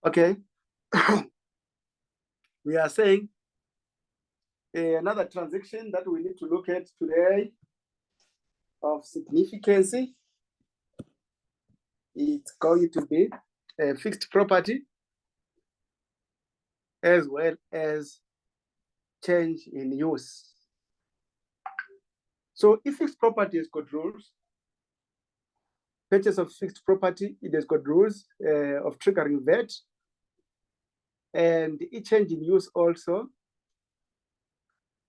Okay. We are saying another transaction that we need to look at today of significance. It's going to be a fixed property as well as change in use. So if fixed property has got rules, purchase of fixed property, it has got rules of triggering VAT, and each change in use also,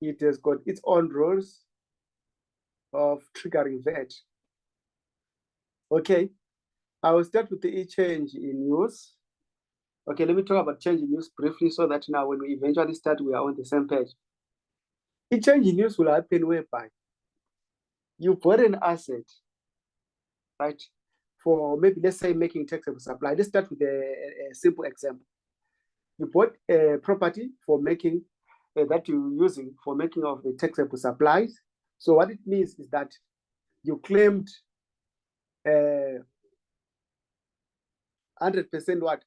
it has got its own rules of triggering VAT. Okay, I will start with the change in use. Okay, let me talk about change in use briefly so that now when we eventually start, we are on the same page. A change in use will happen whereby you bought an asset, right? For maybe, let's say, making taxable supply. Let's start with a simple example. You bought a property for making, that you're using for making of the taxable supplies. So what it means is that you claimed 100% what?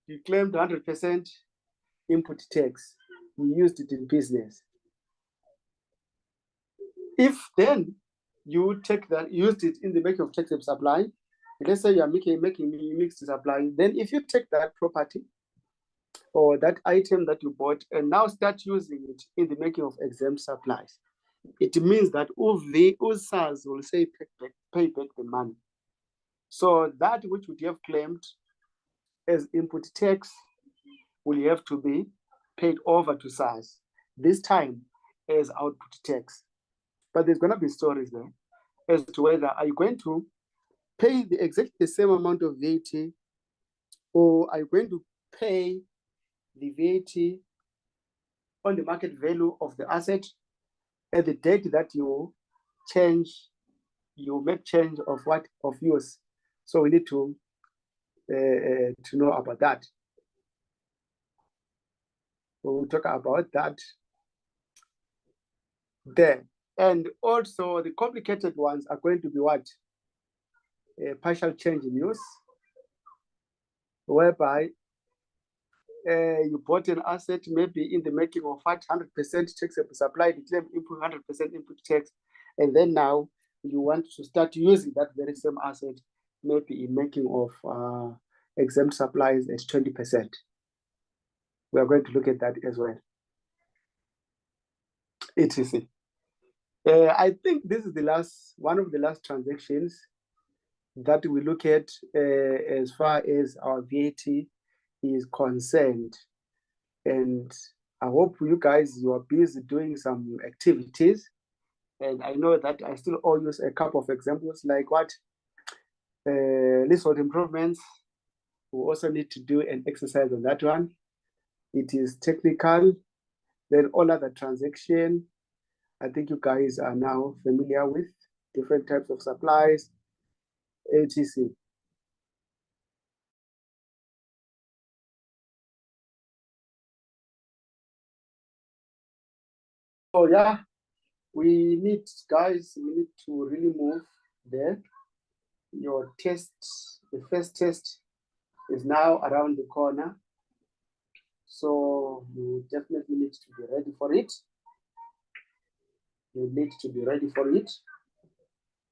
You claimed 100% input tax. You used it in business. If then you take that, used it in the making of taxable supply, let's say you are making mixed supply, then if you take that property or that item that you bought and now start using it in the making of exempt supplies, it means that USARS will say pay back the money. So that which would have claimed as input tax will have to be paid over to SARS, this time as output tax. But there's going to be stories there as to whether are you going to pay exactly the same amount of VAT, or are you going to pay the VAT on the market value of the asset at the date that you make change of what of use. So we need to know about that. We'll talk about that there. And also the complicated ones are going to be what? A partial change in use, whereby you bought an asset maybe in the making of 100% taxable supply, you claim input 100% input tax, and then now you want to start using that very same asset maybe in making of exempt supplies at 20%. We are going to look at that as well. etc. I think this is one of the last transactions that we look at as far as our VAT is concerned. And I hope you guys, you are busy doing some activities. And I know that I still owe you a couple of examples like what? Leasehold improvements. We also need to do an exercise on that one. It is technical. Then all other transaction, I think you guys are now familiar with different types of supplies, etc. So yeah, we need to really move there. Your test, the first test is now around the corner. So you definitely need to be ready for it. You need to be ready for it.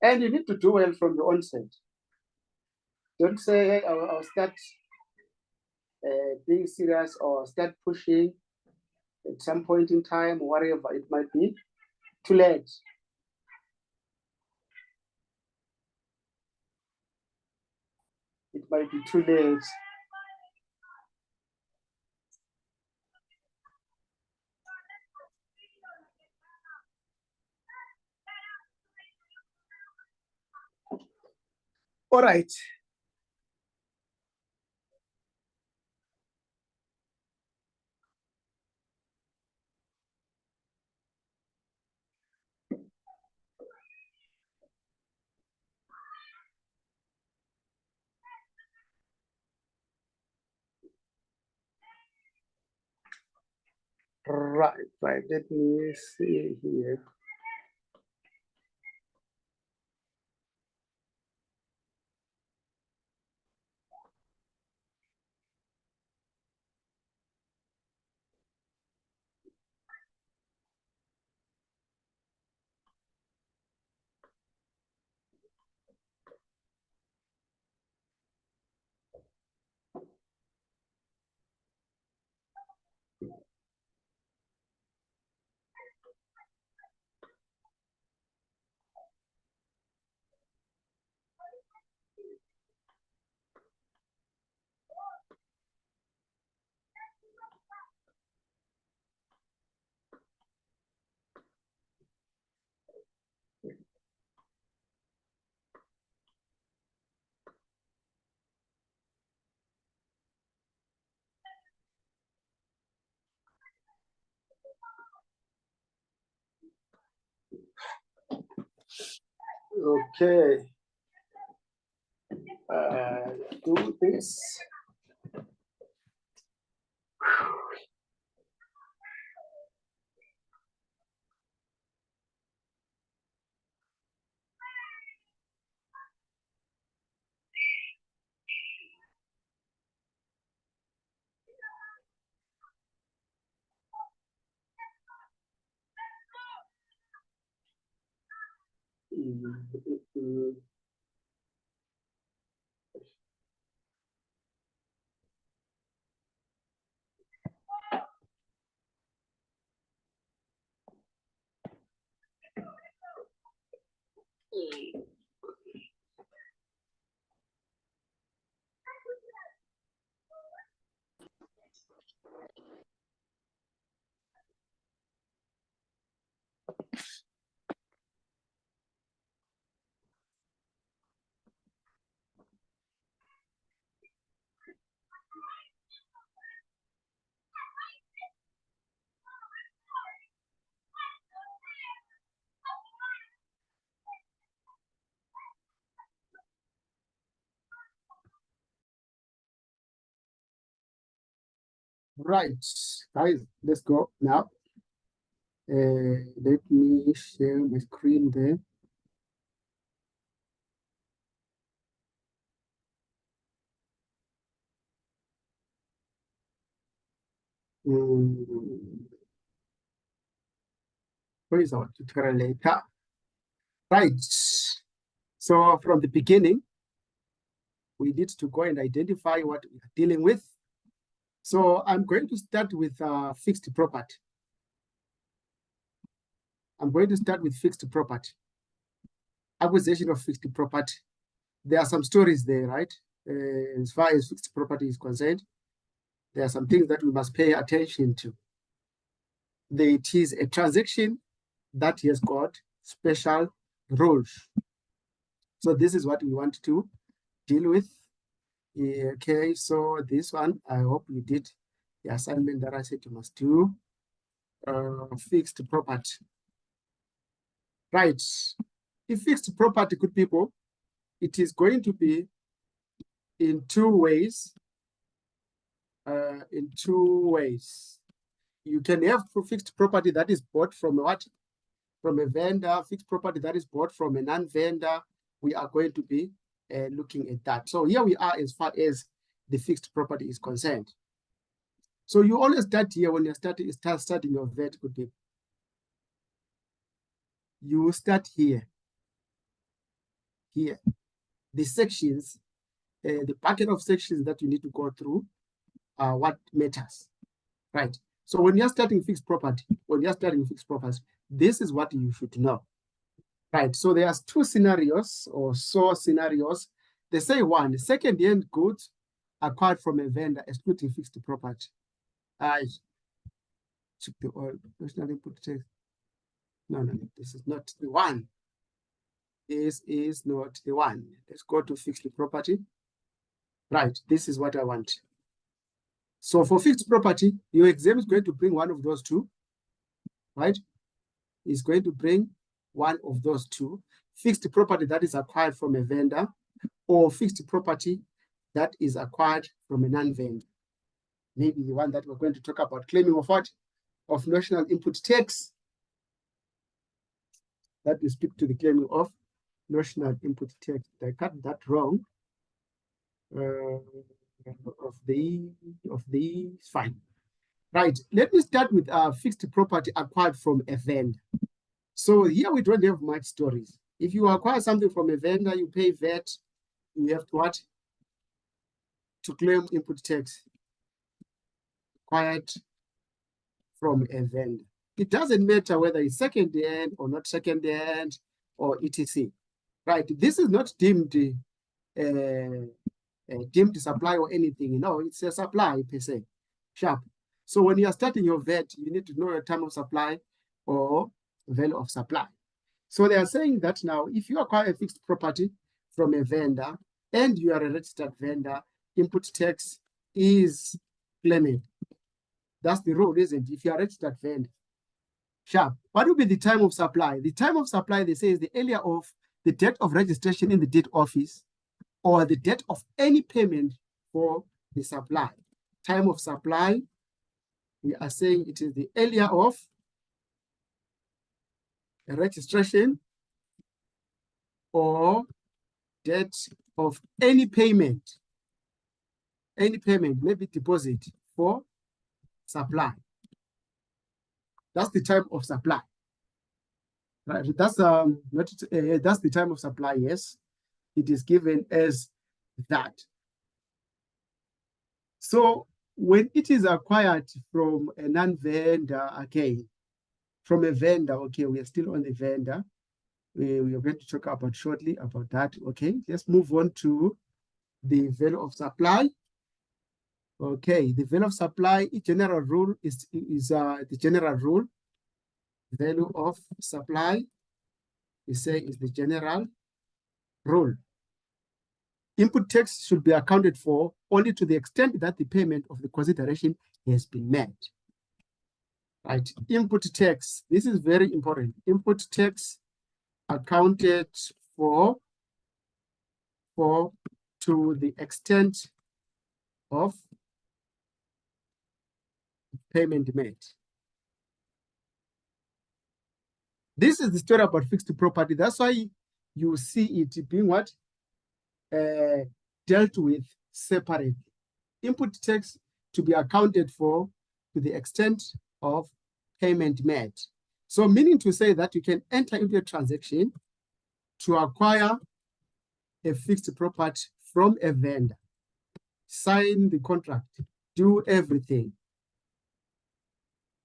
And you need to do well from the onset. Don't say, hey, I'll start being serious or start pushing at some point in time, whatever it might be. Too late. It might be too late. All right. Right. Let me see here. Okay. Do this. Right, guys, let's go now. Let me share my screen there. Where is our tutorial later? Right. So from the beginning, we need to go and identify what we are dealing with. So I'm going to start with fixed property. I'm going to start with fixed property. Acquisition of fixed property. There are some stories there, right? As far as fixed property is concerned, there are some things that we must pay attention to. It is a transaction that has got special rules. So this is what we want to deal with. Okay, so this one, I hope you did the assignment that I said you must do. Fixed property. Right. If fixed property, good people, it is going to be in two ways. You can have fixed property that is bought from what? From a vendor, fixed property that is bought from a non-vendor. We are going to be looking at that. So here we are as far as the fixed property is concerned. So you always start here when you're starting your vet, good people. You start here. Here. The sections, the packet of sections that you need to go through are what matters. Right. So when you're starting fixed property, this is what you should know. Right. So there's two scenarios or so scenarios. They say one, second-hand goods acquired from a vendor, excluding fixed property. Check the oil, national input tax. No, this is not the one. This is not the one. Let's go to fixed property. Right. This is what I want. So for fixed property, your exam is going to bring one of those two, right? It's going to bring one of those two. Fixed property that is acquired from a vendor, or fixed property that is acquired from a non-vendor. Maybe the one that we're going to talk about, claiming of what? Of national input tax. That we speak to the claiming of national input tax. I got that wrong. Of the fine. Right, let me start with fixed property acquired from a vendor. So here we don't have much stories. If you acquire something from a vendor, you pay VAT, you have to what? To claim input tax acquired from a vendor. It doesn't matter whether it's second-hand or not second-hand or etc. Right, this is not deemed supply or anything. No, it's a supply per se. Sharp. So when you are starting your VAT, you need to know your time of supply or value of supply. So they are saying that now, if you acquire a fixed property from a vendor and you are a registered vendor, input tax is claiming. That's the rule, isn't it? If you are a registered vendor, sharp. What will be the time of supply? The time of supply, they say, is the earlier of the date of registration in the deed office or the date of any payment for the supply. Time of supply, we are saying it is the earlier of the registration or date of any payment, maybe deposit for supply. That's the time of supply. Right? That's that's the time of supply. Yes, it is given as that. So when it is acquired from a non-vendor, again, from a vendor, okay, we are still on the vendor. We are going to talk about shortly about that. Okay, let's move on to the value of supply. Okay, the value of supply, general rule is the general rule. Value of supply, we say, is the general rule. Input tax should be accounted for only to the extent that the payment of the consideration has been made. Right, input tax, this is very important. Input tax accounted for to the extent of payment made. This is the story about fixed property. That's why you see it being what? Dealt with separately. Input tax to be accounted for to the extent of payment made. So meaning to say that you can enter into a transaction to acquire a fixed property from a vendor, sign the contract, do everything,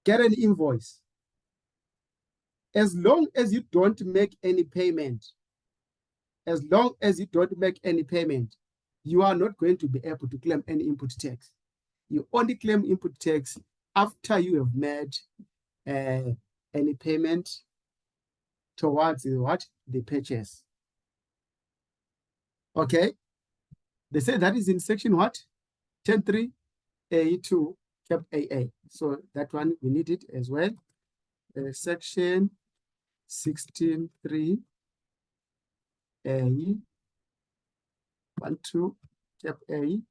get an invoice. As long as you don't make any payment, you are not going to be able to claim any input tax. You only claim input tax after you have made any payment towards what? The purchase. Okay. They say that is in section what? 10.3A2 cap AA. So that one, we need it as well. Section 16.3A 1.2 cap A.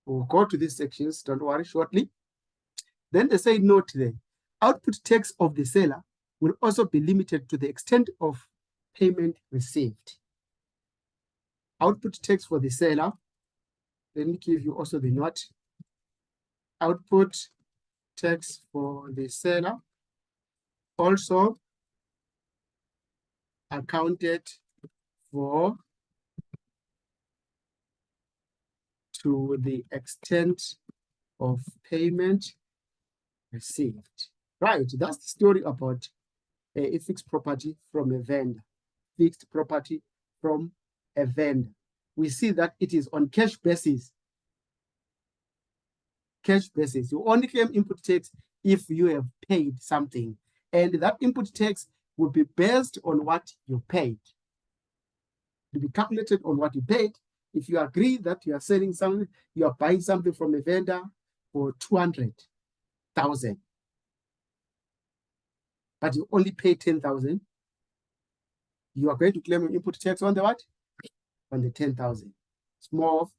We'll go to these sections, don't worry, shortly. Then they say note there, output tax of the seller will also be limited to the extent of payment received. Output tax for the seller, let me give you also the note. Output tax for the seller also accounted for to the extent of payment received. Right, that's the story about a fixed property from a vendor. Fixed property from a vendor. We see that it is on cash basis. Cash basis. You only claim input tax if you have paid something. And that input tax will be based on what you paid. To be calculated on what you paid. If you agree that you are selling something, you are buying something from a vendor for 200,000, but you only pay 10,000, you are going to claim an input tax on the what? On the 10,000. It's more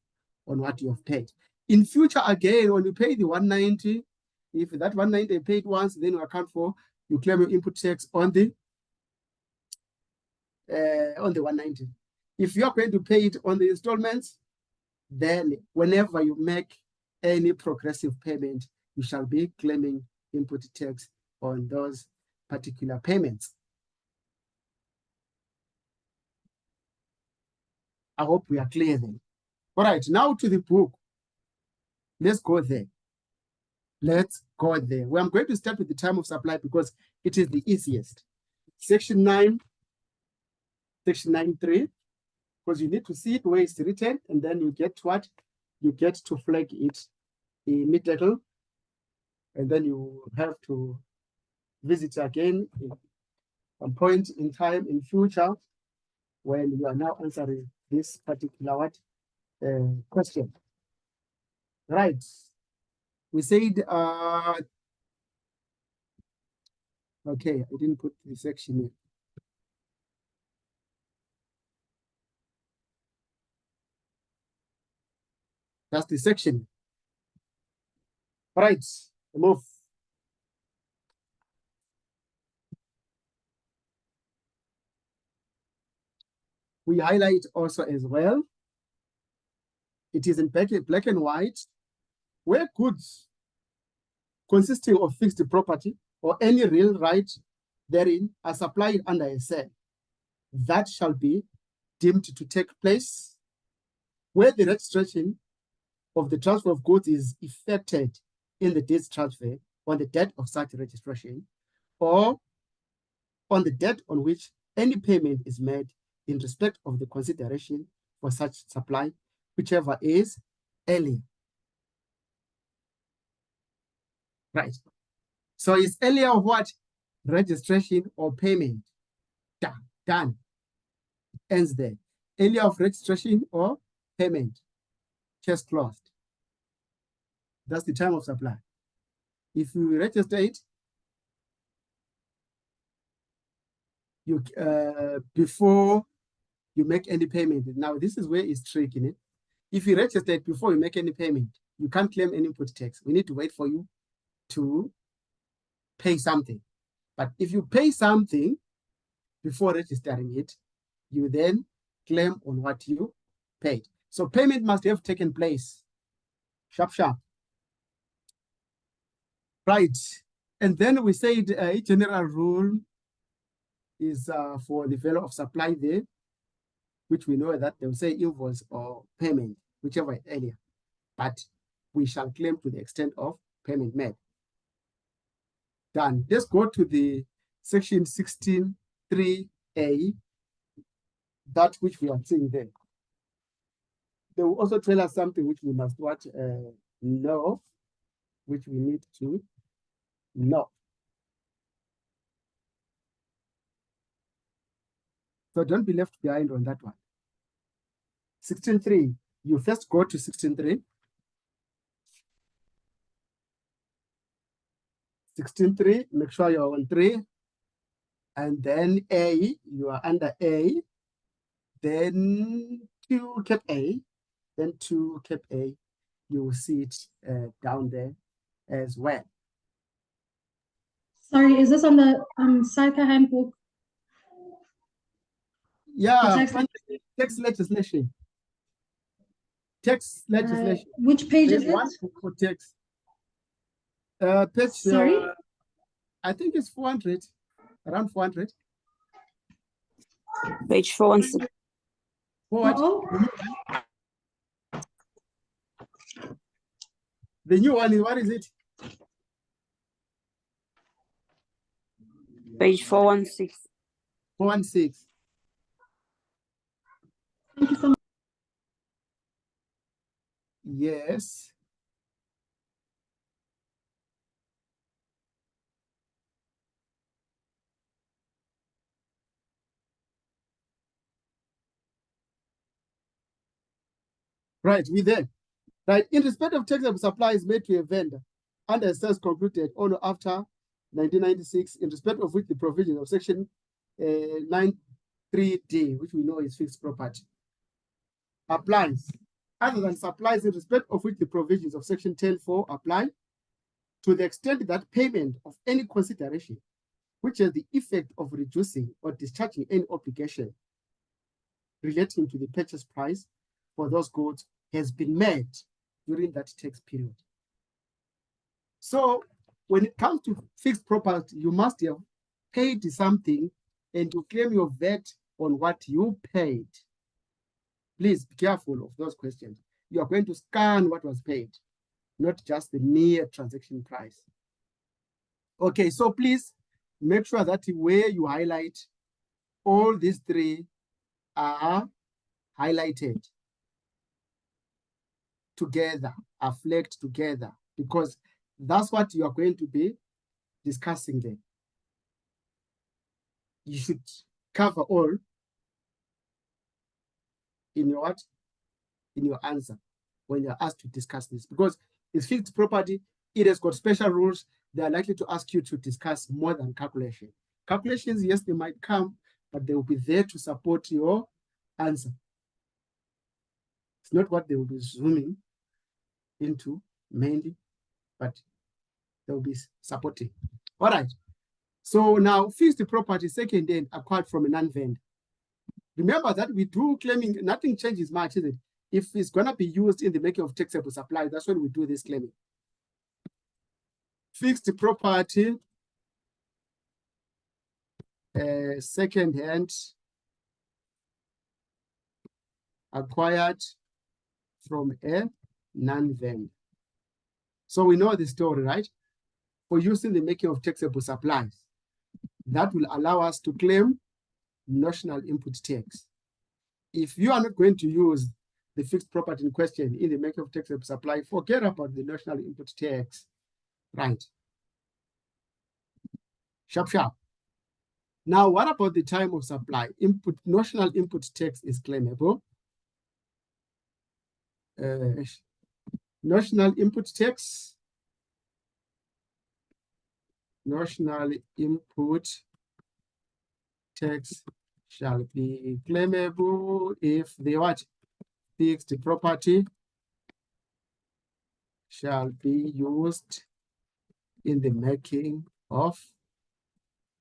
on what you have paid. In future, again, when you pay the 190, if that 190 paid once, then you account for, you claim your input tax on the 190. If you are going to pay it on the installments, then whenever you make any progressive payment, you shall be claiming input tax on those particular payments. I hope we are clear then. All right, now to the book. Let's go there. Let's go there. Well, I'm going to start with the time of supply because it is the easiest. Section 9, section 9.3, because you need to see it where it's written, and then you get what? You get to flag it immediately, and then you have to visit again at some point in time in future when you are now answering this particular question. Right. We said Okay, I didn't put the section here. That's the section. All right, move. We highlight also as well. It is in black and white, where goods consisting of fixed property or any real right therein are supplied under a sale, that shall be deemed to take place where the registration of the transfer of goods is effected in the deed's transfer on the date of such registration, or on the date on which any payment is made in respect of the consideration for such supply, whichever is earlier. Right. So it's earlier of what? Registration or payment. Done. Ends there. Earlier of registration or payment. Case closed. That's the time of supply. If you register it, you before you make any payment. Now, this is where it's tricky, isn't it? If you register it before you make any payment, you can't claim any input tax. We need to wait for you to pay something. But if you pay something before registering it, you then claim on what you paid. So payment must have taken place. Sharp. Right. And then we said a general rule is for the value of supply there, which we know that they'll say invoice or payment, whichever earlier. But we shall claim to the extent of payment made. Done. Let's go to the section 16.3a, that which we are seeing there. They will also tell us something which we must know, which we need to know. So don't be left behind on that one. 16.3, you first go to 16.3. 16.3, make sure you're on 3. And then A, you are under A. Then 2 cap A. Then 2 cap A, you will see it down there as well. Sorry, is this on the CTA handbook? Yeah, text legislation. Text legislation. Which page is it? For text. Page. Sorry? I think it's 400, around 400. Page 416. The new one is, what is it? Page 416. 416. Thank you so much. Yes. Right, we there. Right, in respect of taxable supplies made to a vendor under a sales concluded on or after 1996, in respect of which the provision of section 9.3d, which we know is fixed property, applies, other than supplies in respect of which the provisions of section 10.4 apply, to the extent that payment of any consideration which has the effect of reducing or discharging any obligation relating to the purchase price for those goods has been made during that tax period. So when it comes to fixed property, you must have paid something and to claim your VAT on what you paid. Please be careful of those questions. You are going to scan what was paid, not just the mere transaction price. Okay, so please make sure that where you highlight, all these three are highlighted together, are flagged together, because that's what you are going to be discussing there. You should cover all in your what? In your answer when you're asked to discuss this, because it's fixed property, it has got special rules they are likely to ask you to discuss more than calculation. Calculations, yes, they might come, but they will be there to support your answer. It's not what they will be zooming into mainly, but they will be supporting. All right. So now fixed property second-hand acquired from a non-vendor. Remember that we do claiming, nothing changes much, is it? If it's going to be used in the making of taxable supply, that's when we do this claiming. Fixed property, second-hand acquired from a non-vendor. So we know the story, right? For use in the making of taxable supplies, that will allow us to claim notional input tax. If you are not going to use the fixed property in question in the making of taxable supply, forget about the notional input tax, right? Sharp, sharp. Now, what about the time of supply? Notional input tax is claimable. Notional input tax. Notional input tax shall be claimable if the what? Fixed property shall be used in the making of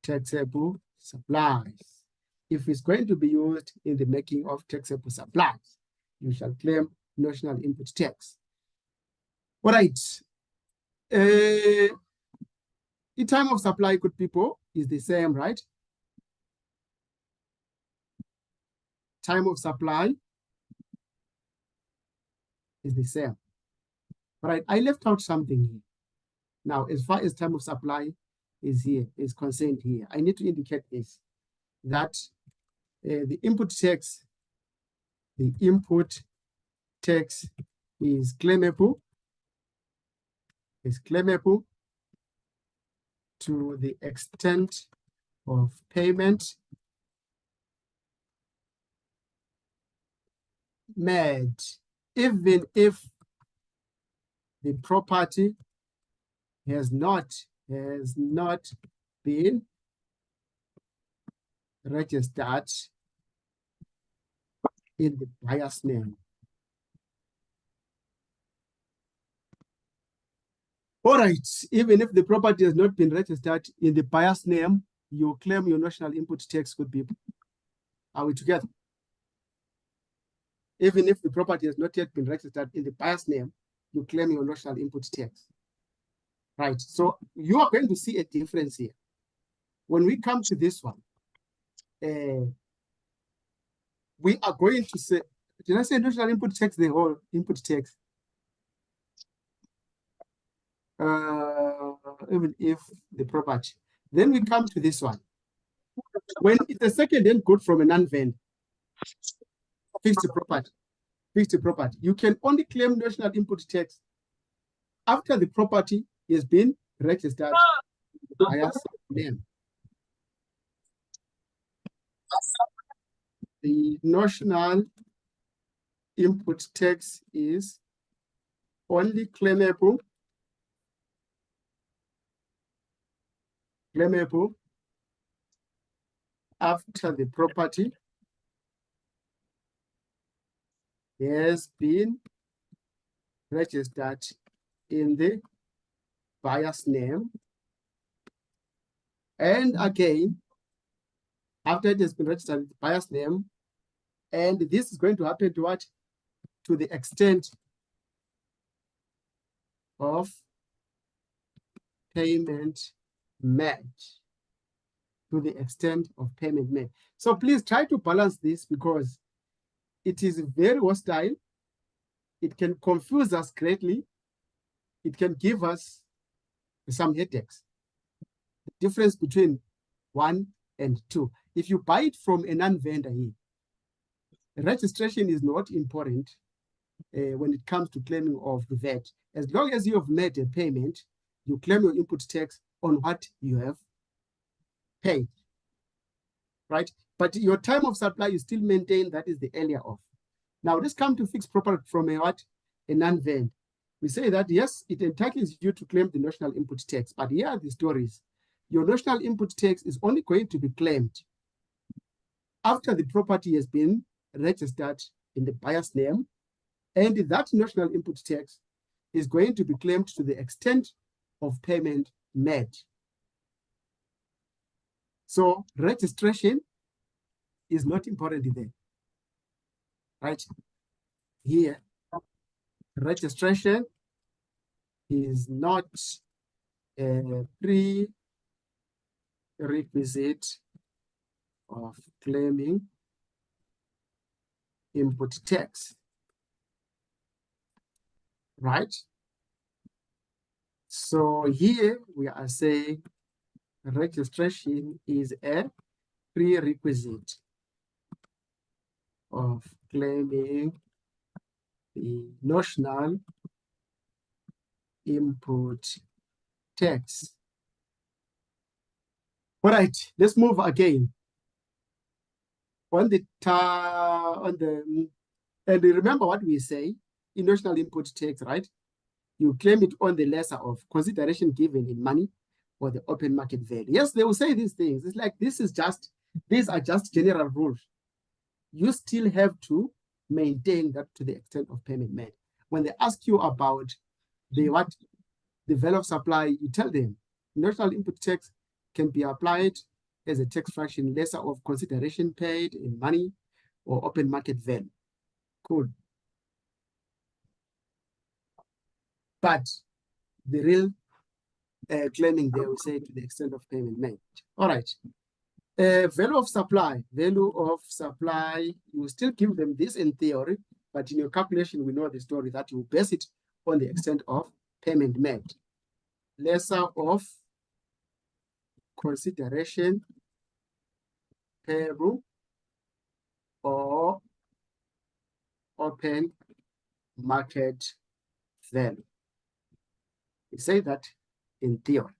taxable supplies. If it's going to be used in the making of taxable supplies, you shall claim notional input tax. All right. The time of supply, good people, is the same, right? Time of supply is the same. All right, I left out something here. Now, as far as time of supply is here, is concerned here, I need to indicate this, that the input tax is claimable to the extent of payment made, even if the property has not been registered in the buyer's name. All right, even if the property has not been registered in the buyer's name, you claim your notional input tax, good people. Are we together? Even if the property has not yet been registered in the buyer's name, you claim your notional input tax. Right, so you are going to see a difference here. When we come to this one, we are going to say, did I say notional input tax, the whole input tax? Even if the property. Then we come to this one. When it's a second-hand good from a non-vendor, fixed property, you can only claim national input tax after the property has been registered in the buyer's name. The notional input tax is only claimable after the property has been registered in the buyer's name. And again, after it has been registered in the buyer's name, and this is going to happen to what? To the extent of payment made. To the extent of payment made. So please try to balance this because it is very hostile. It can confuse us greatly. It can give us some headaches. The difference between 1 and 2. If you buy it from a non-vendor here, registration is not important when it comes to claiming of the VAT. As long as you have made a payment, you claim your input tax on what you have paid, right? But your time of supply, you still maintain that is the earlier of. Now let's come to fixed property from a what? A non-vendor. we say that, yes, it entitles you to claim the national input tax, but here are the stories. Your national input tax is only going to be claimed after the property has been registered in the buyer's name, and that national input tax is going to be claimed to the extent of payment made. So registration is not important there, right? Here, registration is not a prerequisite of claiming input tax, right? So here we are saying registration is a prerequisite of claiming the national input tax. All right, let's move again. And remember what we say in national input tax, right? You claim it on the lesser of consideration given in money or the open market value. Yes, they will say these things. It's like these are just general rules. You still have to maintain that to the extent of payment made. When they ask you about the value of supply, you tell them national input tax can be applied as a tax fraction lesser of consideration paid in money or open market value. Cool. But the real claiming there will say to the extent of payment made. All right. Value of supply, you still give them this in theory, but in your calculation, we know the story that you base it on the extent of payment made. Lesser of consideration payable or open market value. We say that in theory.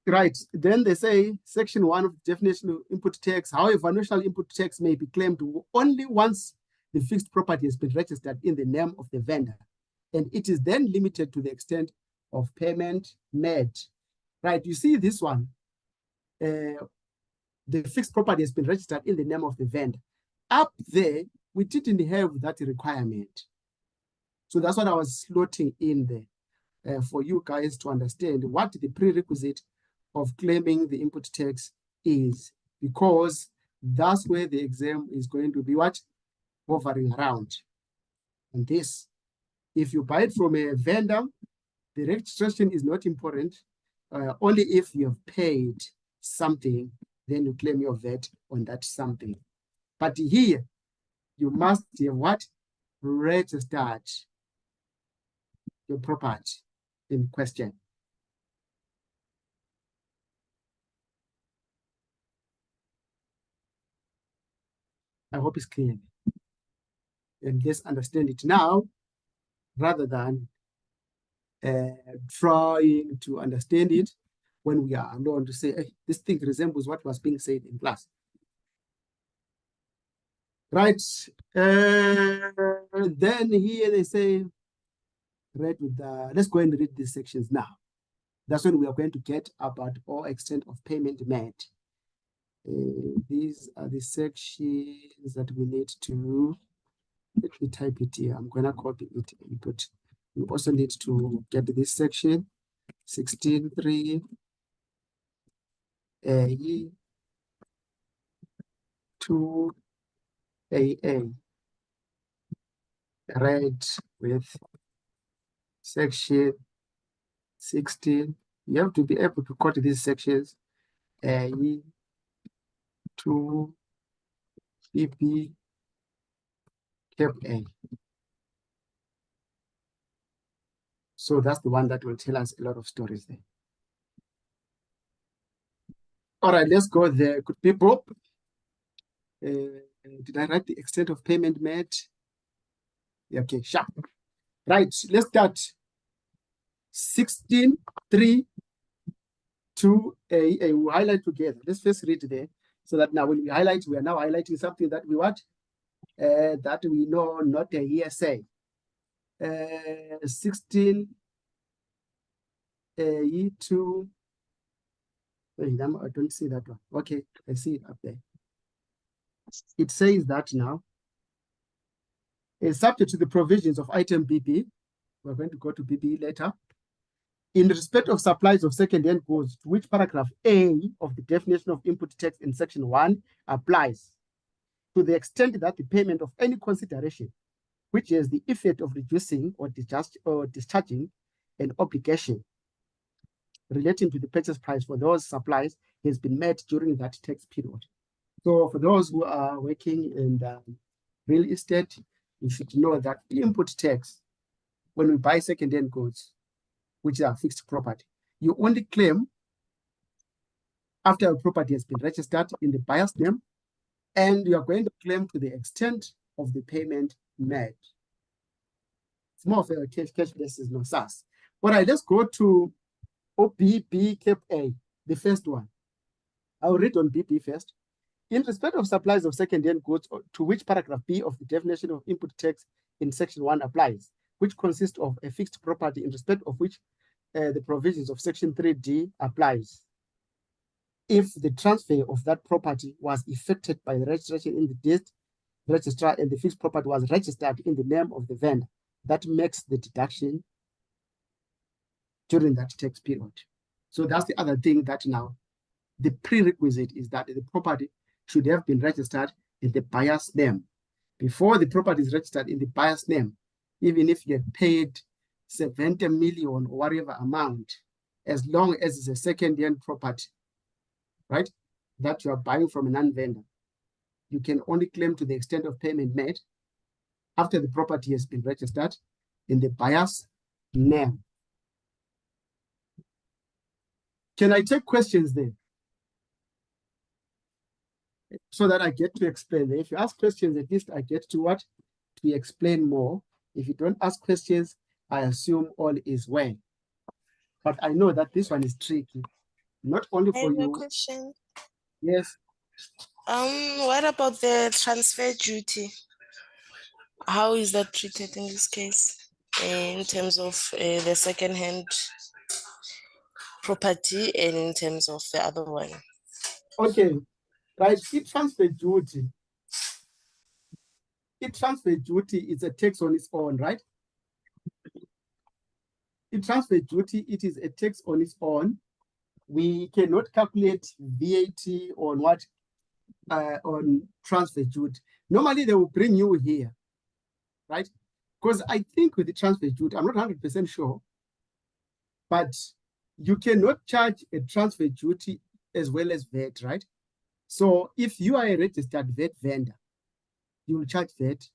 Right, then they say section 1 of the definition of input tax, however, national input tax may be claimed only once the fixed property has been registered in the name of the vendor, and it is then limited to the extent of payment made. Right, you see this one, the fixed property has been registered in the name of the vendor. Up there, we didn't have that requirement. So that's what I was slotting in there for you guys to understand what the prerequisite of claiming the input tax is, because that's where the exam is going to be hovering around. And this, if you buy it from a vendor, the registration is not important. Only if you have paid something, then you claim your VAT on that something. But here, you must have registered your property in question. I hope it's clear. And let's understand it now rather than trying to understand it when we are alone to say, hey, this thing resembles what was being said in class. Right. Then here they say, let's go and read these sections now. That's when we are going to get about all extent of payment made. These are the sections that we need to, let me type it here. I'm going to copy it and put. We also need to get this section, 16.3 A 2 AA, read with section 16. You have to be able to quote these sections, A 2 BP cap A. So that's the one that will tell us a lot of stories there. All right, let's go there. Good people. Did I write the extent of payment made? Yeah, okay, sure. Right, let's start. 16.3 to a we'll highlight together. Let's first read there so that now when we highlight, we are now highlighting something that we that we know not a hearsay. 16 E2. Wait, I don't see that one. Okay, I see it up there. It says that now, subject to the provisions of item BB, we're going to go to BB later, in respect of supplies of second-hand goods, to which paragraph A of the definition of input text in section 1 applies, to the extent that the payment of any consideration which has the effect of reducing or discharging an obligation relating to the purchase price for those supplies has been met during that tax period. So for those who are working in real estate, you should know that the input tax, when we buy second-hand goods, which are fixed property, you only claim after a property has been registered in the buyer's name, and you are going to claim to the extent of the payment made. It's more of a cash basis, no SARS. All right, let's go to OBB Cap A, the first one. I'll read on BB first. In respect of supplies of second-hand goods, to which paragraph B of the definition of input tax in section 1 applies, which consists of a fixed property in respect of which the provisions of section 3D applies. If the transfer of that property was effected by the registration in the deed registrar and the fixed property was registered in the name of the vendor, that makes the deduction during that tax period. So that's the other thing, that now the prerequisite is that the property should have been registered in the buyer's name. Before the property is registered in the buyer's name, even if you have paid 70 million or whatever amount, as long as it's a second-hand property, right, that you are buying from a non-vendor, you can only claim to the extent of payment made after the property has been registered in the buyer's name. Can I take questions then? So that I get to explain. If you ask questions, at least I get to what? To explain more. If you don't ask questions, I assume all is well. But I know that this one is tricky. Not only for you. I have a question. Yes. What about the transfer duty? How is that treated in this case in terms of the second-hand property and in terms of the other one? Okay, right. Transfer duty is a tax on its own, right? Transfer duty, it is a tax on its own. We cannot calculate VAT on what? On transfer duty. Normally they will bring you here, right? Because I think with the transfer duty, I'm not 100% sure, but you cannot charge a transfer duty as well as VAT, right? So if you are a registered VAT vendor, you will charge VAT.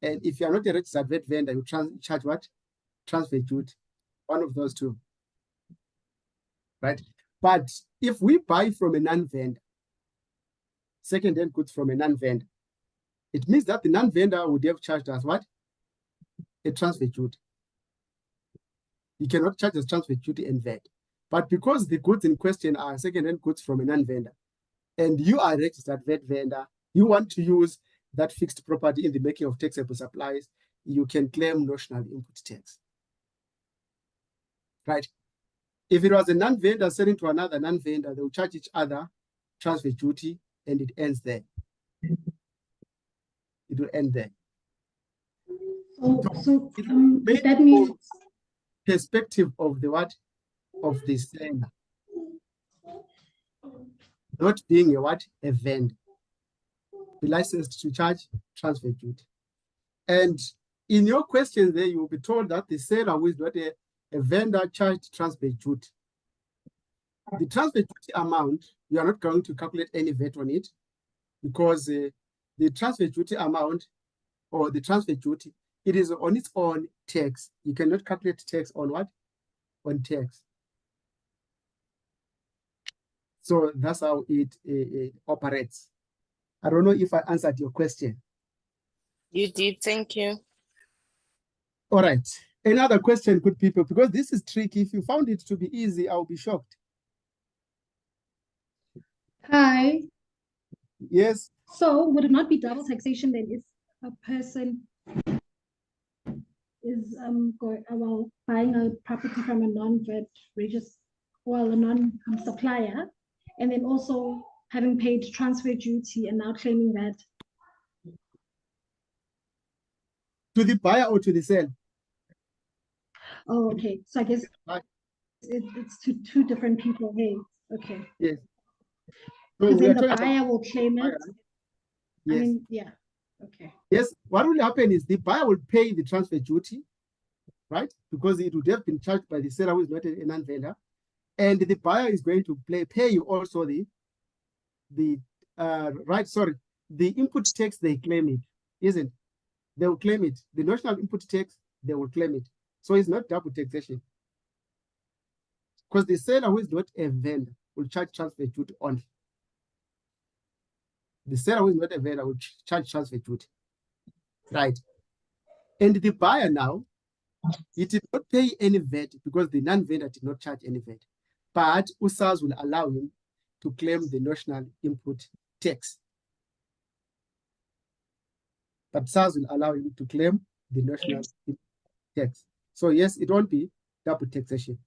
And if you are not a registered VAT vendor, you charge what? Transfer duty. One of those two, right? But if we buy from a non-vendor, second-hand goods from a non-vendor, it means that the non-vendor would have charged us what? A transfer duty. You cannot charge as transfer duty and VAT. But because the goods in question are second-hand goods from a non-vendor, and you are a registered VAT vendor, you want to use that fixed property in the making of taxable supplies, you can claim notional input tax. Right? If it was a non-vendor selling to another non-vendor, they will charge each other transfer duty, and it ends there. It will end there. So that means perspective of the what? Of the seller. Not being a what? A vendor. Be licensed to charge transfer duty. And in your question there, you will be told that the seller who is not a vendor charged transfer duty. The transfer duty amount, you are not going to calculate any VAT on it, because the transfer duty amount or the transfer duty, it is on its own tax. You cannot calculate tax on what? On tax. So that's how it operates. I don't know if I answered your question. You did, thank you. All right. Another question, good people, because this is tricky. If you found it to be easy, I'll be shocked. hi. Yes. So would it not be double taxation then if a person is buying a property from a non-VAT register, well, a non-supplier, and then also having paid transfer duty and now claiming that? To the buyer or to the seller? Oh, okay. So I guess it's to two different people. Hey, okay. Yes. So Because we then are the talking buyer about will claim it. Yes. I mean, yeah. Okay. Yes. What will happen is the buyer will pay the transfer duty, right? Because it would have been charged by the seller who is not a non-vendor. And the buyer is going to pay you also the input tax. They claim it, isn't it? They will claim it. The national input tax, they will claim it. So it's not double taxation. Because the seller who is not a vendor will charge transfer duty only. The seller who is not a vendor will charge transfer duty. Right. And the buyer now, he did not pay any VAT because the non-vendor did not charge any VAT. But USARS will allow him to claim the national input tax. But SARS will allow him to claim the national input tax. So yes, it won't be double taxation.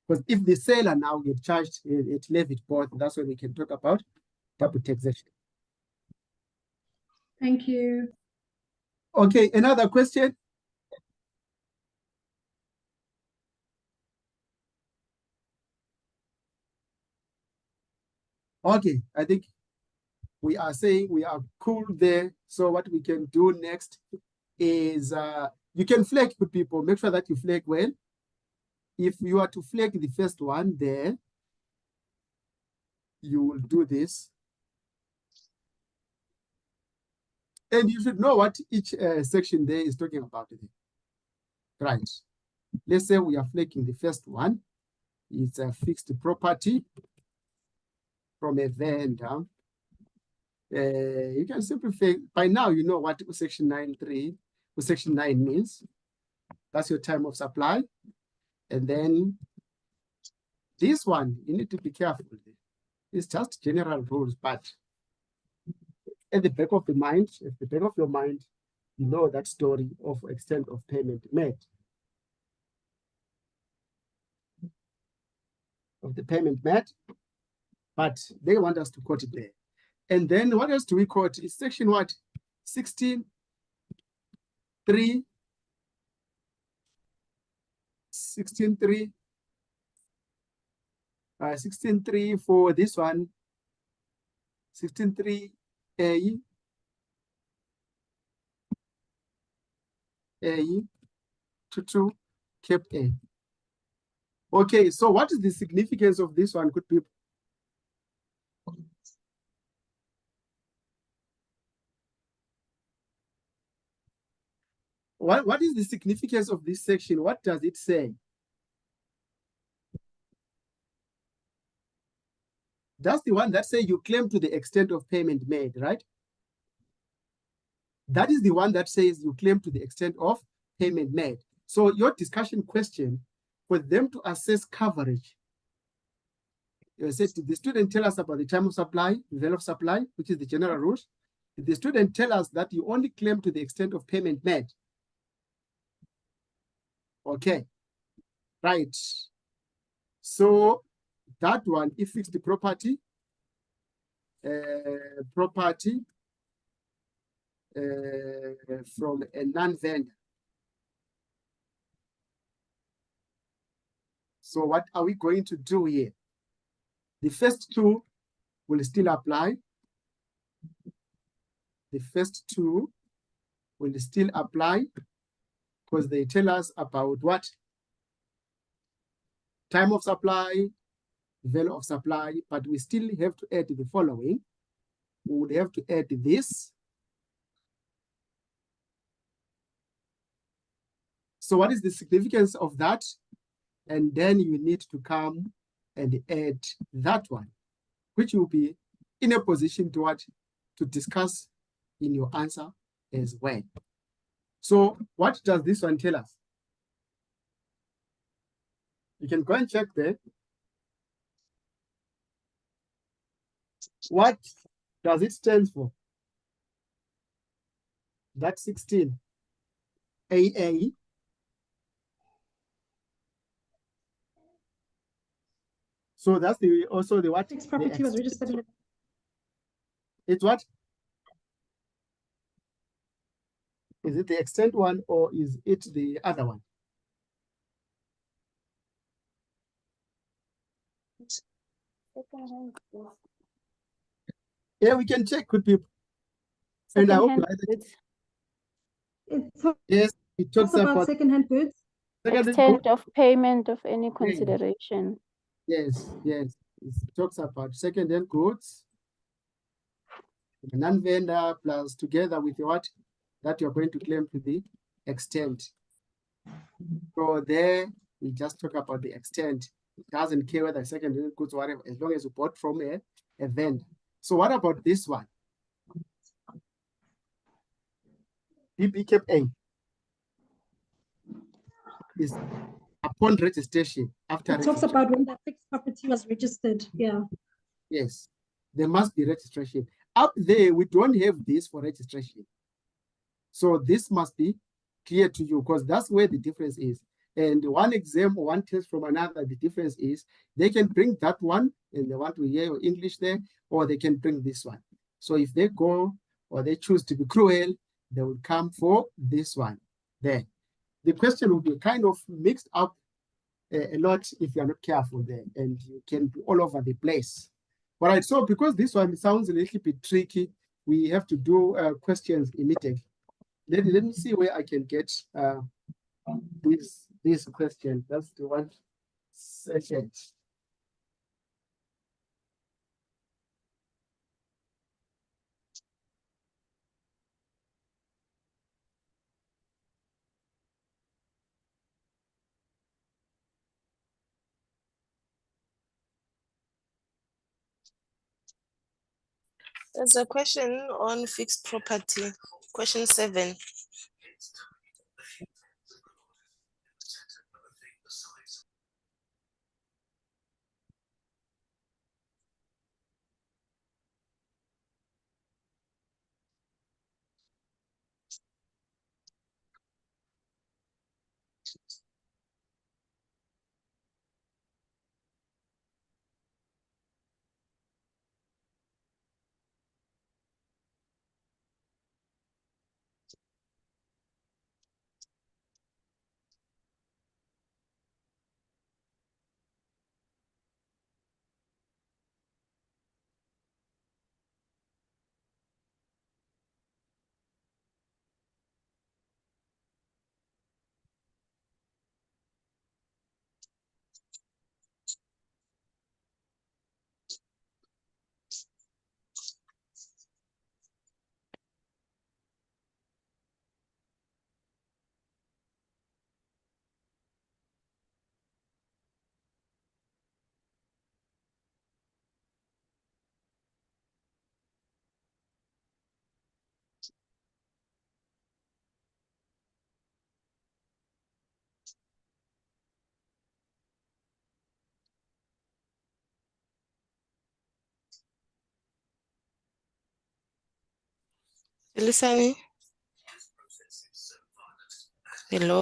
Because if the seller now get charged, it levied both, that's when we can talk about double taxation. Thank you. Okay, another question? Okay, I think we are saying we are cool there. So what we can do next is you can flag with people. Make sure that you flag well. If you are to flag the first one there, you will do this. And you should know what each section there is talking about. Right. Let's say we are flagging the first one. It's a fixed property from a vendor. You can simplify. By now, you know what section 9.3, section 9 means. That's your time of supply. And then this one, you need to be careful. It's just general rules, but at the back of the mind, at the back of your mind, you know that story of extent of payment made. Of the payment made, but they want us to quote it there. And then what else do we quote? It's section what? 16.3. 16.3. 16.3 for this one. 16.3A. A to 2 cap A. Okay, so what is the significance of this one, good people? What is the significance of this section? What does it say? That's the one that says you claim to the extent of payment made, right? That is the one that says you claim to the extent of payment made. So your discussion question, for them to assess coverage, you said, did the student tell us about the time of supply, the value of supply, which is the general rules? Did the student tell us that you only claim to the extent of payment made? Okay, right. So that one, if fixed property, from a non-vendor. So what are we going to do here? The first two will still apply. The first two will still apply because they tell us about what? Time of supply, value of supply, but we still have to add the following. We would have to add this. So what is the significance of that? And then you need to come and add that one, which will be in a position to what? To discuss in your answer as well. So what does this one tell us? You can go and check there. What does it stand for? That's 16. AA. So that's the also the what? Fixed property was registered. It's what? Is it the extent one or is it the other one? Yeah, we can check with people. And I hope goods. yes, it talks about second-hand goods. Extent of payment of any consideration. Yes, yes. It talks about second-hand goods, the non-vendor plus together with what that you're going to claim to the extent. So there we just talk about the extent. It doesn't care whether second-hand goods or whatever, as long as you bought from a vendor. So what about this one? BBKA is upon registration after It talks about when that fixed property was registered. Yeah. Yes, there must be registration. Up there, we don't have this for registration. So this must be clear to you because that's where the difference is. And one exam or one test from another, the difference is they can bring that one and they want to hear English there, or they can bring this one. So if they go or they choose to be cruel, they will come for this one there. The question will be kind of mixed up a lot if you're not careful there, and you can be all over the place. All right, so because this one sounds a little bit tricky, we have to do questions immediately. Let me see where I can get this question. That's the one second. There's a question on fixed property, question 7. You listening? Hello.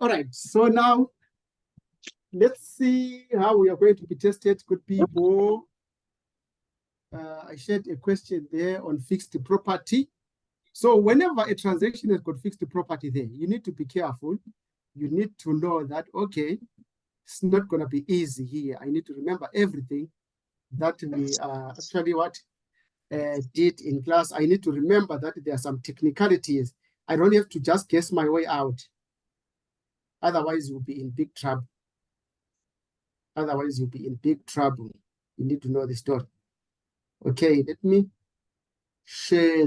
All right, so now let's see how we are going to be tested. Good people. I shared a question there on fixed property. So whenever a transaction has got fixed property there, you need to be careful. You need to know that, okay, it's not going to be easy here. I need to remember everything that we actually did in class. I need to remember that there are some technicalities. I don't have to just guess my way out. Otherwise, you'll be in big trouble. Otherwise, you'll be in big trouble. You need to know the story. Okay, let me share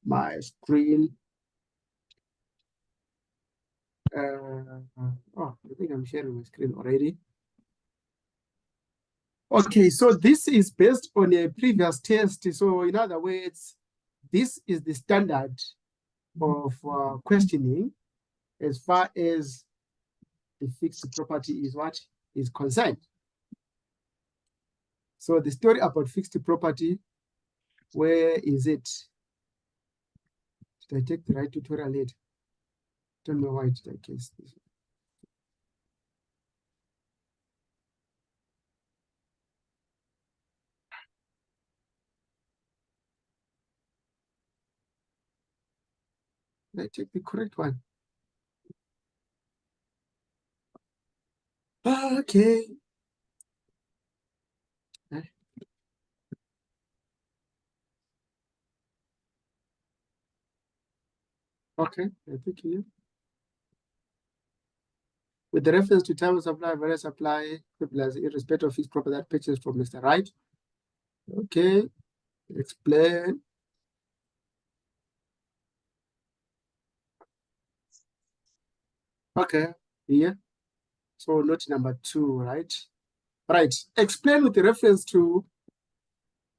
my screen. I think I'm sharing my screen already. Okay, so this is based on a previous test. So in other words, this is the standard of questioning as far as the fixed property is concerned. So the story about fixed property, where is it? Did I take the right tutorial later? Don't know why did I guess this. Did I take the correct one? Okay. Okay, I think you. With the reference to time of supply, various supply, irrespective of fixed property that purchased from Mr. Right. Okay, explain. Okay, yeah. So note number 2, right? Right. Explain with the reference to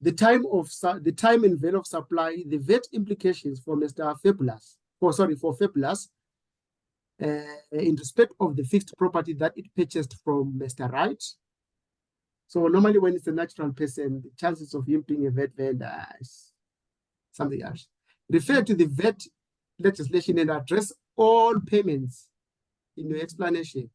the time and value of supply, the VAT implications for Mr. Fabulous, for Fabulous, in respect of the fixed property that it purchased from Mr. Right. So normally when it's a natural person, the chances of him being a VAT vendor is something else. Refer to the VAT legislation and address all payments in your explanation.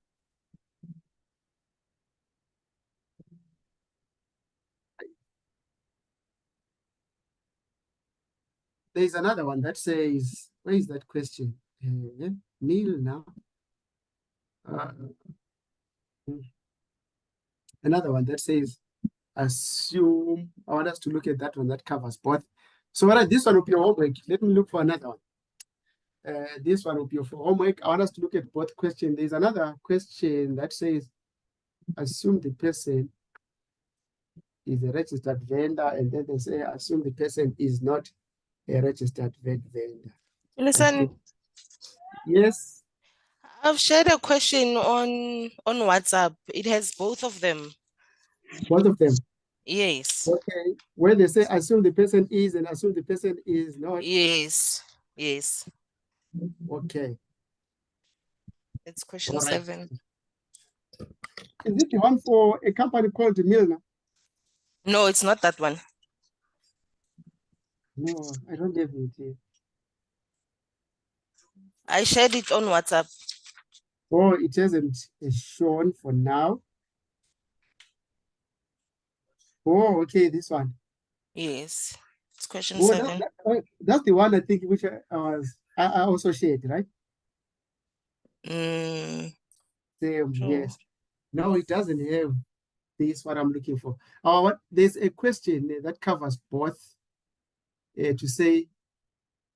There's another one that says, where is that question? Neil now. Another one that says, assume. I want us to look at that one that covers both. So this one will be your homework. Let me look for another one. This one will be for homework. I want us to look at both questions. There's another question that says, assume the person is a registered vendor, and then they say, assume the person is not a registered vendor. Listen, yes. I've shared a question on WhatsApp. It has both of them. Both of them. Yes. Okay. Where they say assume the person is and assume the person is not. Yes. Yes. Okay. It's question 7. Is it the one for a company called Milner? No, it's not that one. No, I don't have it here. I shared it on WhatsApp. Oh, it hasn't shown for now. Oh, okay, this one. Yes. It's question Oh, 7. that's the one I think which I also shared, right? Sure. Yes. No, it doesn't have this what I'm looking for. There's a question that covers both. To say,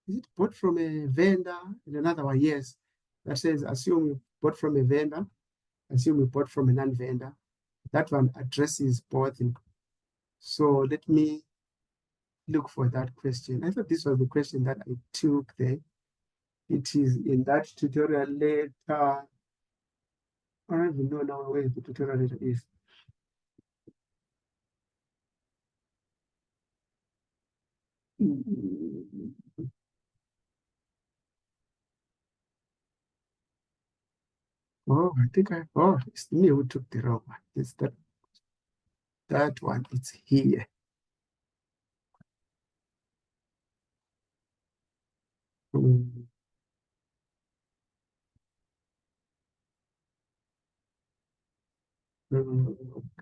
is it bought from a vendor? And another one, yes. That says assume you bought from a vendor, assume you bought from a non-vendor. That one addresses both. So let me look for that question. I thought this was the question that I took there. It is in that tutorial later. I don't even know now where the tutorial later is. Oh, I think it's me who took the wrong one. It's that one, it's here.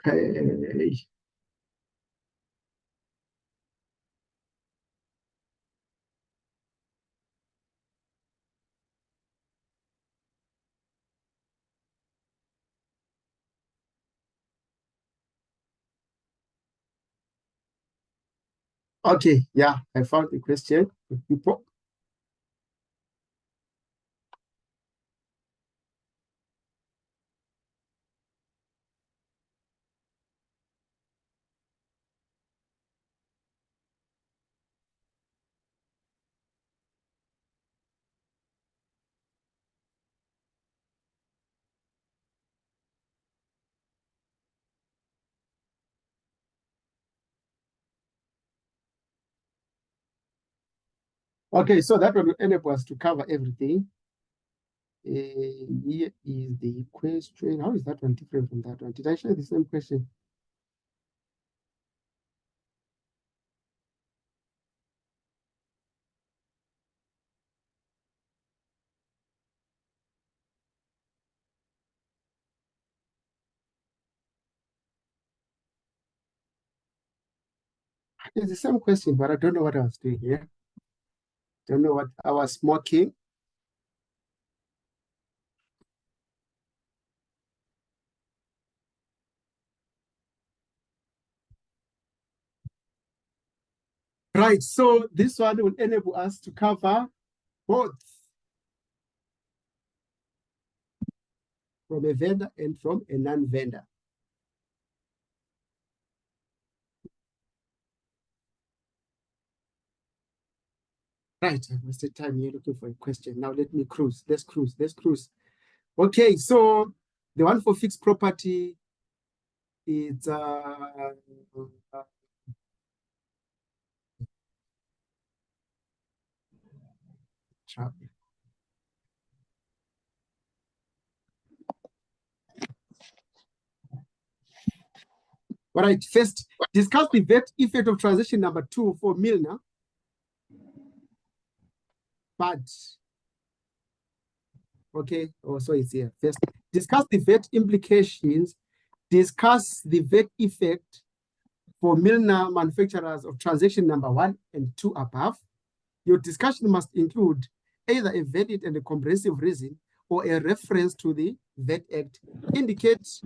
Okay. Okay, yeah, I found the question. People. Okay, so that will enable us to cover everything. Here is the question. How is that one different from that one? Did I share the same question? It's the same question, but I don't know what I was doing here. Don't know what I was smoking. Right, so this one will enable us to cover both from a vendor and from a non-vendor. Right, I wasted time here looking for a question. Now let me cruise. Let's cruise. Okay, so the one for fixed property is trouble. All right, first, discuss the VAT effect of transaction number 2 for Milner. But, okay, so it's here. First, discuss the VAT implications. Discuss the VAT effect for Milner manufacturers of transaction number 1 and 2 above. Your discussion must include either a valid and a comprehensive reason or a reference to the VAT Act. Indicate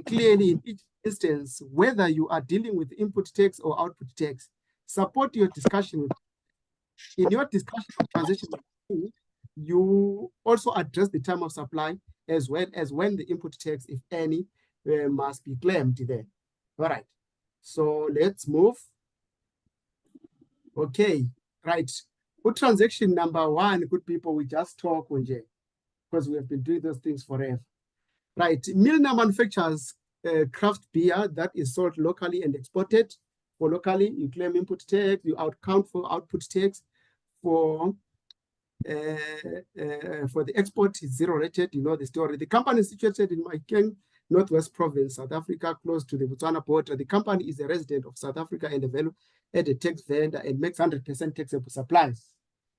clearly in each instance whether you are dealing with input tax or output tax. Support your discussion with. In your discussion of transaction, you also address the time of supply as well as when the input tax, if any, must be claimed there. All right. So let's move. Okay. Right. For transaction number 1, good people, we just talk because we have been doing those things forever. Right. Milner manufactures craft beer that is sold locally and exported. For locally, you claim input tax, you account for output tax. For the export, it's zero rated. You know the story. The company is situated in Maikeng, Northwest Province, South Africa, close to the Botswana border. The company is a resident of South Africa and a value-added tax vendor and makes 100% taxable supplies.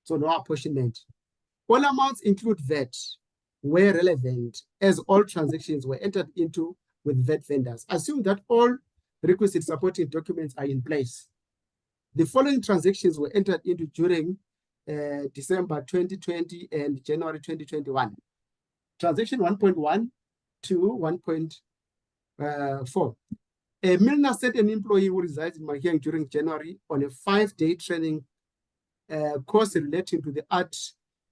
So no apportionment. All amounts include VAT where relevant, as all transactions were entered into with VAT vendors. Assume that all requisite supporting documents are in place. The following transactions were entered into during December 2020 and January 2021. Transaction 1.1 to 1.4. Milner sent an employee who resides in Maheng during January on a 5-day training course relating to the art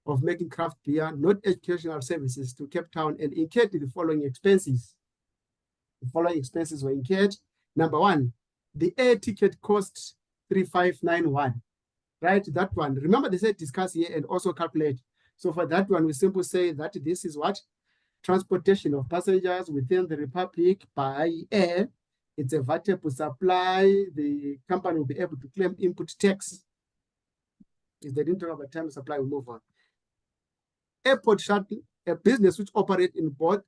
of making craft beer, not educational services, to Cape Town and incurred the following expenses. The following expenses were incurred. Number 1, the air ticket cost 3,591. Right, that one. Remember, they said discuss here and also calculate. So for that one, we simply say that this is what? Transportation of passengers within the Republic by air. It's a VAT-able supply. The company will be able to claim input tax. If they didn't talk about time of supply, we'll move on. Airport shuttle, a business which operates in both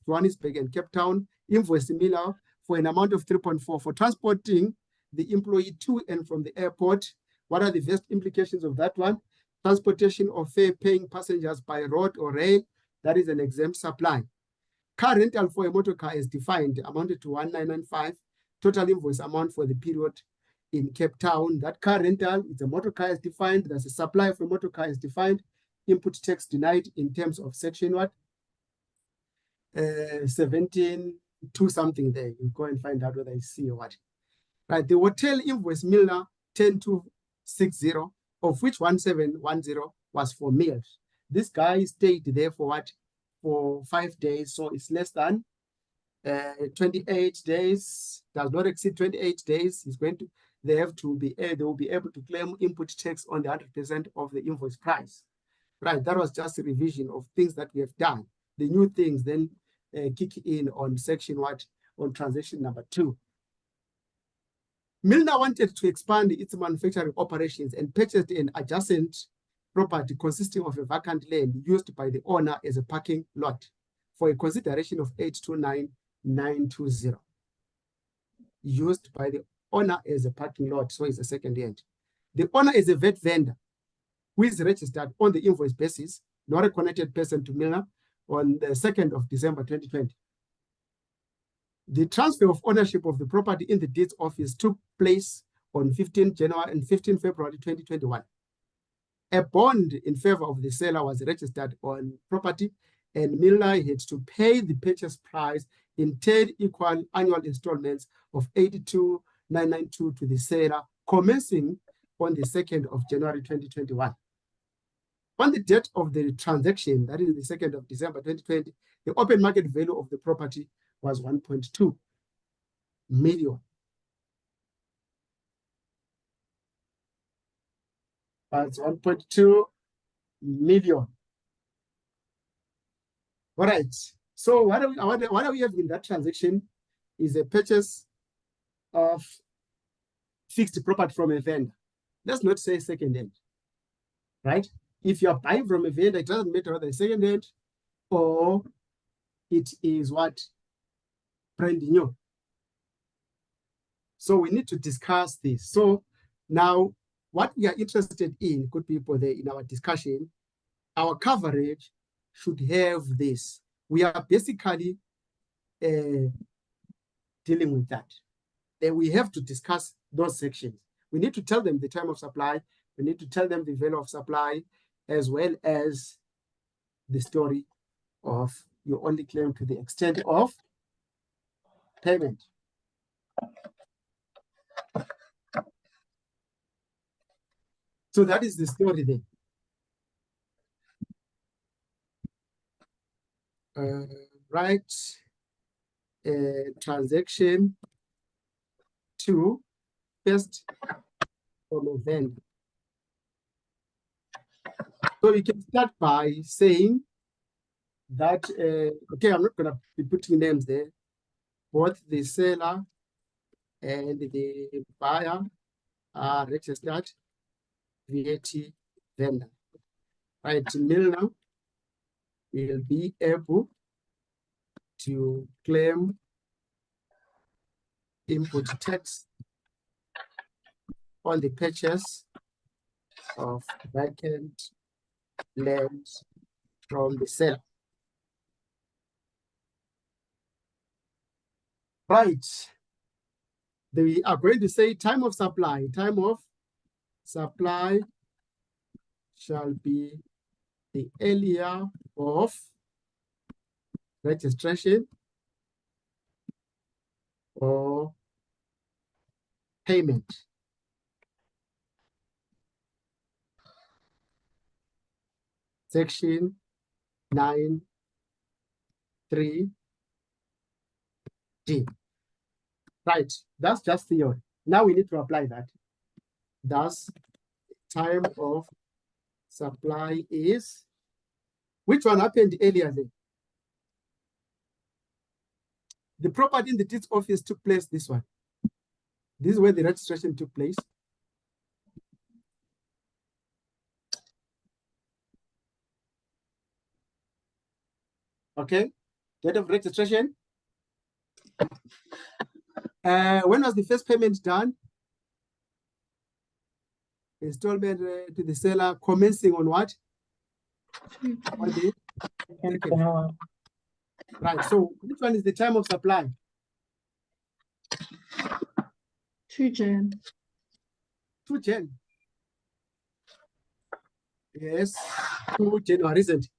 Johannesburg and Cape Town, invoice similar for an amount of 3.4 for transporting the employee to and from the airport. What are the vast implications of that one? Transportation of fare-paying passengers by road or rail, that is an exempt supply. Car rental for a motor car is defined, amounted to 1,995. Total invoice amount for the period in Cape Town. That car rental, it's a motor car is defined, there's a supply of a motor car is defined, input tax denied in terms of section what? 17 to something there. You go and find out whether it's C or what. Right, the hotel invoice Milner 10,260, of which 1,710 was for meals. This guy stayed there for what? For 5 days, so it's less than 28 days, does not exceed 28 days. They will be able to claim input tax on the 100% of the invoice price. Right, that was just a revision of things that we have done. The new things then kick in on section what? On transaction number 2. Milner wanted to expand its manufacturing operations and purchased an adjacent property consisting of a vacant land used by the owner as a parking lot for a consideration of 829,920. Used by the owner as a parking lot, so it's a second hand. The owner is a vet vendor who is registered on the invoice basis, not a connected person to Milner, on the 2nd of December 2020. The transfer of ownership of the property in the deeds office took place on 15 January and 15 February 2021. A bond in favor of the seller was registered on property, and Milner had to pay the purchase price in 10 equal annual installments of 82,992 to the seller, commencing on the 2nd of January 2021. On the date of the transaction, that is the 2nd of December 2020, the open market value of the property was 1.2 million. That's 1.2 million. All right. So what do we have in that transaction is a purchase of fixed property from a vendor. Let's not say second hand, right? If you are buying from a vendor, it doesn't matter whether it's second hand or it is what? Brand new. So we need to discuss this. So now what we are interested in, good people there in our discussion, our coverage should have this. We are basically dealing with that. Then we have to discuss those sections. We need to tell them the time of supply. We need to tell them the value of supply, as well as the story of your only claim to the extent of payment. So that is the story there. Right. Transaction 2, first from a vendor. So we can start by saying that, okay, I'm not going to be putting names there. Both the seller and the buyer are registered VAT vendor. Right, Milner will be able to claim input tax on the purchase of vacant land from the seller. Right. They are going to say time of supply. Time of supply shall be the earlier of registration or payment. Section 9(3)(d). Right, that's just theory. Now we need to apply that. Thus, time of supply is, which one happened earlier then? The property in the deeds office took place, this one. This is where the registration took place. Okay, date of registration. When was the first payment done? Installment to the seller commencing on what? On the second. Right, so which one is the time of supply? 2 Jan. 2 Jan. Yes, 2 January, isn't it?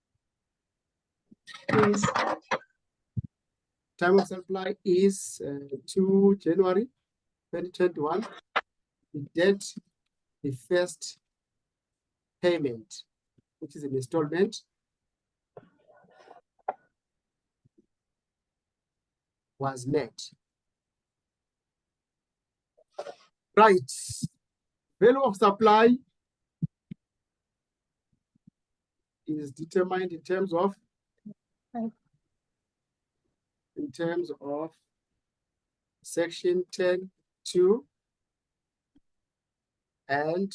Yes. Time of supply is 2 January 2021. the date the first payment, which is an installment, was made. Right. Value of supply is determined in terms of section 10(2) and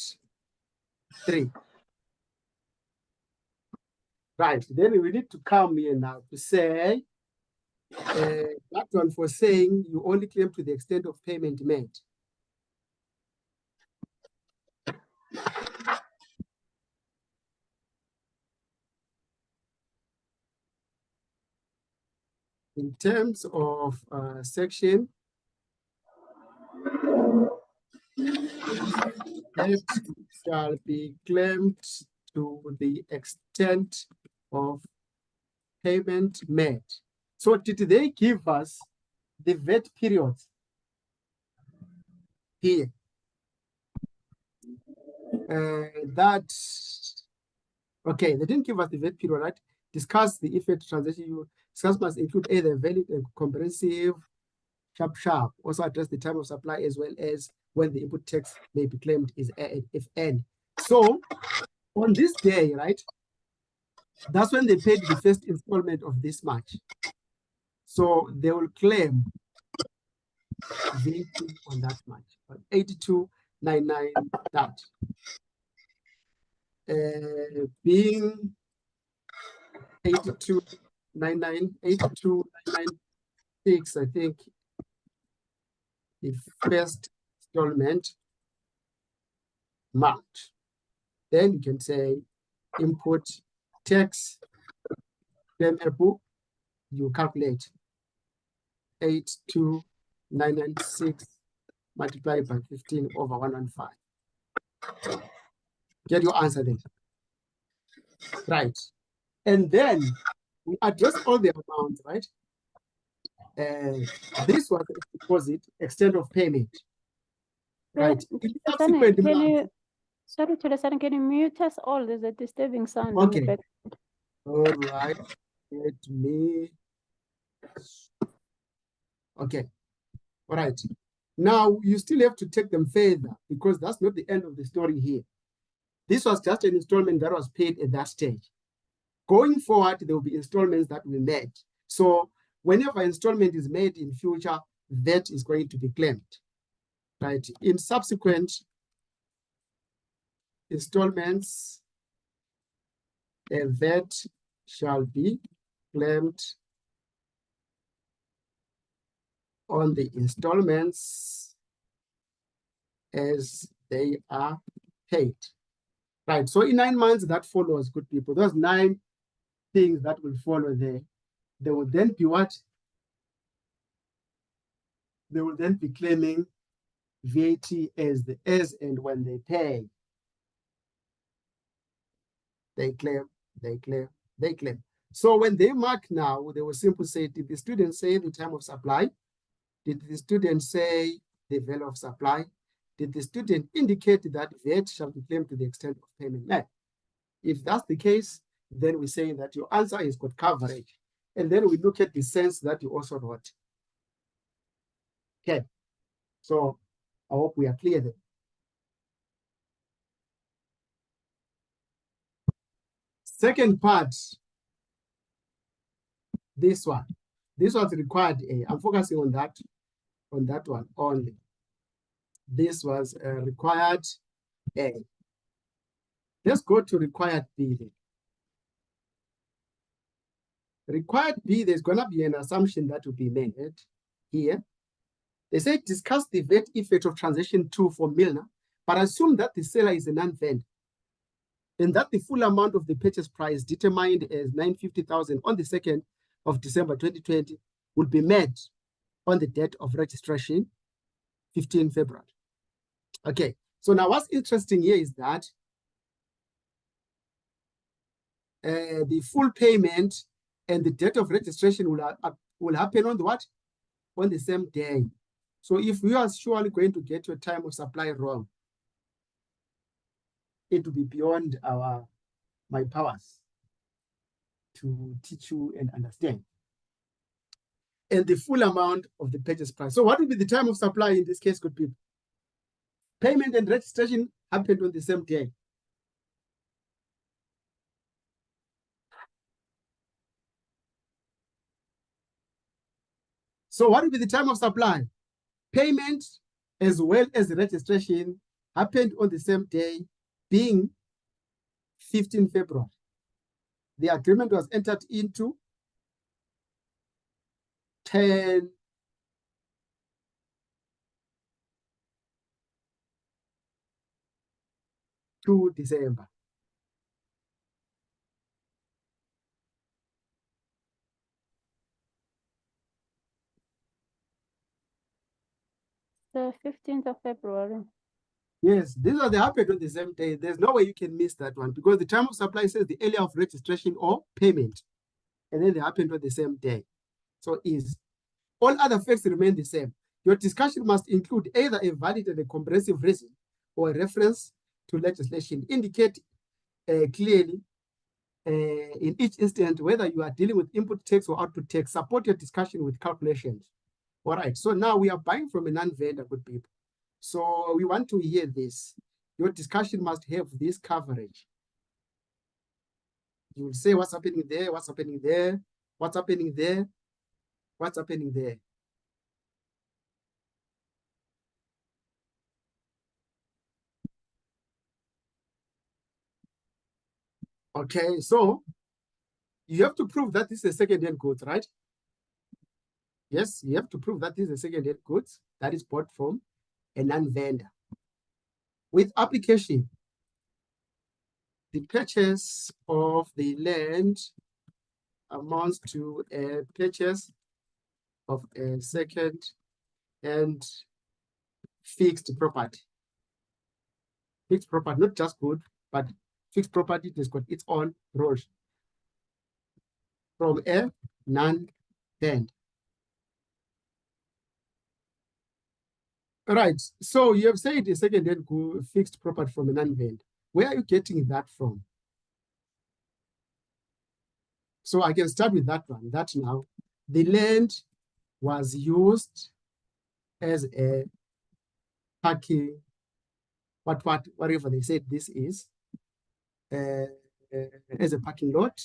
3. Right, then we need to come here now to say that one for saying you only claim to the extent of payment made. In terms of section, it shall be claimed to the extent of payment made. So did they give us the VAT period here? Okay, they didn't give us the VAT period, right? Discuss the effect transaction. You discuss must include either valid and comprehensive, sharp, also address the time of supply as well as when the input tax may be claimed is if any. So on this day, right, that's when they paid the first installment of this much. So they will claim VAT on that much, 82.99 that. Being 82.996, I think, the first installment marked. Then you can say input tax claimable, you calculate 82.996 multiplied by 15 over 115. Get your answer then. Right. And then we address all the amounts, right? This was a deposit, extent of payment. Right. Sorry, Chilasana, can you mute us all? There's a disturbing sound in the back. All right. Let me. Okay. All right. Now you still have to take them further because that's not the end of the story here. This was just an installment that was paid at that stage. Going forward, there will be installments that we made. So whenever installment is made in future, that is going to be claimed. Right. In subsequent installments, a VAT shall be claimed on the installments as they are paid. Right. So in 9 months, that follows, good people. Those 9 things that will follow there. They will then be what? They will then be claiming VAT as and when they pay. They claim. So when they mark now, they will simply say, did the student say the time of supply? Did the student say the value of supply? Did the student indicate that VAT shall be claimed to the extent of payment made? If that's the case, then we say that your answer is got coverage. And then we look at the sense that you also wrote. Okay. So I hope we are clear there. Second part, this one. This was required A. I'm focusing on that one only. This was required A. Let's go to required B then. Required B, there's going to be an assumption that will be made here. They say discuss the VAT effect of transaction 2 for Milner, but assume that the seller is a non-vendor and that the full amount of the purchase price determined as 950,000 on the 2nd of December 2020 will be made on the date of registration, 15 February. Okay, so now what's interesting here is that the full payment and the date of registration will happen on the what? On the same day. So if you are surely going to get your time of supply wrong, it will be beyond my powers to teach you and understand. And the full amount of the purchase price. So what will be the time of supply in this case, good people? Payment and registration happened on the same day. So what will be the time of supply? Payment as well as the registration happened on the same day, being 15 February. The agreement was entered into 10 to December. The 15th of February. Yes, these are the happened on the same day. There's no way you can miss that one because the time of supply says the earlier of registration or payment, and then they happened on the same day. So is all other facts remain the same. Your discussion must include either a valid and a comprehensive reason or a reference to legislation. Indicate clearly in each instance whether you are dealing with input text or output text. Support your discussion with calculations. All right, so now we are buying from a non-vendor, good people. So we want to hear this. Your discussion must have this coverage. You will say what's happening there, what's happening there, what's happening there, what's happening there. Okay, so you have to prove that this is a second-hand goods, right? Yes, you have to prove that this is a second-hand goods that is bought from a non-vendor. With application, the purchase of the land amounts to a purchase of a second-hand fixed property. Fixed property, not just good, but fixed property has got its own rules from a non-vendor. Right. So you have said a second-hand fixed property from a non-vendor. Where are you getting that from? So I can start with that one. That now, the land was used as a parking, whatever they said this is, as a parking lot,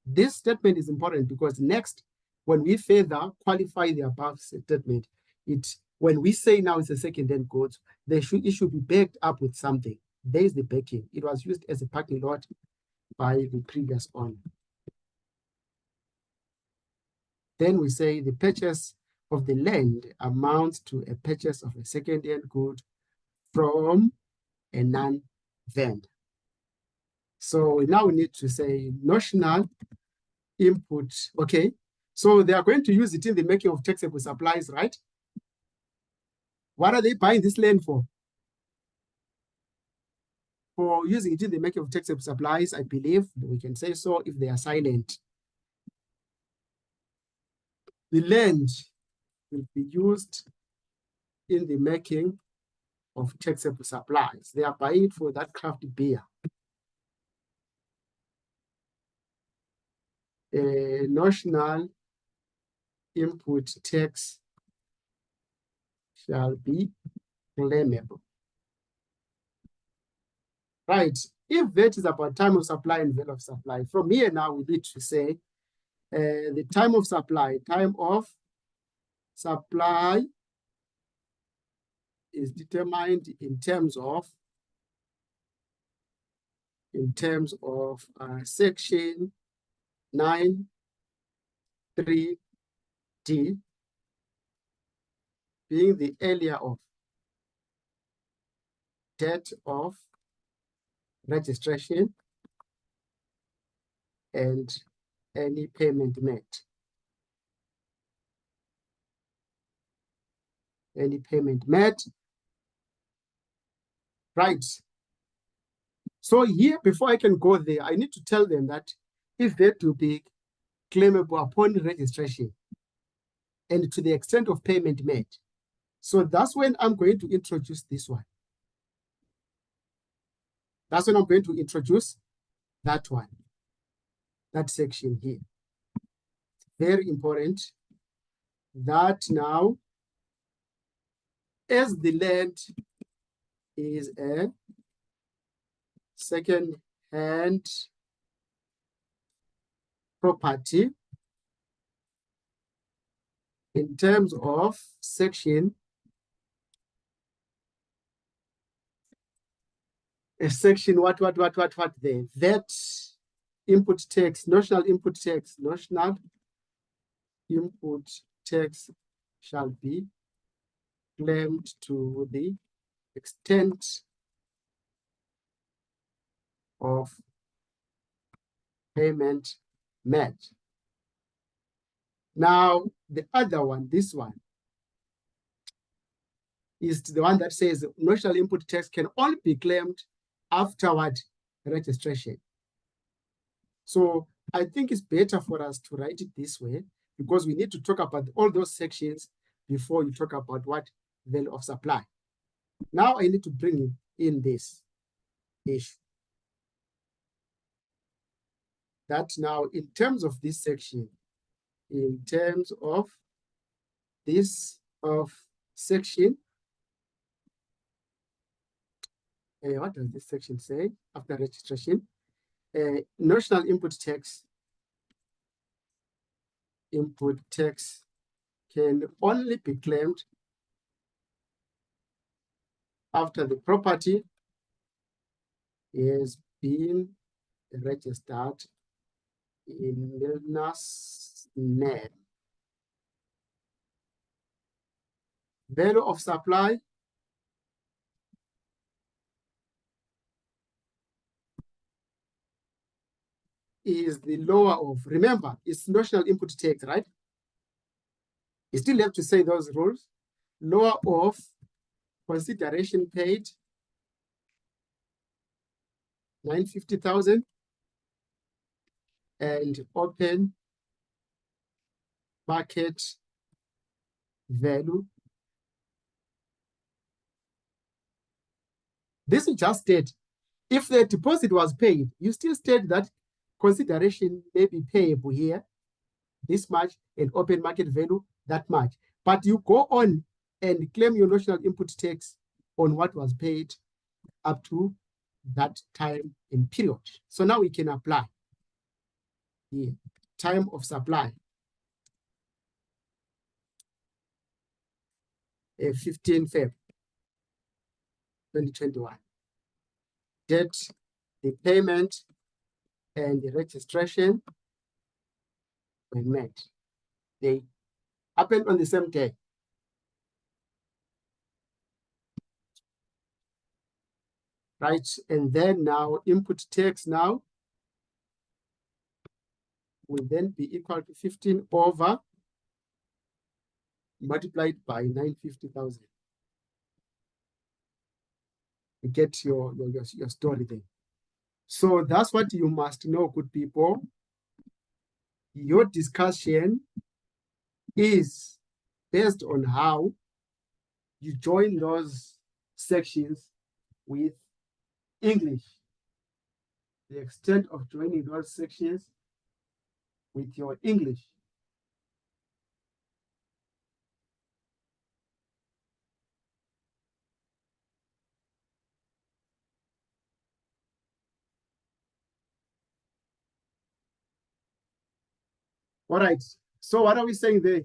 This statement is important because next, when we further qualify the above statement, when we say now it's a second-hand goods, it should be backed up with something. There is the backing. It was used as a parking lot by the previous owner. Then we say the purchase of the land amounts to a purchase of a second-hand good from a non-vendor. So now we need to say notional input. Okay, so they are going to use it in the making of taxable supplies, right? What are they buying this land for? For using it in the making of taxable supplies, I believe we can say so if they are silent. The land will be used in the making of taxable supplies. They are buying it for that craft beer. A notional input tax shall be claimable. Right. If that is about time of supply and value of supply, from here now we need to say the time of supply is determined in terms of section 9(3)(d), being the earlier of date of registration and any payment made. Right. So here, before I can go there, I need to tell them that if they're too big, claimable upon registration and to the extent of payment made. So that's when I'm going to introduce this one. That's when I'm going to introduce that one, that section here. Very important that now, as the land is a second-hand property, in terms of section, what there, that input tax, notional input tax shall be claimed to the extent of payment made. Now, the other one, this one, is the one that says notional input tax can only be claimed afterward registration. So I think it's better for us to write it this way because we need to talk about all those sections before you talk about what value of supply. Now I need to bring in this issue. That now in terms of this section, in terms of this section, what does this section say after registration? Notional input tax can only be claimed after the property is being registered in Milner's name. Value of supply is the lower of, remember, it's notional input tax, right? You still have to say those rules. Lower of consideration paid, 950,000, and open market value. This is just state, if the deposit was paid, you still state that consideration may be payable here, this much, and open market value, that much. But you go on and claim your notional input tax on what was paid up to that time and period. So now we can apply the time of supply. 15 Feb 2021. Date, the payment, and the registration when made. They happened on the same day. Right, and then now input tax now will then be equal to 15 over multiplied by 950,000. You get your story there. So that's what you must know, good people. Your discussion is based on how you join those sections with English. The extent of joining those sections with your English. All right, so what are we saying there?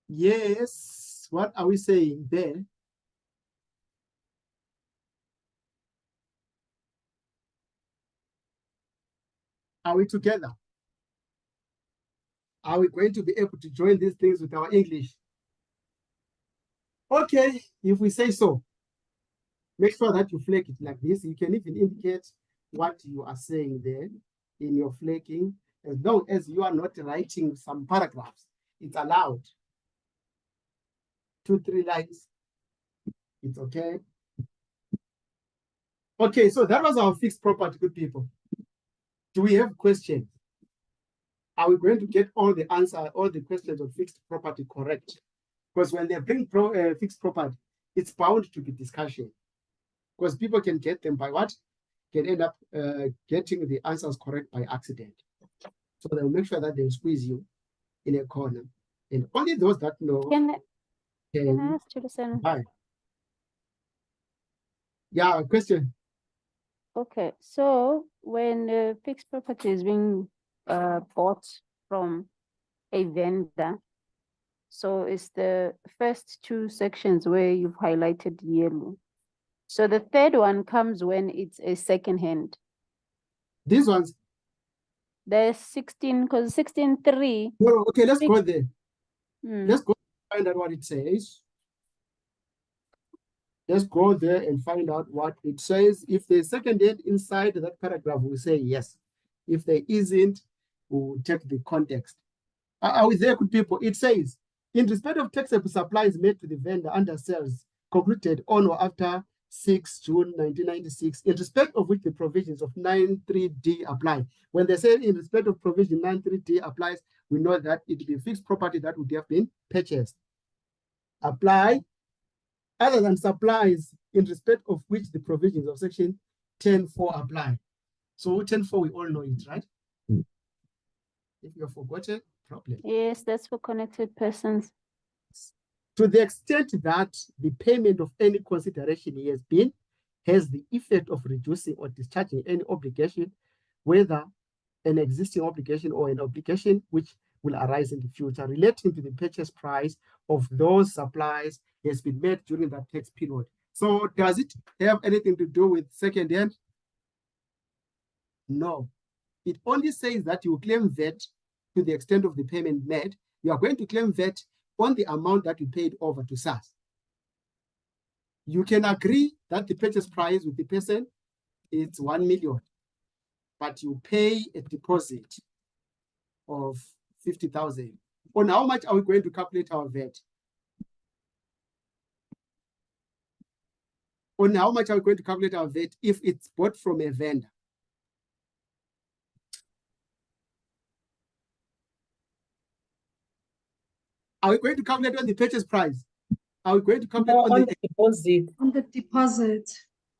Yes, what are we saying there? Are we together? Are we going to be able to join these things with our English? Okay, if we say so, make sure that you flag it like this. You can even indicate what you are saying there in your flaking, as long as you are not writing some paragraphs, it's allowed. 2-3 lines, it's okay. Okay, so that was our fixed property, good people. Do we have questions? Are we going to get all the questions on fixed property correct? Because when they bring fixed property, it's bound to be discussion. Because people can get them by what? Can end up getting the answers correct by accident. So they'll make sure that they'll squeeze you in a corner. And only those that know Can I ask you the same? Hi. Yeah, question. Okay, so when fixed property is being bought from a vendor, so it's the first two sections where you've highlighted yellow. So the third one comes when it's a second hand. These ones. There's 16, because 16.3. No, okay, let's go there. Mm. Let's go find out what it says. Let's go there and find out what it says. If there's second hand inside that paragraph, we'll say yes. If there isn't, we'll check the context. Are we there, good people? It says, in respect of taxable supplies made to the vendor under sales concluded on or after 6 June 1996, in respect of which the provisions of 93D apply. When they say in respect of provision 93D applies, we know that it will be fixed property that would have been purchased. Apply other than supplies in respect of which the provisions of section 10.4 apply. So 10.4, we all know it, right? If you have forgotten, problem. Yes, that's for connected persons. To the extent that the payment of any consideration has the effect of reducing or discharging any obligation, whether an existing obligation or an obligation which will arise in the future relating to the purchase price of those supplies has been made during that tax period. So does it have anything to do with second hand? No. It only says that you claim VAT to the extent of the payment made. You are going to claim VAT on the amount that you paid over to SARS. You can agree that the purchase price with the person is 1 million, but you pay a deposit of 50,000. On how much are we going to calculate our VAT? On how much are we going to calculate our VAT if it's bought from a vendor? Are we going to calculate on the purchase price? Are we going to calculate on the deposit? On the deposit.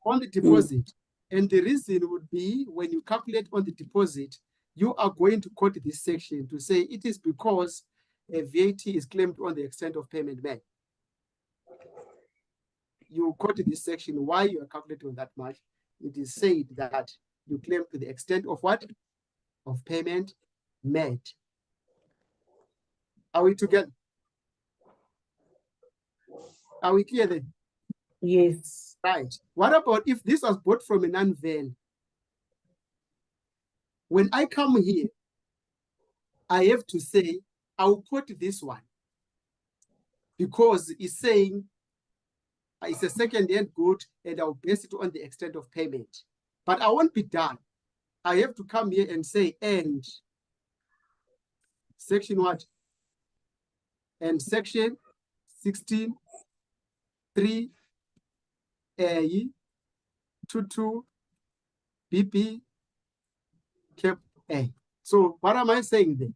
On the deposit. And the reason would be when you calculate on the deposit, you are going to quote this section to say it is because a VAT is claimed on the extent of payment made. You quote this section why you are calculating that much. It is said that you claim to the extent of what? Of payment made. Are we together? Are we clear then? Yes. Right. What about if this was bought from a non-vendor? When I come here, I have to say, I'll quote this one because it's saying it's a second-hand good and I'll base it on the extent of payment. But I won't be done. I have to come here and say, and section what? And section 16.3 A 22 BP cap A. So what am I saying then?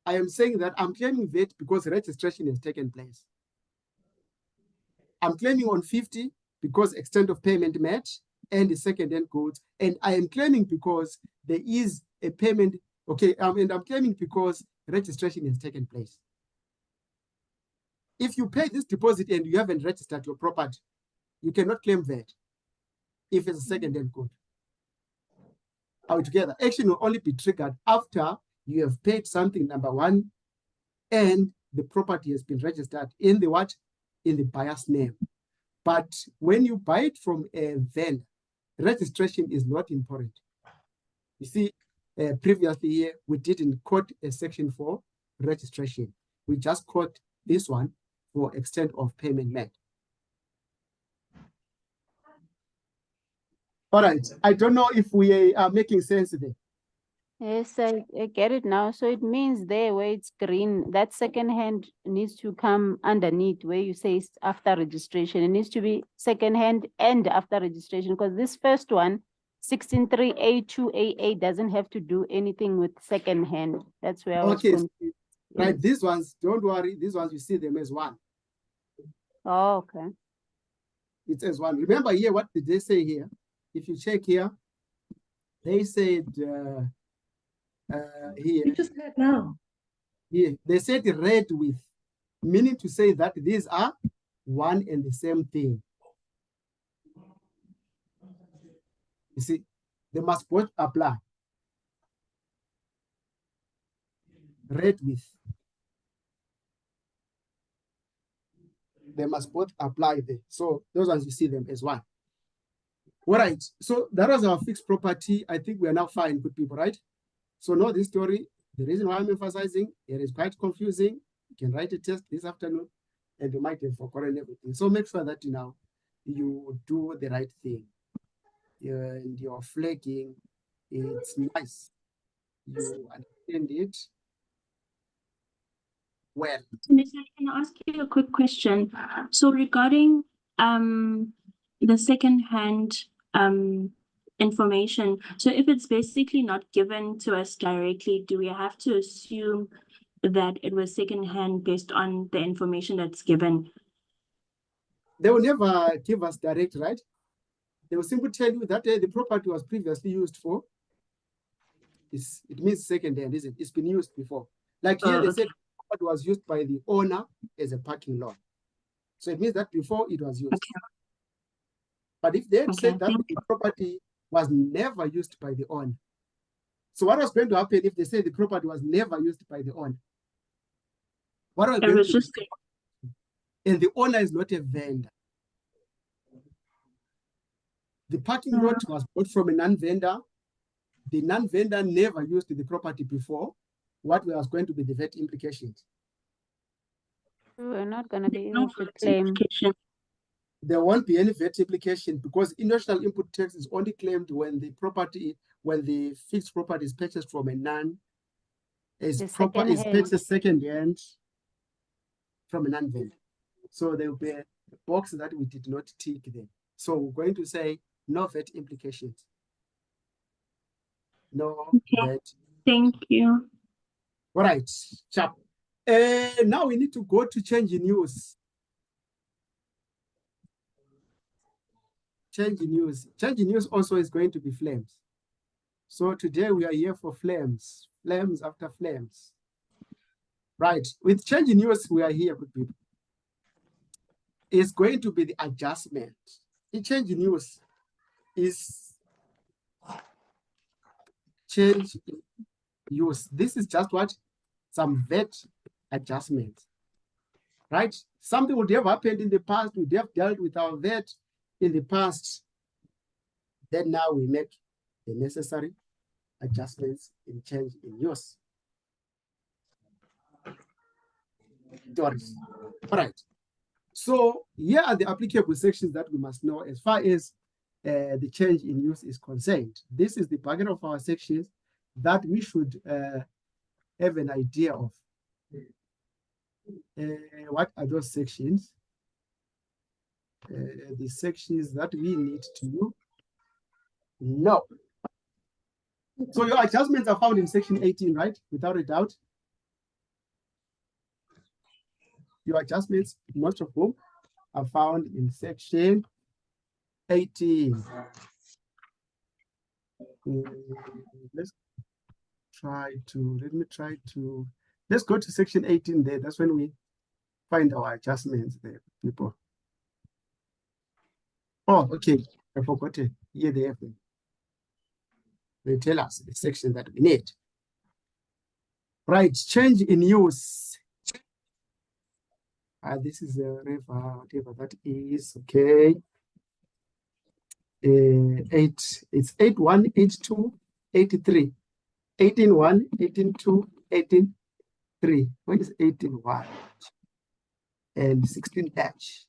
I am saying that I'm claiming VAT because registration has taken place. I'm claiming on 50 because extent of payment match and the second-hand goods. And I am claiming because there is a payment, okay, and I'm claiming because registration has taken place. If you pay this deposit and you haven't registered your property, you cannot claim VAT if it's a second-hand good. Are we together? Action will only be triggered after you have paid something, number one, and the property has been registered in the what? In the buyer's name. But when you buy it from a vendor, registration is not important. You see, previously here, we didn't quote a section for registration. We just quote this one for extent of payment made. All right. I don't know if we are making sense there. Yes, I get it now. So it means there where it's green, that second hand needs to come underneath where you say it's after registration. It needs to be second hand and after registration, because this first one, 16.3A2AA, doesn't have to do anything with second hand. That's where I was Okay. confused. Right. Yes. These ones, don't worry. These ones, you see them as one. Oh, okay. It's as one. Remember here, what did they say here? If you check here, they said here. You just heard now. Yeah, they said read with, meaning to say that these are one and the same thing. You see, they must both apply. Read with. They must both apply there. So those ones, you see them as one. All right. So that was our fixed property. I think we are now fine, good people, right? So know this story. The reason why I'm emphasizing it is quite confusing. You can write a test this afternoon and you might have forgotten everything. So make sure that you do the right thing. And your flagging, it's nice. You understand it well. Miss, can I ask you a quick question? So regarding the second-hand information, so if it's basically not given to us directly, do we have to assume that it was second-hand based on the information that's given? They will never give us direct, right? They will simply tell you that the property was previously used for. It means second hand, isn't it? It's been used before. Like here, they said it was used by the owner as a parking lot. So it means that before it was used. Okay. But if they had said that the property was never used by the owner. So what was going to happen if they say the property was never used by the owner? What was going to happen? And the owner is not a vendor. The parking lot was bought from a non-vendor. The non-vendor never used the property before. What was going to be the VAT implications? We're not going to be able to claim. There won't be any VAT implication because industrial input tax is only claimed when the fixed property is purchased from a purchased second hand from a non-vendor. So there will be a box that we did not tick there. So we're going to say no VAT implications. No VAT. Thank you. All right, chap. Now we need to go to change in use. Change in use. Change in use also is going to be flames. So today we are here for flames. Flames after flames. Right. With change in use, we are here, good people. It's going to be the adjustment. The change in use is change in use. This is just what? Some VAT adjustments. Right? Something would have happened in the past. We would have dealt with our VAT in the past. Then now we make the necessary adjustments in change in use. Doris. All right. So here are the applicable sections that we must know as far as the change in use is concerned. This is the bucket of our sections that we should have an idea of. What are those sections? The sections that we need to know. So your adjustments are found in section 18, right? Without a doubt. Your adjustments, most of them, are found in section 18. Let's go to section 18 there. That's when we find our adjustments there, people. Oh, okay. I forgot it. Here they have them. They tell us the section that we need. Right, change in use. This is a river, whatever that is, okay. It's 81, 82, 83. 18.1, 18.2, 18.3. What is 18.1? And 16 dash.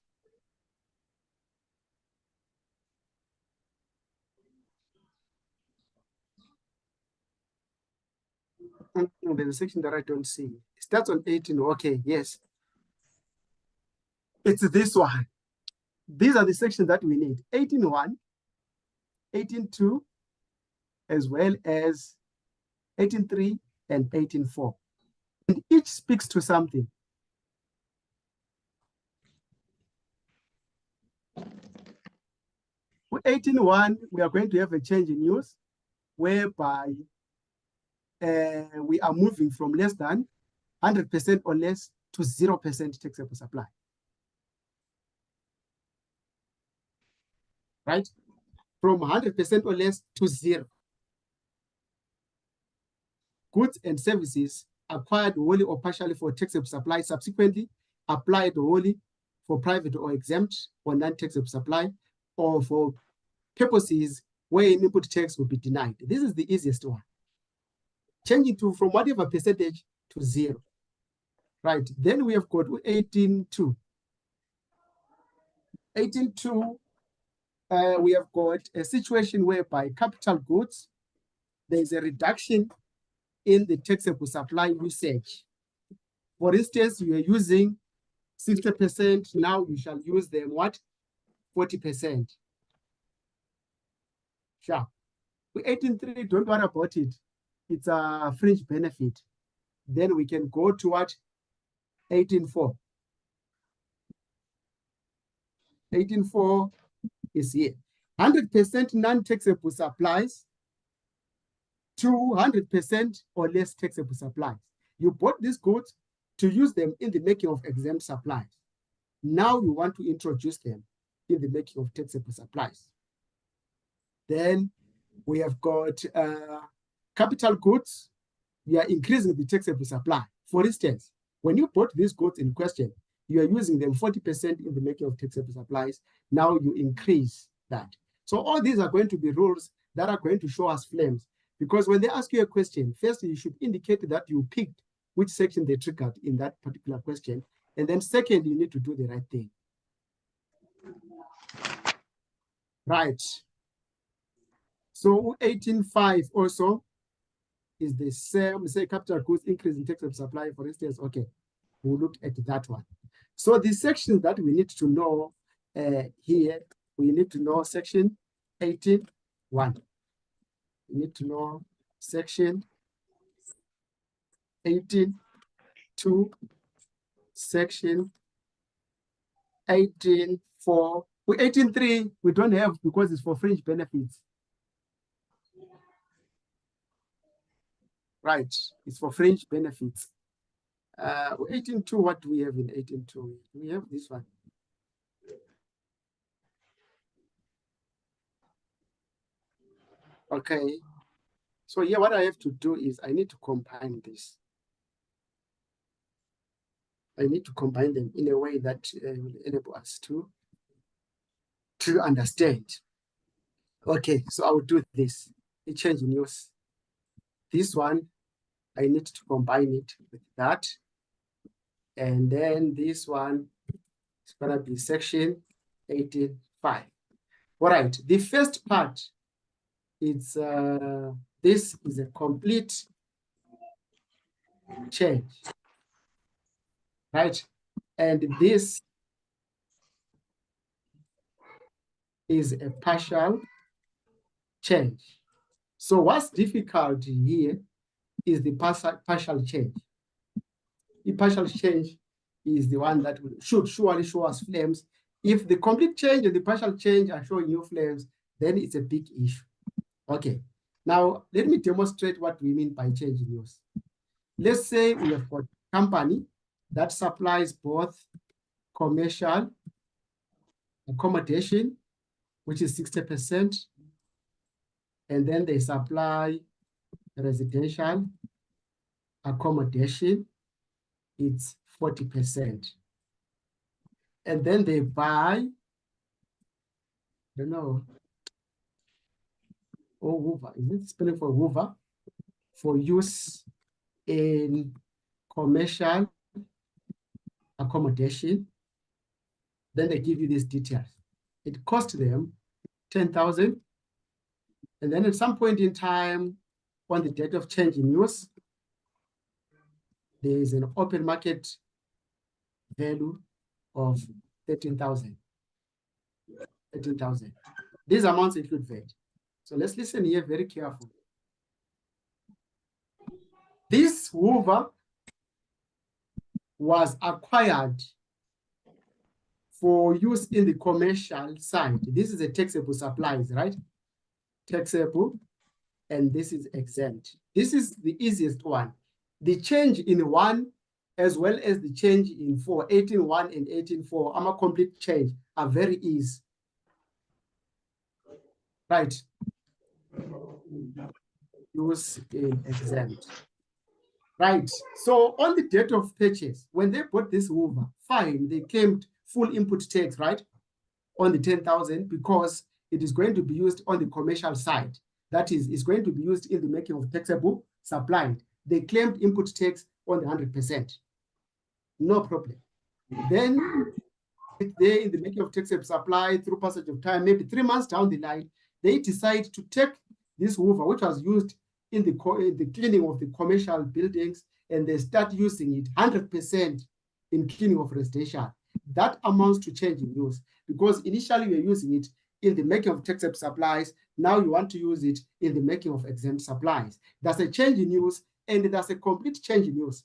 There's a section that I don't see. It starts on 18. Okay, yes. It's this one. These are the sections that we need. 18.1, 18.2, as well as 18.3 and 18.4. And each speaks to something. For 18.1, we are going to have a change in use whereby we are moving from less than 100% or less to 0% taxable supply. Right? From 100% or less to 0. Goods and services acquired wholly or partially for taxable supply, subsequently applied wholly for private or exempt or non-taxable supply, or for purposes where an input tax will be denied. This is the easiest one. Changing to from whatever percentage to 0. Right, then we have got 18.2. 18.2, we have got a situation whereby capital goods, there is a reduction in the taxable supply usage. For instance, you are using 60%, now you shall use them what? 40%. Sure. With 18.3, don't worry about it. It's a fringe benefit. Then we can go to what? 18.4. 18.4 is here. 100% non-taxable supplies to 100% or less taxable supplies. You bought these goods to use them in the making of exempt supplies. Now you want to introduce them in the making of taxable supplies. Then we have got capital goods. We are increasing the taxable supply. For instance, when you bought these goods in question, you are using them 40% in the making of taxable supplies. Now you increase that. So all these are going to be rules that are going to show us flames. Because when they ask you a question, first you should indicate that you picked which section they triggered in that particular question. And then second, you need to do the right thing. Right. So 18.5 also is the same, say capital goods increase in taxable supply, for instance. Okay, we'll look at that one. So the sections that we need to know here, we need to know section 18.1. We need to know section 18.2, section 18.4. With 18.3, we don't have because it's for fringe benefits. Right, it's for fringe benefits. 18.2, what do we have in 18.2? We have this one. Okay, so here what I have to do is I need to combine this. I need to combine them in a way that will enable us to understand. Okay, so I will do this. A change in use. This one, I need to combine it with that. And then this one is going to be section 18.5. All right, the first part, it's this is a complete change, right? And this is a partial change. So what's difficult here is the partial change. The partial change is the one that should surely show us flames. If the complete change and the partial change are showing you flames, then it's a big issue. Okay, now let me demonstrate what we mean by change in use. Let's say we have got a company that supplies both commercial accommodation, which is 60%, and then they supply residential accommodation, it's 40%. And then they buy, I don't know, Hoover, is it spelling for Hoover? For use in commercial accommodation. Then they give you these details. It cost them 10,000. And then at some point in time, on the date of change in use, there is an open market value of 13,000. 13,000. These amounts include VAT. So let's listen here very carefully. This Hoover was acquired for use in the commercial side. This is a taxable supplies, right? Taxable, and this is exempt. This is the easiest one. The change in 1 as well as the change in 4, 18.1 and 18.4, a complete change, are very easy. Right. Use in exempt. Right. So on the date of purchase, when they bought this Hoover, fine, they claimed full input tax, right? On the 10,000 because it is going to be used on the commercial side. That is, it's going to be used in the making of taxable supply. They claimed input tax on the 100%. No problem. Then they, in the making of taxable supply, through passage of time, maybe 3 months down the line, they decide to take this Hoover, which was used in the cleaning of the commercial buildings, and they start using it 100% in cleaning of residential. That amounts to change in use, because initially you were using it in the making of taxable supplies. Now you want to use it in the making of exempt supplies. That's a change in use, and that's a complete change in use.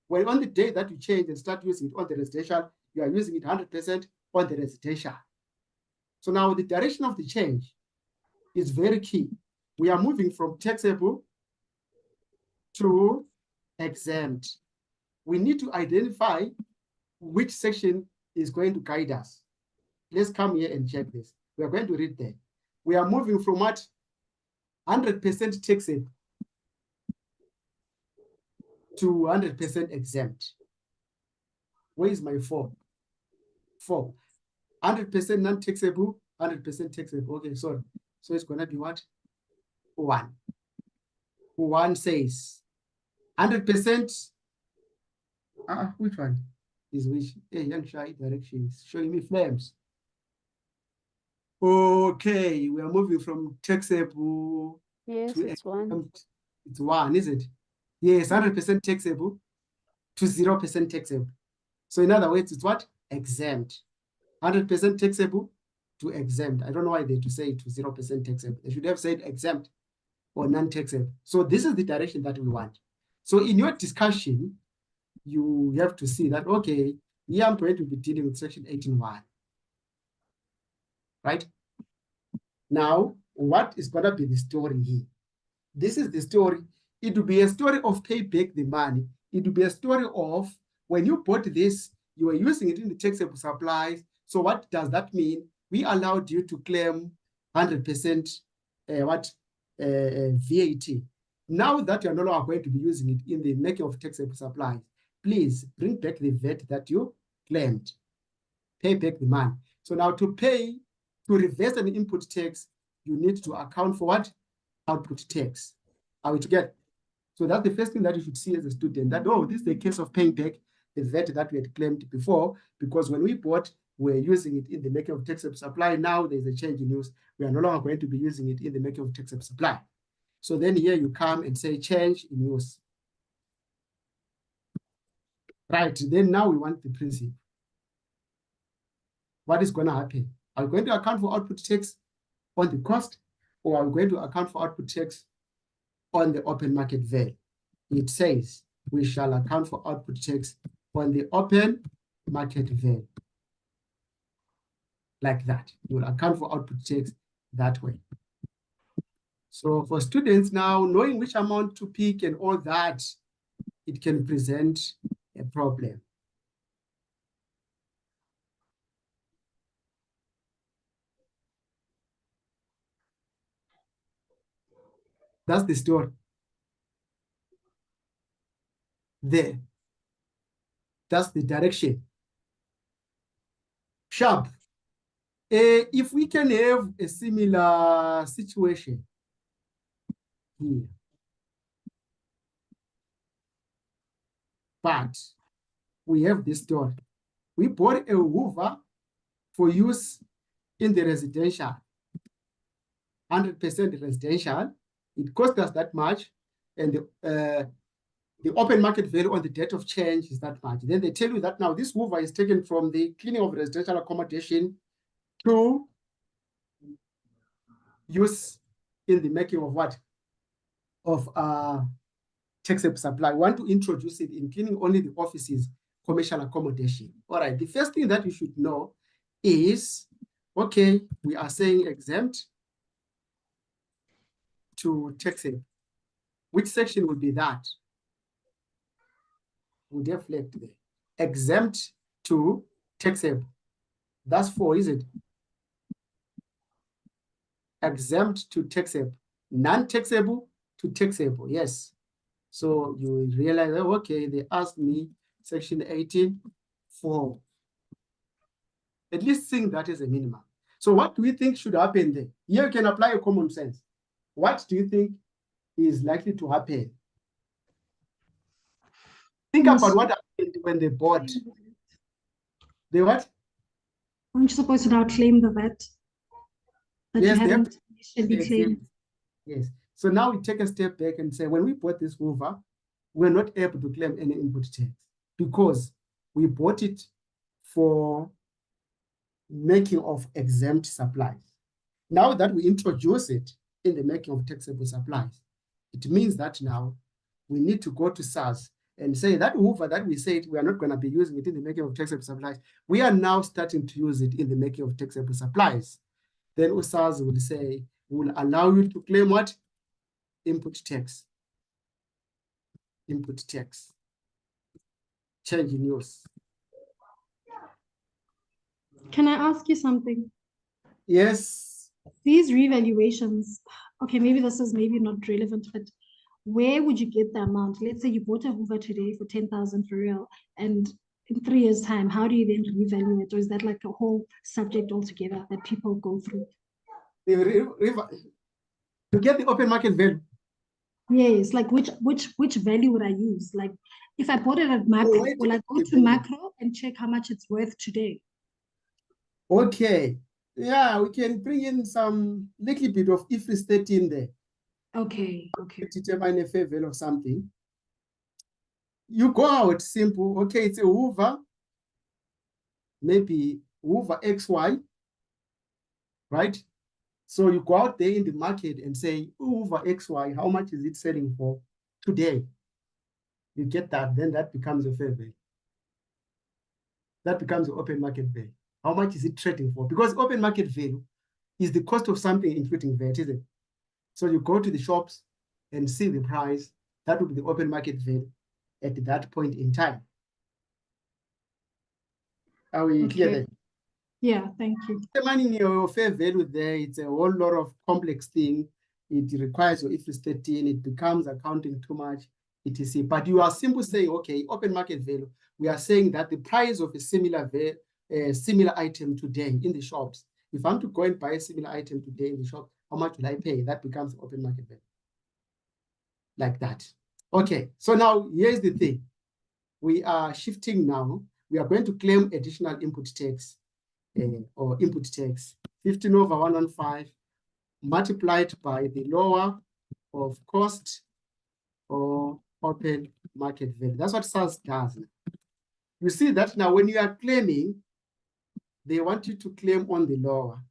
When on the day that you change and start using it on the residential, you are using it 100% on the residential. So now the direction of the change is very key. We are moving from taxable to exempt. We need to identify which section is going to guide us. Let's come here and check this. We are going to read there. We are moving from what? 100% taxable to 100% exempt. Where is my 4? 4. 100% non-taxable, 100% taxable. Okay, sorry. So it's going to be what? 1. 1 says 100%. Which one is which? Hey, young shy directions showing me flames. Okay, we are moving from taxable. Yes, to it's 1. It's 1, is it? Yes, 100% taxable to 0% taxable. So in other words, it's what? Exempt. 100% taxable to exempt. I don't know why they to say to 0% taxable. They should have said exempt or non-taxable. So this is the direction that we want. So in your discussion, you have to see that, okay, here I'm going to be dealing with section 18.1. Right? Now, what is going to be the story here? This is the story. It will be a story of pay back the money. It will be a story of when you bought this, you were using it in the taxable supplies. So what does that mean? We allowed you to claim 100% VAT. Now that you're no longer going to be using it in the making of taxable supplies, please bring back the VAT that you claimed. Pay back the money. So now to pay, to reverse an input tax, you need to account for what? Output tax. Are we together? So that's the first thing that you should see as a student, that, oh, this is the case of paying back the VAT that we had claimed before, because when we bought, we're using it in the making of taxable supply. Now there's a change in use. We are no longer going to be using it in the making of taxable supply. So then here you come and say change in use. Right, then now we want the principle. What is going to happen? Are we going to account for output tax on the cost, or are we going to account for output tax on the open market value? It says we shall account for output tax on the open market value. Like that. You will account for output tax that way. So for students now, knowing which amount to pick and all that, it can present a problem. That's the story. There. That's the direction. Sharp. If we can have a similar situation here, but we have this story. We bought a Hoover for use in the residential, 100% residential. It cost us that much, and The open market value on the date of change is that much. Then they tell you that now this hoover is taken from the cleaning of residential accommodation to use in the making of what? Of taxable supply. We want to introduce it in cleaning only the offices, commercial accommodation. All right, the first thing that you should know is, okay, we are saying exempt to taxable. Which section would be that? Would have flagged there. Exempt to taxable. That's 4, is it? Exempt to taxable. Non-taxable to taxable, yes. So you realize, oh, okay, they asked me section 18(4). At least think that is a minimum. So what do we think should happen there? Here you can apply a common sense. What do you think is likely to happen? Think about what happened when they bought. They what? Aren't you supposed to now claim the VAT that Yes, you they have hadn't initially claimed? Yes. So now we take a step back and say, when we bought this hoover, we're not able to claim any input tax because we bought it for making of exempt supplies. Now that we introduce it in the making of taxable supplies, it means that now we need to go to SARS and say that hoover that we said we are not going to be using it in the making of taxable supplies, we are now starting to use it in the making of taxable supplies. Then SARS will say, will allow you to claim what? Input tax. Input tax. Change in use. Can I ask you something? Yes. These revaluations, okay, maybe this is maybe not relevant, but where would you get the amount? Let's say you bought a hoover today for 10,000 for real, and in 3 years' time, how do you then revalue it? Or is that like a whole subject altogether that people go through? To get the open market value. Yes, like which value would I use? Like if I bought it at macro, will I go to macro and check how much it's worth today? Okay. Yeah, we can bring in some little bit of IFRS 13 there. Okay. To determine a fair value of something. You go out simple. Okay, it's a hoover. Maybe hoover XY. Right? So you go out there in the market and say, hoover XY, how much is it selling for today? You get that, then that becomes a fair value. That becomes the open market value. How much is it trading for? Because open market value is the cost of something including VAT, isn't it? So you go to the shops and see the price. That would be the open market value at that point in time. Are we clear there? Yeah, thank you. Determining your fair value there, it's a whole lot of complex thing. It requires your IFRS 13. It becomes accounting too much, etc. But you are simply saying, okay, open market value. We are saying that the price of a similar item today in the shops, if I'm to go and buy a similar item today in the shop, how much will I pay? That becomes open market value. Like that. Okay, so now here's the thing. We are shifting now. We are going to claim additional input tax or input tax 15/115 multiplied by the lower of cost or open market value. That's what SARS does. You see that now when you are claiming, they want you to claim on the lower.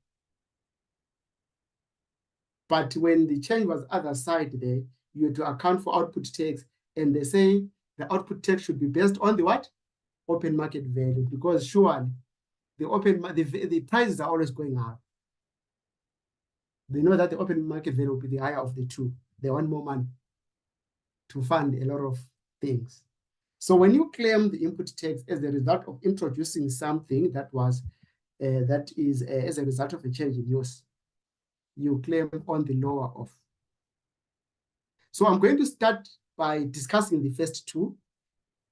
But when the change was other side there, you have to account for output tax, and they say the output tax should be based on the what? Open market value, because surely the prices are always going up. They know that the open market value will be the higher of the two. They want more money to fund a lot of things. So when you claim the input tax as a result of introducing something that was as a result of a change in use, you claim on the lower of. So I'm going to start by discussing the first two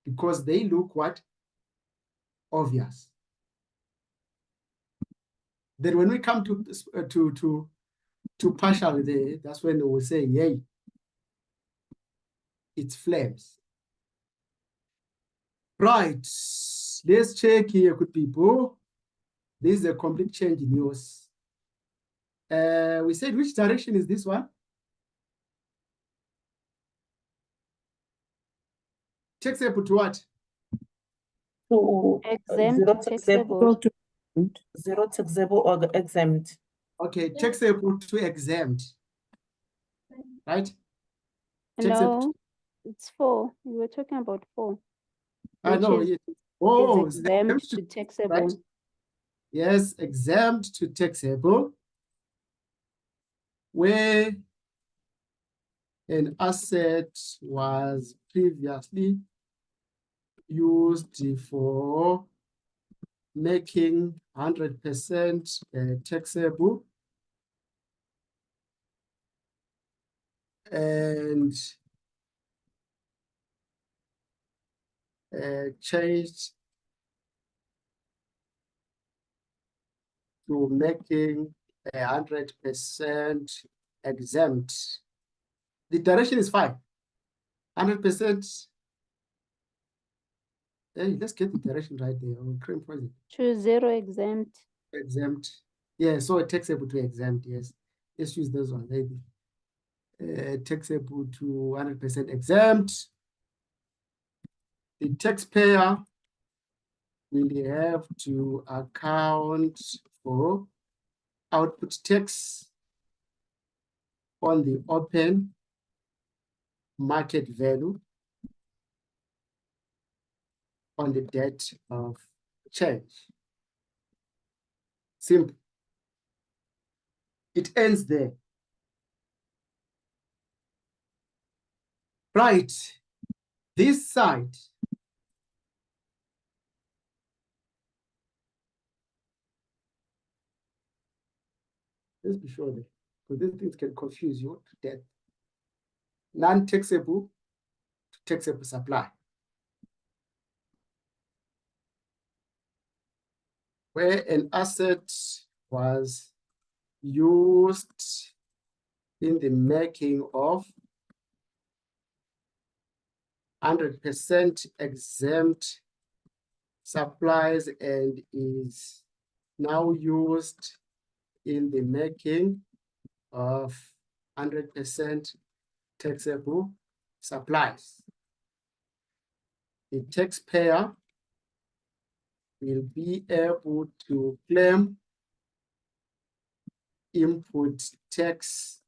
because they look what? Obvious. Then when we come to partial there, that's when we will say, yay, it's flames. Right, let's check here, good people. This is a complete change in use. We said, which direction is this one? Taxable to what? To Exempt, zero taxable. zero taxable or the exempt. Okay, taxable to exempt. Right? No, it's 4. We were talking about 4. I know. Which is Oh, exempt to taxable. right? Yes, exempt to taxable, where an asset was previously used for making 100% taxable and changed to making 100% exempt. The direction is fine. 100%. Hey, let's get the direction right there. To 0 exempt. Exempt. Yeah, so taxable to exempt, yes. Let's use this one, maybe. Taxable to 100% exempt. The taxpayer will have to account for output tax on the open market value on the date of change. Simple. It ends there. Right. This side, let's be sure that, because these things can confuse you to death. Non-taxable to taxable supply. Where an asset was used in the making of 100% exempt supplies and is now used in the making of 100% taxable supplies. The taxpayer will be able to claim input tax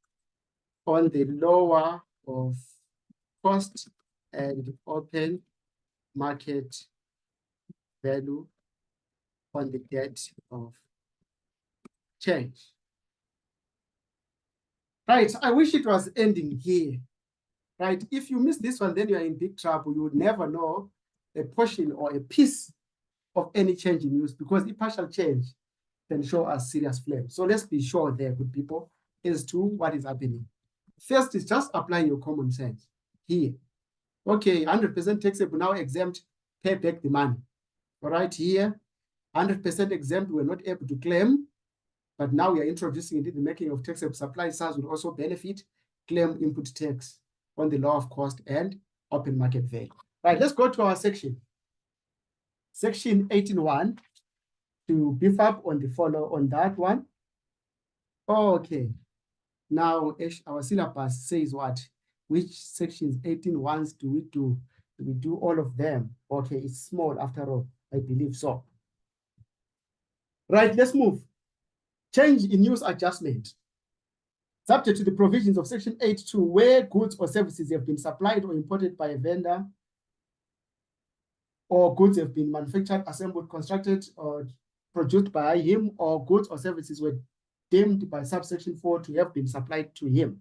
on the lower of cost and open market value on the date of change. Right, I wish it was ending here. Right, if you miss this one, then you are in big trouble. You would never know a portion or a piece of any change in use, because the partial change can show us serious flame. So let's be sure there, good people, as to what is happening. First is just applying your common sense here. Okay, 100% taxable, now exempt, pay back the money. All right, here, 100% exempt, we're not able to claim, but now we are introducing it in the making of taxable supplies. SARS will also benefit, claim input tax on the law of cost and open market value. Right, let's go to our section. Section 18.1 to beef up on the follow on that one. Okay, now our syllabus says what? Which sections 18.1s do we do? Do we do all of them? Okay, it's small after all, I believe so. Right, let's move. Change in use adjustment. Subject to the provisions of section 8.2, where goods or services have been supplied or imported by a vendor, or goods have been manufactured, assembled, constructed, or produced by him, or goods or services were deemed by subsection 4 to have been supplied to him.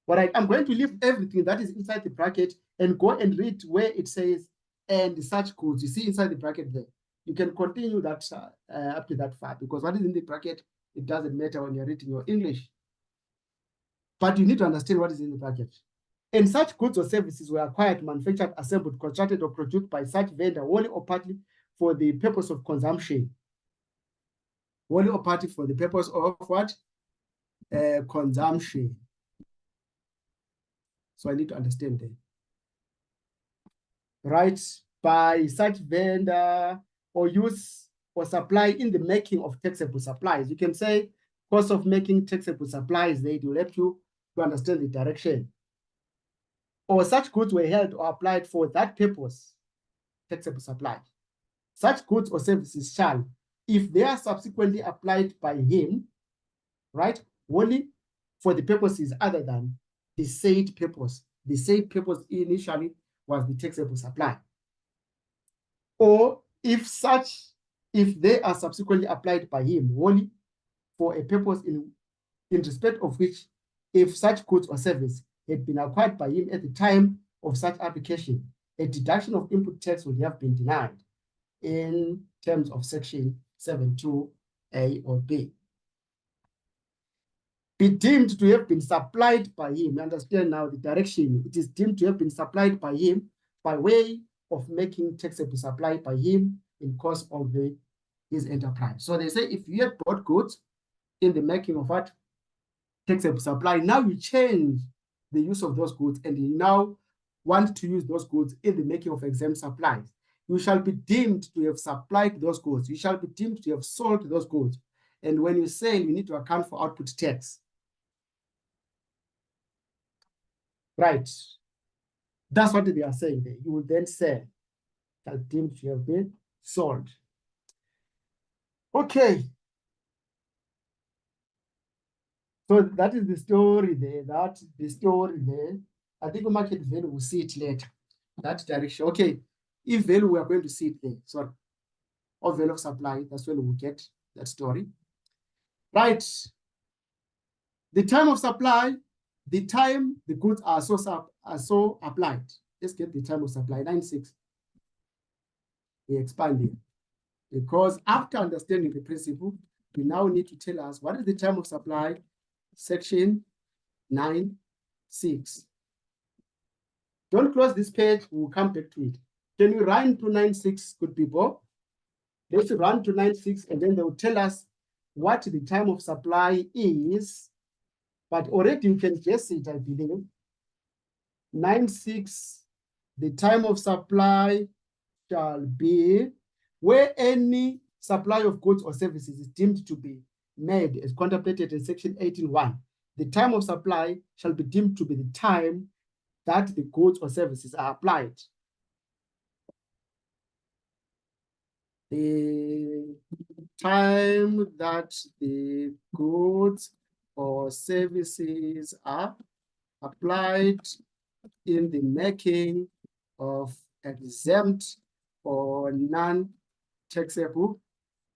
But I'm going to leave everything that is inside the bracket and go and read where it says, and such goods. You see inside the bracket there. You can continue that up to that far, because what is in the bracket, it doesn't matter when you're reading your English. But you need to understand what is in the bracket. And such goods or services were acquired, manufactured, assembled, constructed, or produced by such vendor, wholly or partly for the purpose of consumption. Wholly or partly for the purpose of what? Consumption. So I need to understand that. Right, by such vendor or use or supply in the making of taxable supplies. You can say cost of making taxable supplies, they will help you to understand the direction. or such goods were held or applied for that purpose, taxable supply. Such goods or services shall, if they are subsequently applied by him, right, only for the purposes other than the said purpose. The said purpose initially was the taxable supply. Or if they are subsequently applied by him only for a purpose in respect of which, if such goods or service had been acquired by him at the time of such application, a deduction of input tax would have been denied in terms of section 7.2a or b. Be deemed to have been supplied by him. You understand now the direction. It is deemed to have been supplied by him by way of making taxable supply by him in course of his enterprise. So they say if you had bought goods in the making of what? Taxable supply, now you change the use of those goods and you now want to use those goods in the making of exempt supplies. You shall be deemed to have supplied those goods. You shall be deemed to have sold those goods. And when you sell, you need to account for output tax. Right. That's what they are saying there. You will then sell. Shall be deemed to have been sold. Okay. So that is the story there. That's the story there. I think market value will see it later. That direction. Okay. If value, we are going to see it there. Sorry. Or value of supply, that's when we'll get that story. Right. The time of supply, the time the goods are so applied. Let's get the time of supply, 9.6. We expand here. Because after understanding the principle, we now need to tell us what is the time of supply, section 9.6. Don't close this page, we'll come back to it. Can you run to 9.6, good people? Let's run to 9.6 and then they will tell us what the time of supply is. But already you can guess it, I believe. 9.6, the time of supply shall be where any supply of goods or services is deemed to be made as contemplated in section 18.1. The time of supply shall be deemed to be the time that the goods or services are applied. The time that the goods or services are applied in the making of exempt or non-taxable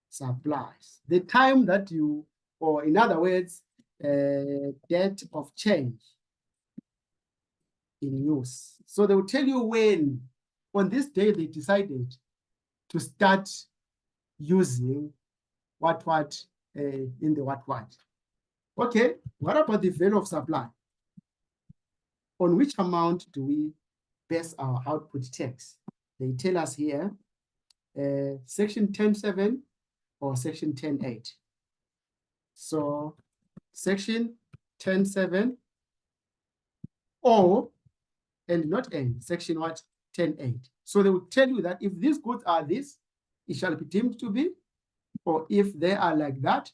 supplies. The time that you, or in other words, date of change in use. So they will tell you when, on this day, they decided to start using what in the what. Okay, what about the value of supply? On which amount do we base our output tax? They tell us here, section 10.7 or section 10.8. So section 10.7 or, and not N, section what? 10.8. So they will tell you that if these goods are this, it shall be deemed to be, or if they are like that,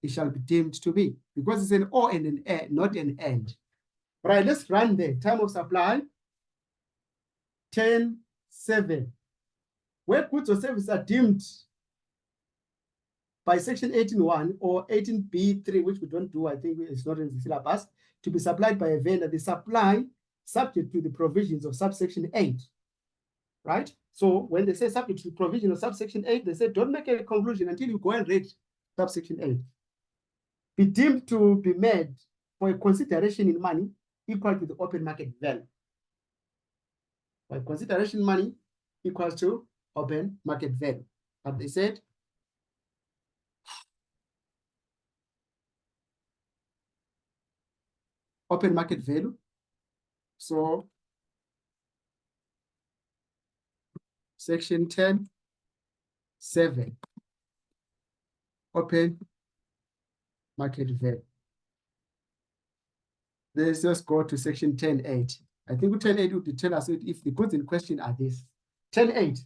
it shall be deemed to be, because it's an or and an and, not an and. All right, let's run there. Time of supply, 10.7. Where goods or services are deemed by section 18.1 or 18b3, which we don't do, I think it's not in the syllabus, to be supplied by a vendor, the supply subject to the provisions of subsection 8, right? So when they say subject to the provision of subsection 8, they say don't make a conclusion until you go and read subsection 8. Be deemed to be made for a consideration in money equal to the open market value. By consideration money equals to open market value. But they said open market value. So section 10.7, open market value. Let's just go to section 10.8. I think 10.8 would tell us if the goods in question are this. 10.8,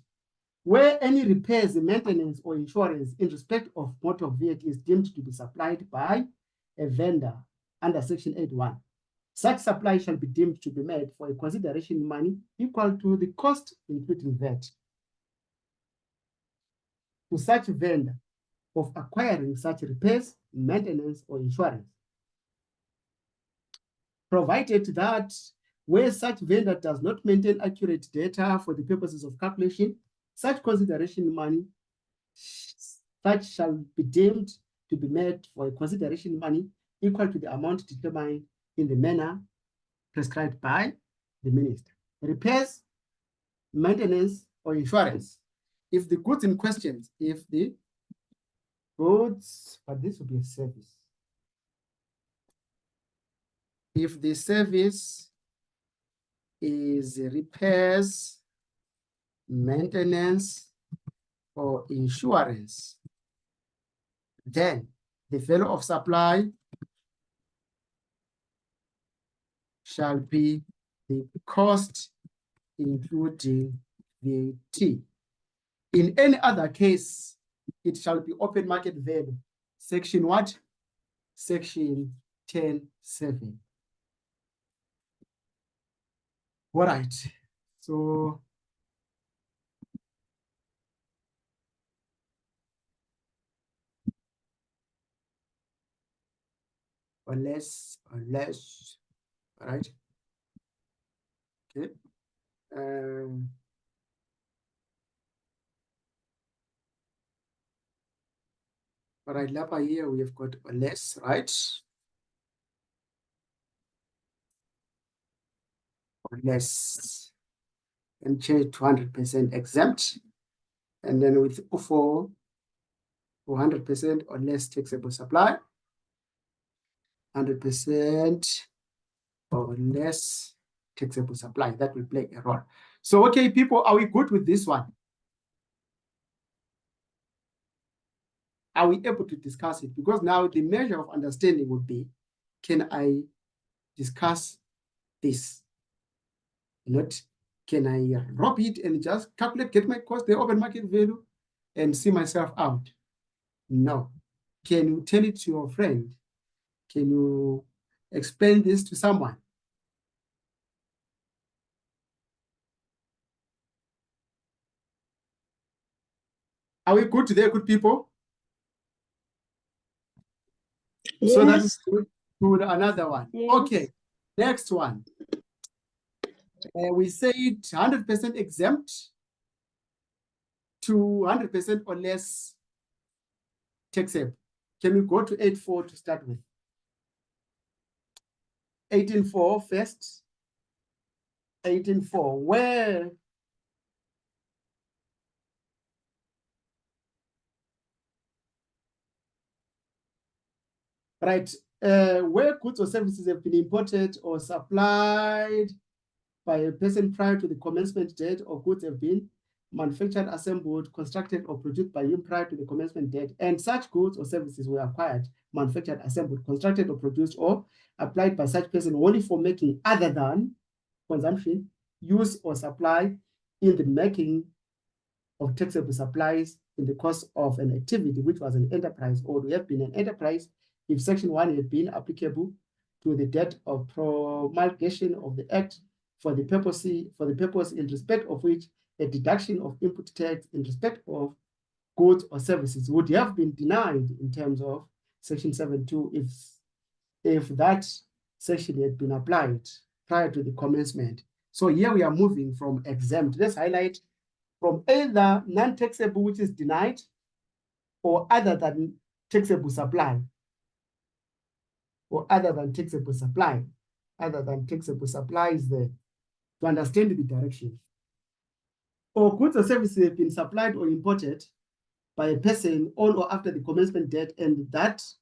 where any repairs, maintenance, or insurance in respect of motor vehicle is deemed to be supplied by a vendor under section 8.1. Such supply shall be deemed to be made for a consideration money equal to the cost, including VAT, to such vendor of acquiring such repairs, maintenance, or insurance, provided that where such vendor does not maintain accurate data for the purposes of calculation, such consideration money, such shall be deemed to be made for a consideration money equal to the amount determined in the manner prescribed by the minister. Repairs, maintenance, or insurance. If the goods in question, if the goods, but this will be a service. If the service is repairs, maintenance, or insurance, then the value of supply shall be the cost including VAT. In any other case, it shall be open market value. Section what? Section 10(7). All right. So unless, all right. Okay. All right, Lapa here we have got less, right? Or less, and change to 100% exempt. And then with for 100% or less taxable supply, 100% or less taxable supply, that will play a role. So, okay, people, are we good with this one? Are we able to discuss it? Because now the measure of understanding would be, can I discuss this? Not, can I rob it and just calculate, get my cost, the open market value, and see myself out? No. Can you tell it to your friend? Can you explain this to someone? Are we good today, good people? Yes. So that is good. Another one. Yes. Okay, next one. We said 100% exempt to 100% or less taxable. Can we go to 8.4 to start with? 18.4 first. 18.4, where right, where goods or services have been imported or supplied by a person prior to the commencement date, or goods have been manufactured, assembled, constructed, or produced by him prior to the commencement date, and such goods or services were acquired, manufactured, assembled, constructed, or produced, or applied by such person only for making other than consumption, use, or supply in the making of taxable supplies in the course of an activity which was an enterprise or would have been an enterprise if Section 1 had been applicable to the date of promulgation of the Act for the purpose in respect of which a deduction of input tax in respect of goods or services would have been denied in terms of Section 7.2 if that section had been applied prior to the commencement. So here we are moving from exempt. Let's highlight from either non-taxable, which is denied, or other than taxable supply. Or other than taxable supply. Other than taxable supply is there to understand the direction. Or goods or services have been supplied or imported by a person on or after the commencement date, and tax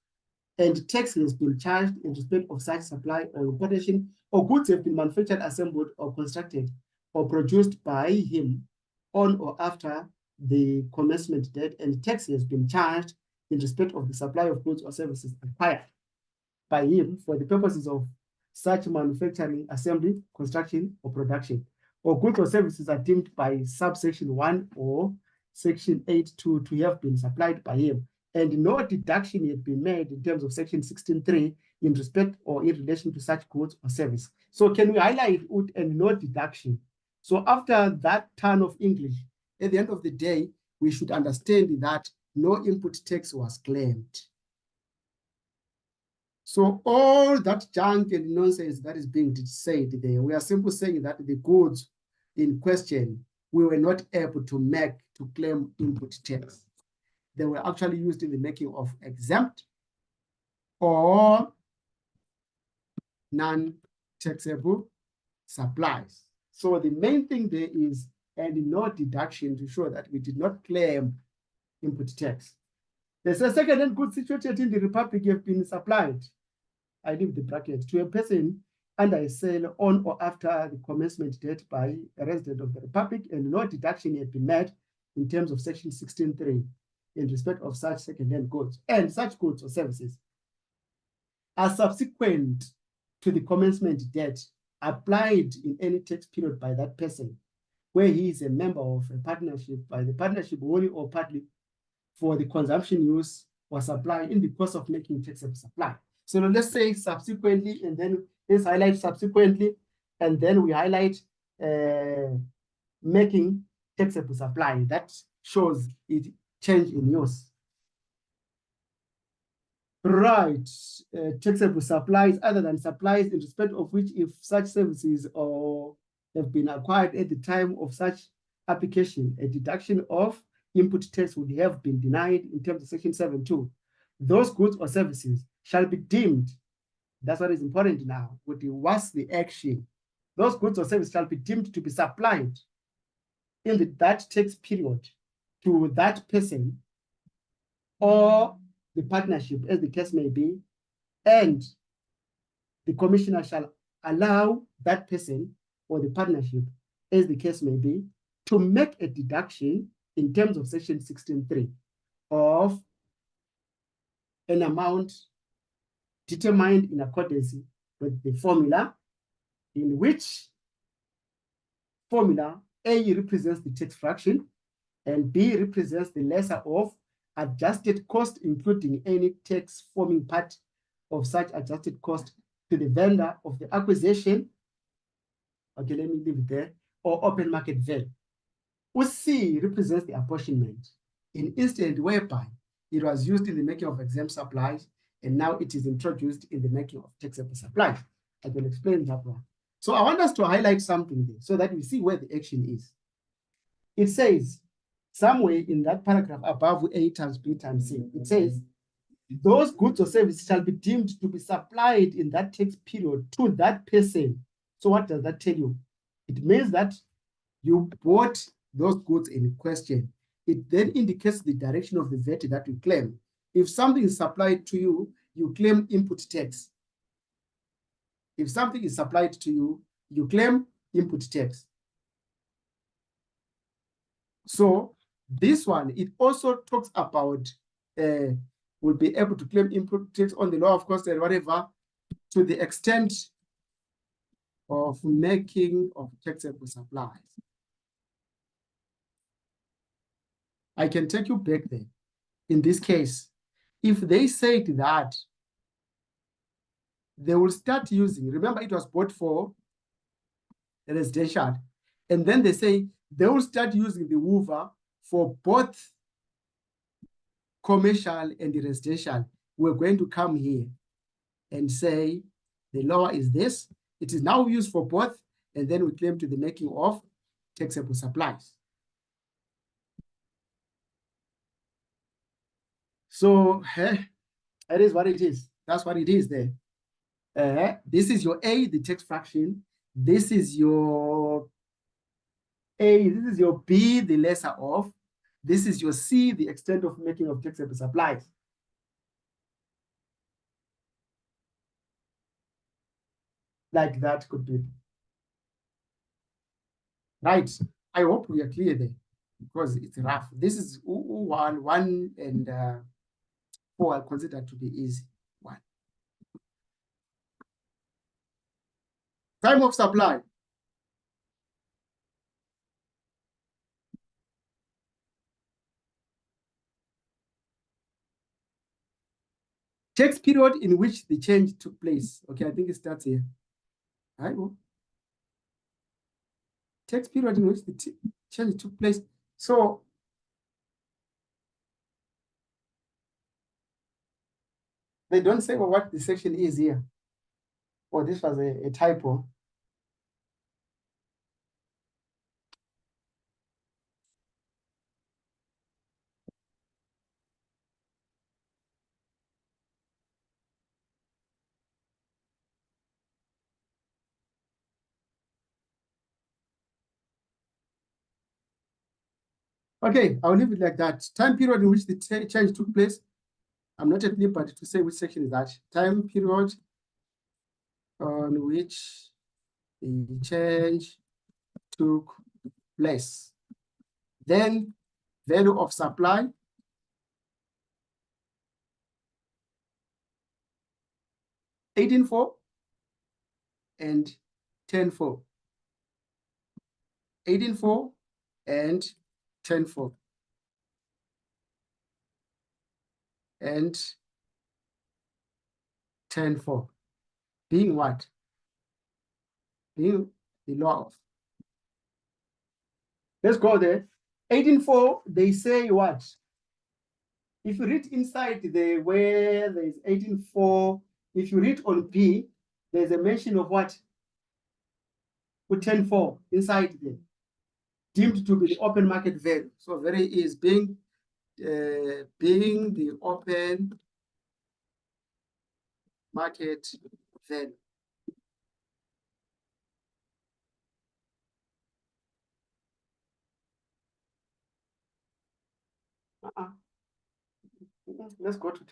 has been charged in respect of such supply or importation, or goods have been manufactured, assembled, or constructed, or produced by him on or after the commencement date, and tax has been charged in respect of the supply of goods or services acquired by him for the purposes of such manufacturing, assembly, construction, or production, or goods or services are deemed by subsection 1 or section 8.2 to have been supplied by him, and no deduction had been made in terms of section 16.3 in respect or in relation to such goods or service. So can we highlight ut and no deduction? So after that turn of English, at the end of the day, we should understand that no input tax was claimed. So all that junk and nonsense that is being said there, we are simply saying that the goods in question, we were not able to claim input tax. They were actually used in the making of exempt or non-taxable supplies. So the main thing there is, and no deduction to show that we did not claim input tax. There's a second-hand goods situated in the Republic have been supplied, I leave the bracket, to a person under a sale on or after the commencement date by a resident of the Republic, and no deduction had been made in terms of section 16.3 in respect of such second-hand goods, and such goods or services are subsequent to the commencement date applied in any tax period by that person, where he is a member of a partnership, by the partnership wholly or partly for the consumption use or supply in the course of making taxable supply. So let's say subsequently, and then let's highlight subsequently, and then we highlight making taxable supply. That shows it change in use. Right, taxable supplies other than supplies in respect of which, if such services or have been acquired at the time of such application, a deduction of input tax would have been denied in terms of section 7.2. Those goods or services shall be deemed, that's what is important now, what's the action? Those goods or services shall be deemed to be supplied in that tax period to that person or the partnership, as the case may be, and the commissioner shall allow that person or the partnership, as the case may be, to make a deduction in terms of section 16.3 of an amount determined in accordance with the formula, in which formula A represents the tax fraction and B represents the lesser of adjusted cost, including any tax forming part of such adjusted cost to the vendor of the acquisition. Okay, let me leave it there, or open market value. C represents the apportionment in instance whereby it was used in the making of exempt supplies, and now it is introduced in the making of taxable supplies. I will explain that one. So I want us to highlight something there so that we see where the action is. It says, somewhere in that paragraph above A times B times C, it says, those goods or services shall be deemed to be supplied in that tax period to that person. So what does that tell you? It means that you bought those goods in question. It then indicates the direction of the VAT that you claim. If something is supplied to you, you claim input tax. If something is supplied to you, you claim input tax. So this one, it also talks about will be able to claim input tax on the law of cost and whatever to the extent of making of taxable supplies. I can take you back there. In this case, if they said that they will start using, remember it was bought for residential, and then they say they will start using the Hoover for both commercial and the residential. We're going to come here and say the law is this. It is now used for both, and then we claim to the making of taxable supplies. So that is what it is. That's what it is there. This is your A, the tax fraction. This is your A, this is your B, the lesser of. This is your C, the extent of making of taxable supplies. Like that could be. Right. I hope we are clear there because it's rough. This is 1 and 4 are considered to be easy. 1. Time of supply. Tax period in which the change took place. Okay, I think it starts here. Right? Tax period in which the change took place. So they don't say what the section is here. Or this was a typo. Okay, I'll leave it like that. Time period in which the change took place. I'm not at liberty to say which section is that. Time period on which the change took place. Then value of supply. 18.4 and 10.4. 18.4 and 10.4. And 10.4. Being what? Being the law of. Let's go there. 18.4, they say what? If you read inside the where there's 18.4, if you read on B, there's a mention of what? With 10.4 inside there, deemed to be the open market value. So very is being the open market value. Let's go to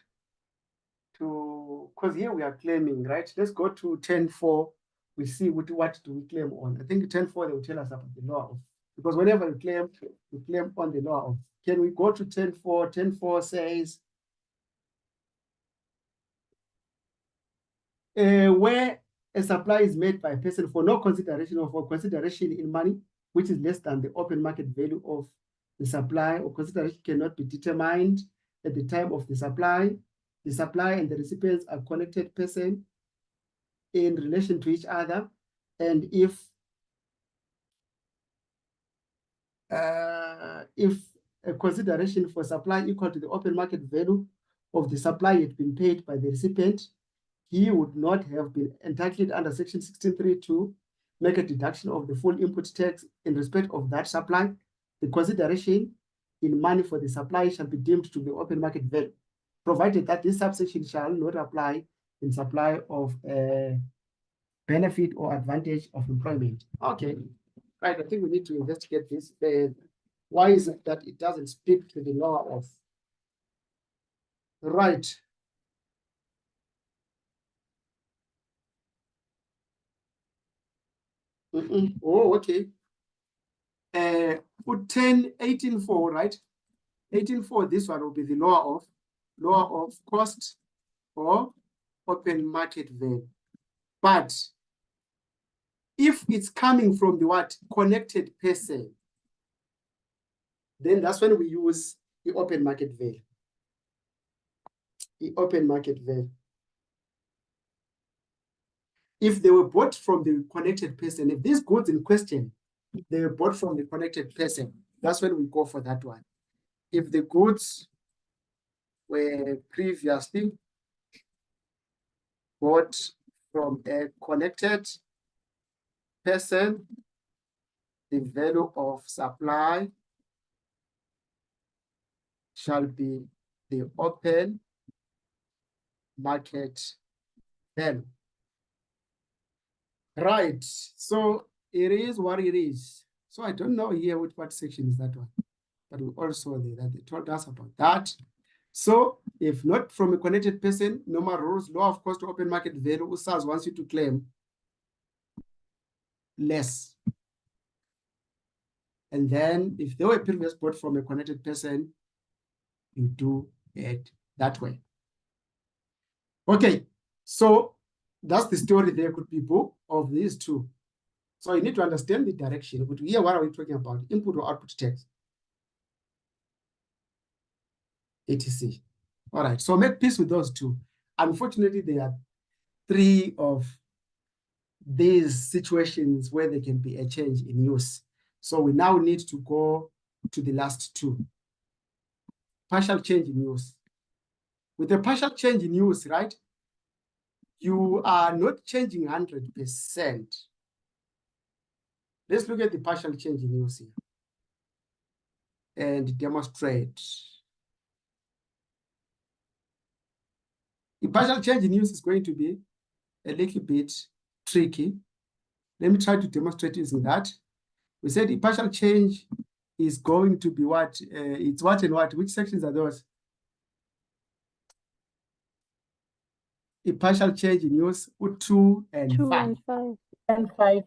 because here we are claiming, right? Let's go to 10.4. We see what do we claim on. I think 10.4 they will tell us about the law of, because whenever you claim on the law of. Can we go to 10.4? 10.4 says where a supply is made by a person for no consideration or for consideration in money, which is less than the open market value of the supply, or consideration cannot be determined at the time of the supply. The supply and the recipients are connected person in relation to each other. And if a consideration for supply equal to the open market value of the supply had been paid by the recipient, he would not have been entitled under section 16.3 to make a deduction of the full input tax in respect of that supply. The consideration in money for the supply shall be deemed to be open market value, provided that this subsection shall not apply in supply of benefit or advantage of employment. Okay, right, I think we need to investigate this. Why is it that it doesn't speak to the law of? Right. Oh, okay. Put 18.4, right? 18.4, this one will be the law of cost or open market value. But if it's coming from the what? Connected person, then that's when we use the open market value. The open market value. If they were bought from the connected person, if these goods in question, they were bought from the connected person, that's when we go for that one. If the goods were previously bought from a connected person, the value of supply shall be the open market value. Right, so it is what it is. So I don't know here what section is that one, but we also that they told us about that. So if not from a connected person, normal rules, law of cost to open market value, USAS wants you to claim less. And then if they were previous bought from a connected person, you do it that way. Okay, so that's the story. There could be both of these two. So you need to understand the direction. But here, what are we talking about? Input or output text? etc. All right, so make peace with those two. Unfortunately, there are 3 of these situations where there can be a change in use. So we now need to go to the last 2. Partial change in use. With a partial change in use, right, you are not changing 100%. Let's look at the partial change in use here and demonstrate. The partial change in use is going to be a little bit tricky. Let me try to demonstrate using that. We said the partial change is going to be what? It's what and what? Which sections are those? A partial change in use, 2 and 2 5. and 5. And 5.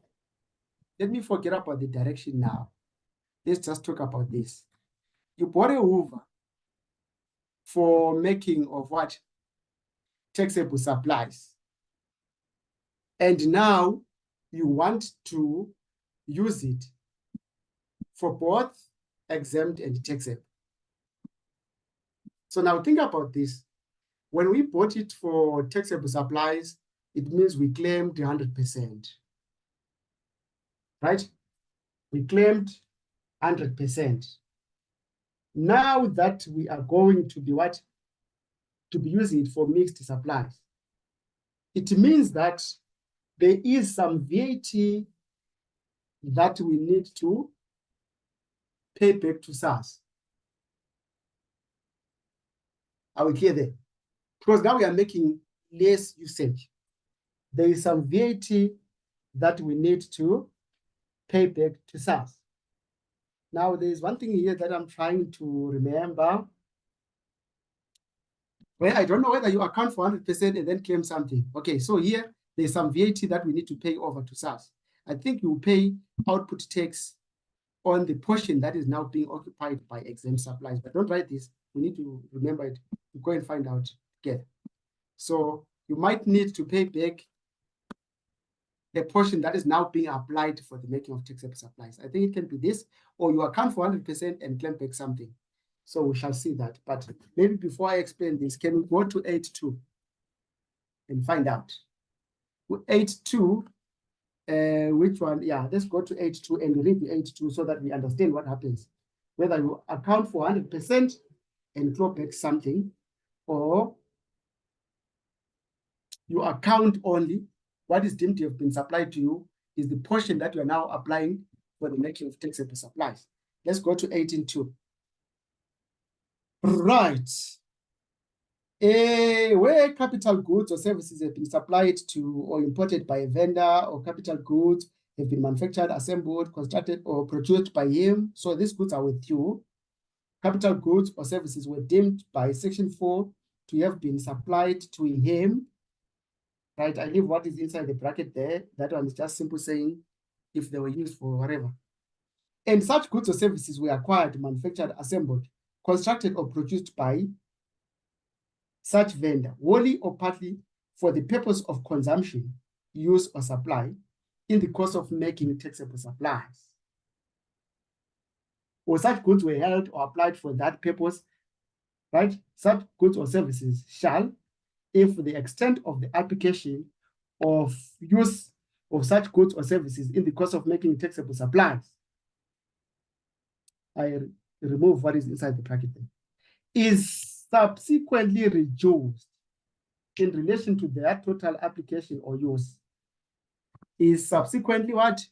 Let me forget about the direction now. Let's just talk about this. You bought a hoover for making of what? Taxable supplies. And now you want to use it for both exempt and taxable. So now think about this. When we bought it for taxable supplies, it means we claimed 100%. Right? We claimed 100%. Now that we are going to be what? To be using it for mixed supplies. It means that there is some VAT that we need to pay back to SARS. Are we clear there? Because now we are making less usage. There is some VAT that we need to pay back to SARS. Now, there is one thing here that I'm trying to remember. Well, I don't know whether you account for 100% and then claim something. Okay, so here, there's some VAT that we need to pay over to SARS. I think you pay output tax on the portion that is now being occupied by exempt supplies. But don't write this. We need to remember it. Go and find out together. So you might need to pay back a portion that is now being applied for the making of taxable supplies. I think it can be this, or you account for 100% and claim back something. So we shall see that. But maybe before I explain this, can we go to 8.2 and find out? 8.2, which one? Yeah, let's go to 8.2 and read the 8.2 so that we understand what happens. Whether you account for 100% and claw back something, or you account only what is deemed to have been supplied to you is the portion that you are now applying for the making of taxable supplies. Let's go to 18.2. Right. Where capital goods or services have been supplied to or imported by a vendor, or capital goods have been manufactured, assembled, constructed, or produced by him. So these goods are with you. Capital goods or services were deemed by Section 4 to have been supplied to him. Right, I leave what is inside the bracket there. That one is just simple saying if they were used for whatever. And such goods or services were acquired, manufactured, assembled, constructed, or produced by such vendor, wholly or partly for the purpose of consumption, use, or supply in the course of making taxable supplies. Or such goods were held or applied for that purpose, right? Such goods or services shall, if the extent of the application of use of such goods or services in the course of making taxable supplies, I remove what is inside the bracket there, is subsequently reduced in relation to their total application or use, is subsequently what?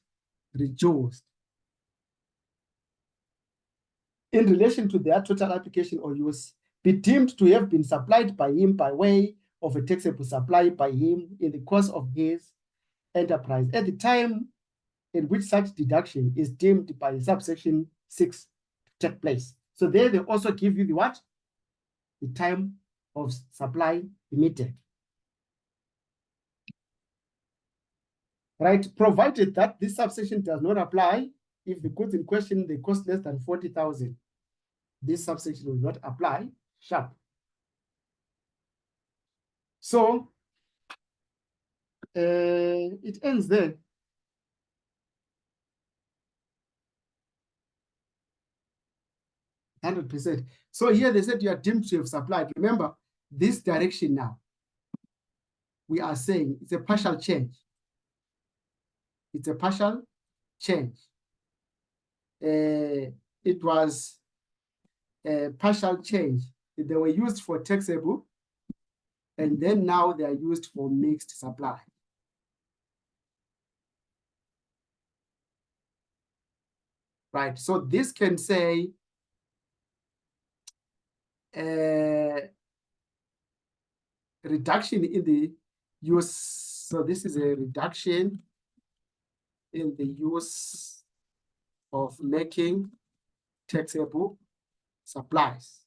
Reduced in relation to their total application or use, be deemed to have been supplied by him by way of a taxable supply by him in the course of his enterprise at the time in which such deduction is deemed by subsection 6 to take place. So there they also give you the what? The time of supply emitted. Right, provided that this subsection does not apply if the goods in question, they cost less than 40,000. This subsection will not apply, sharp. So it ends there. %. So here they said you are deemed to have supplied. Remember this direction now. we are saying it's a partial change. It's a partial change. It was a partial change. They were used for taxable, and then now they are used for mixed supply. Right, so this can say reduction in the use. So this is a reduction in the use of making taxable supplies.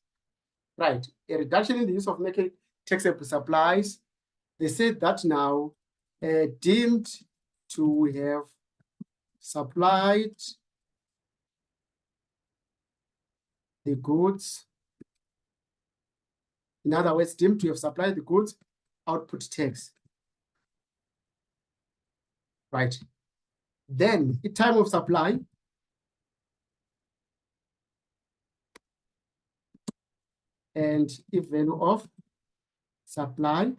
Right, a reduction in the use of making taxable supplies. They said that now deemed to have supplied the goods. In other words, deemed to have supplied the goods output tax. Right. Then in time of supply, and if value of supply,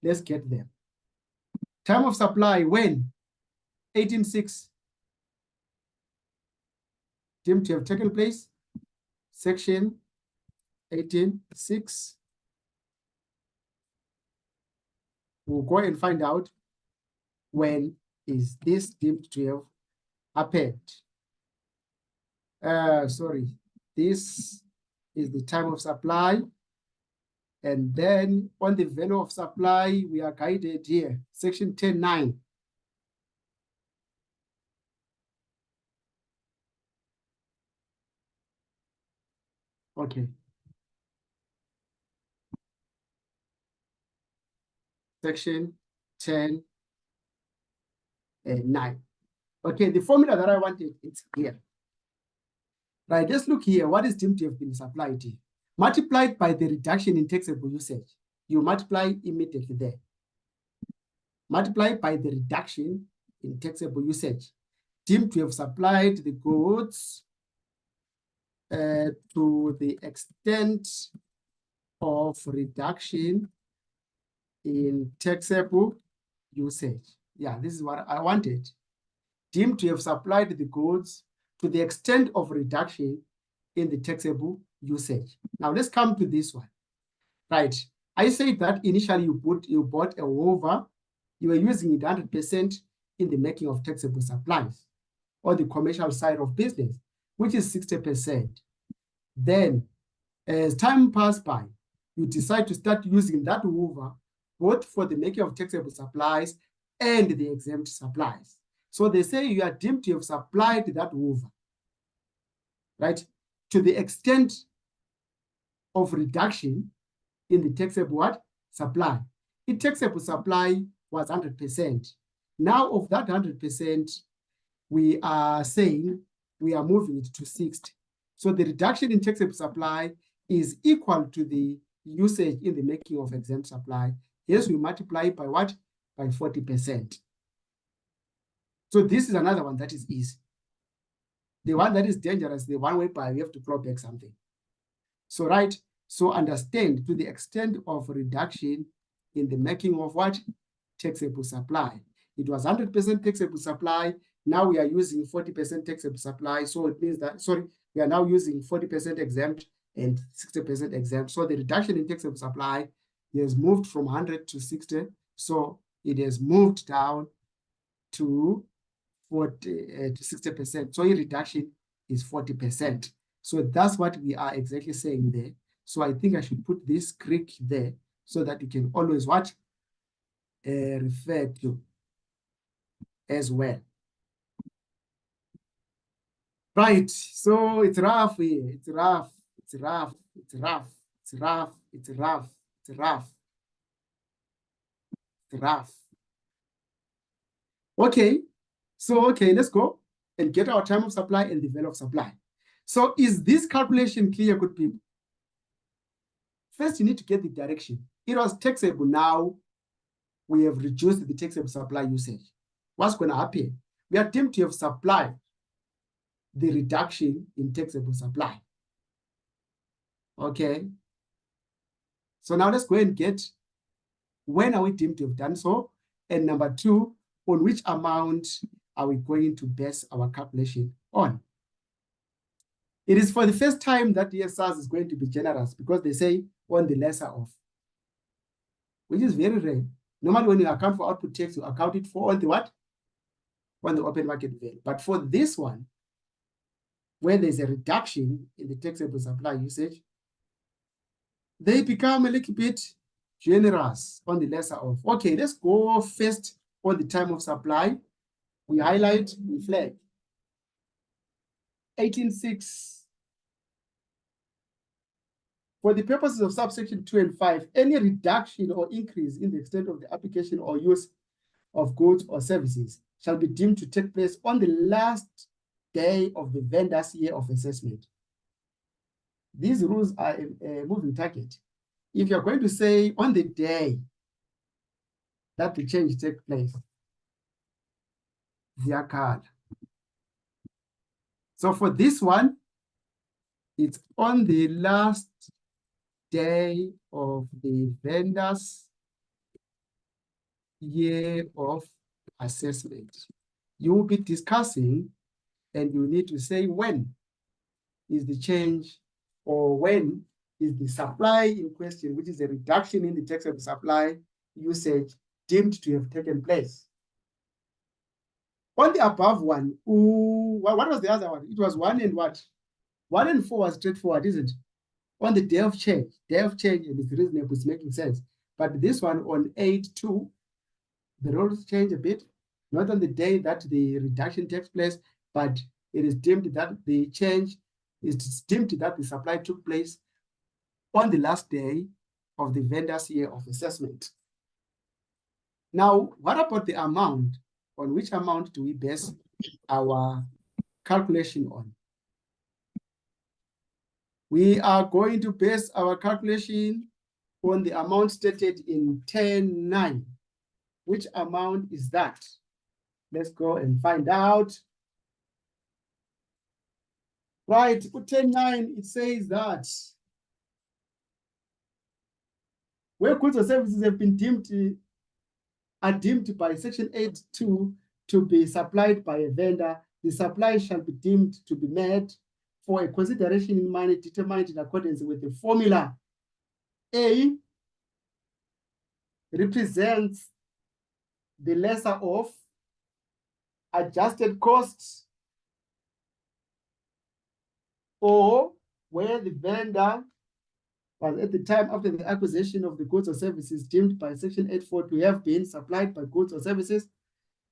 let's get them. Time of supply when? 18.6. Deemed to have taken place. Section 18.6. We'll go and find out when is this deemed to have happened. Sorry, this is the time of supply. And then on the value of supply, we are guided here, section 10.9. Okay. Section 10.9. Okay, the formula that I wanted, it's here. Right, let's look here. What is deemed to have been supplied here? Multiplied by the reduction in taxable usage. You multiply immediately there. Multiply by the reduction in taxable usage. Deemed to have supplied the goods to the extent of reduction in taxable usage. Yeah, this is what I wanted. Deemed to have supplied the goods to the extent of reduction in the taxable usage. Now let's come to this one. Right. I said that initially you bought a woofer, you were using it 100% in the making of taxable supplies or the commercial side of business, which is 60%. Then as time passed by, you decide to start using that woofer both for the making of taxable supplies and the exempt supplies. So they say you are deemed to have supplied that woofer, right, to the extent of reduction in the taxable what? Supply. The taxable supply was 100%. Now of that 100%, we are saying we are moving it to 60. So the reduction in taxable supply is equal to the usage in the making of exempt supply. Yes, we multiply by what? By 40%. So this is another one that is easy. The one that is dangerous, the one whereby we have to claw back something. So right, so understand to the extent of reduction in the making of what? Taxable supply. It was 100% taxable supply. Now we are using 40% taxable supply. So it means that, sorry, we are now using 40% exempt and 60% exempt. So the reduction in taxable supply has moved from 100 to 60. So it has moved down to 40 to 60%. So a reduction is 40%. So that's what we are exactly saying there. So I think I should put this Greek there so that you can always what? Refer to as well. Right, so it's rough here. It's rough, it's rough, it's rough, it's rough, it's rough, it's rough, it's rough. Okay, so okay, let's go and get our time of supply and the value of supply. So is this calculation clear, good people? First, you need to get the direction. It was taxable. Now we have reduced the taxable supply usage. What's going to happen? We are deemed to have supplied the reduction in taxable supply. Okay. So now let's go and get when are we deemed to have done so? And number two, on which amount are we going to base our calculation on? It is for the first time that the SARS is going to be generous because they say on the lesser of, which is very rare. Normally when you account for output tax, you account it for on the what? On the open market value. But for this one, where there's a reduction in the taxable supply usage, they become a little bit generous on the lesser of. Okay, let's go first on the time of supply. We highlight, we flag 18.6. For the purposes of subsection 2 and 5, any reduction or increase in the extent of the application or use of goods or services shall be deemed to take place on the last day of the vendor's year of assessment. These rules are a moving target. If you're going to say on the day that the change takes place, they are card. So for this one, it's on the last day of the vendor's year of assessment. You will be discussing and you need to say when is the change or when is the supply in question, which is a reduction in the taxable supply usage deemed to have taken place. On the above one, what was the other one? It was 1 and what? 1 and 4 was straightforward, isn't it? On the day of change, and it's reasonable, it's making sense. But this one on 8.2, the rules change a bit, not on the day that the reduction takes place, but it is deemed that the change is deemed that the supply took place on the last day of the vendor's year of assessment. Now, what about the amount? On which amount do we base our calculation on? We are going to base our calculation on the amount stated in 10.9. Which amount is that? Let's go and find out. Right, for 10.9, it says that where goods or services have been deemed by section 8.2 to be supplied by a vendor, the supply shall be deemed to be met for a consideration in money determined in accordance with the formula. A represents the lesser of adjusted costs, or where the vendor was at the time after the acquisition of the goods or services deemed by section 8.4 to have been supplied by goods or services,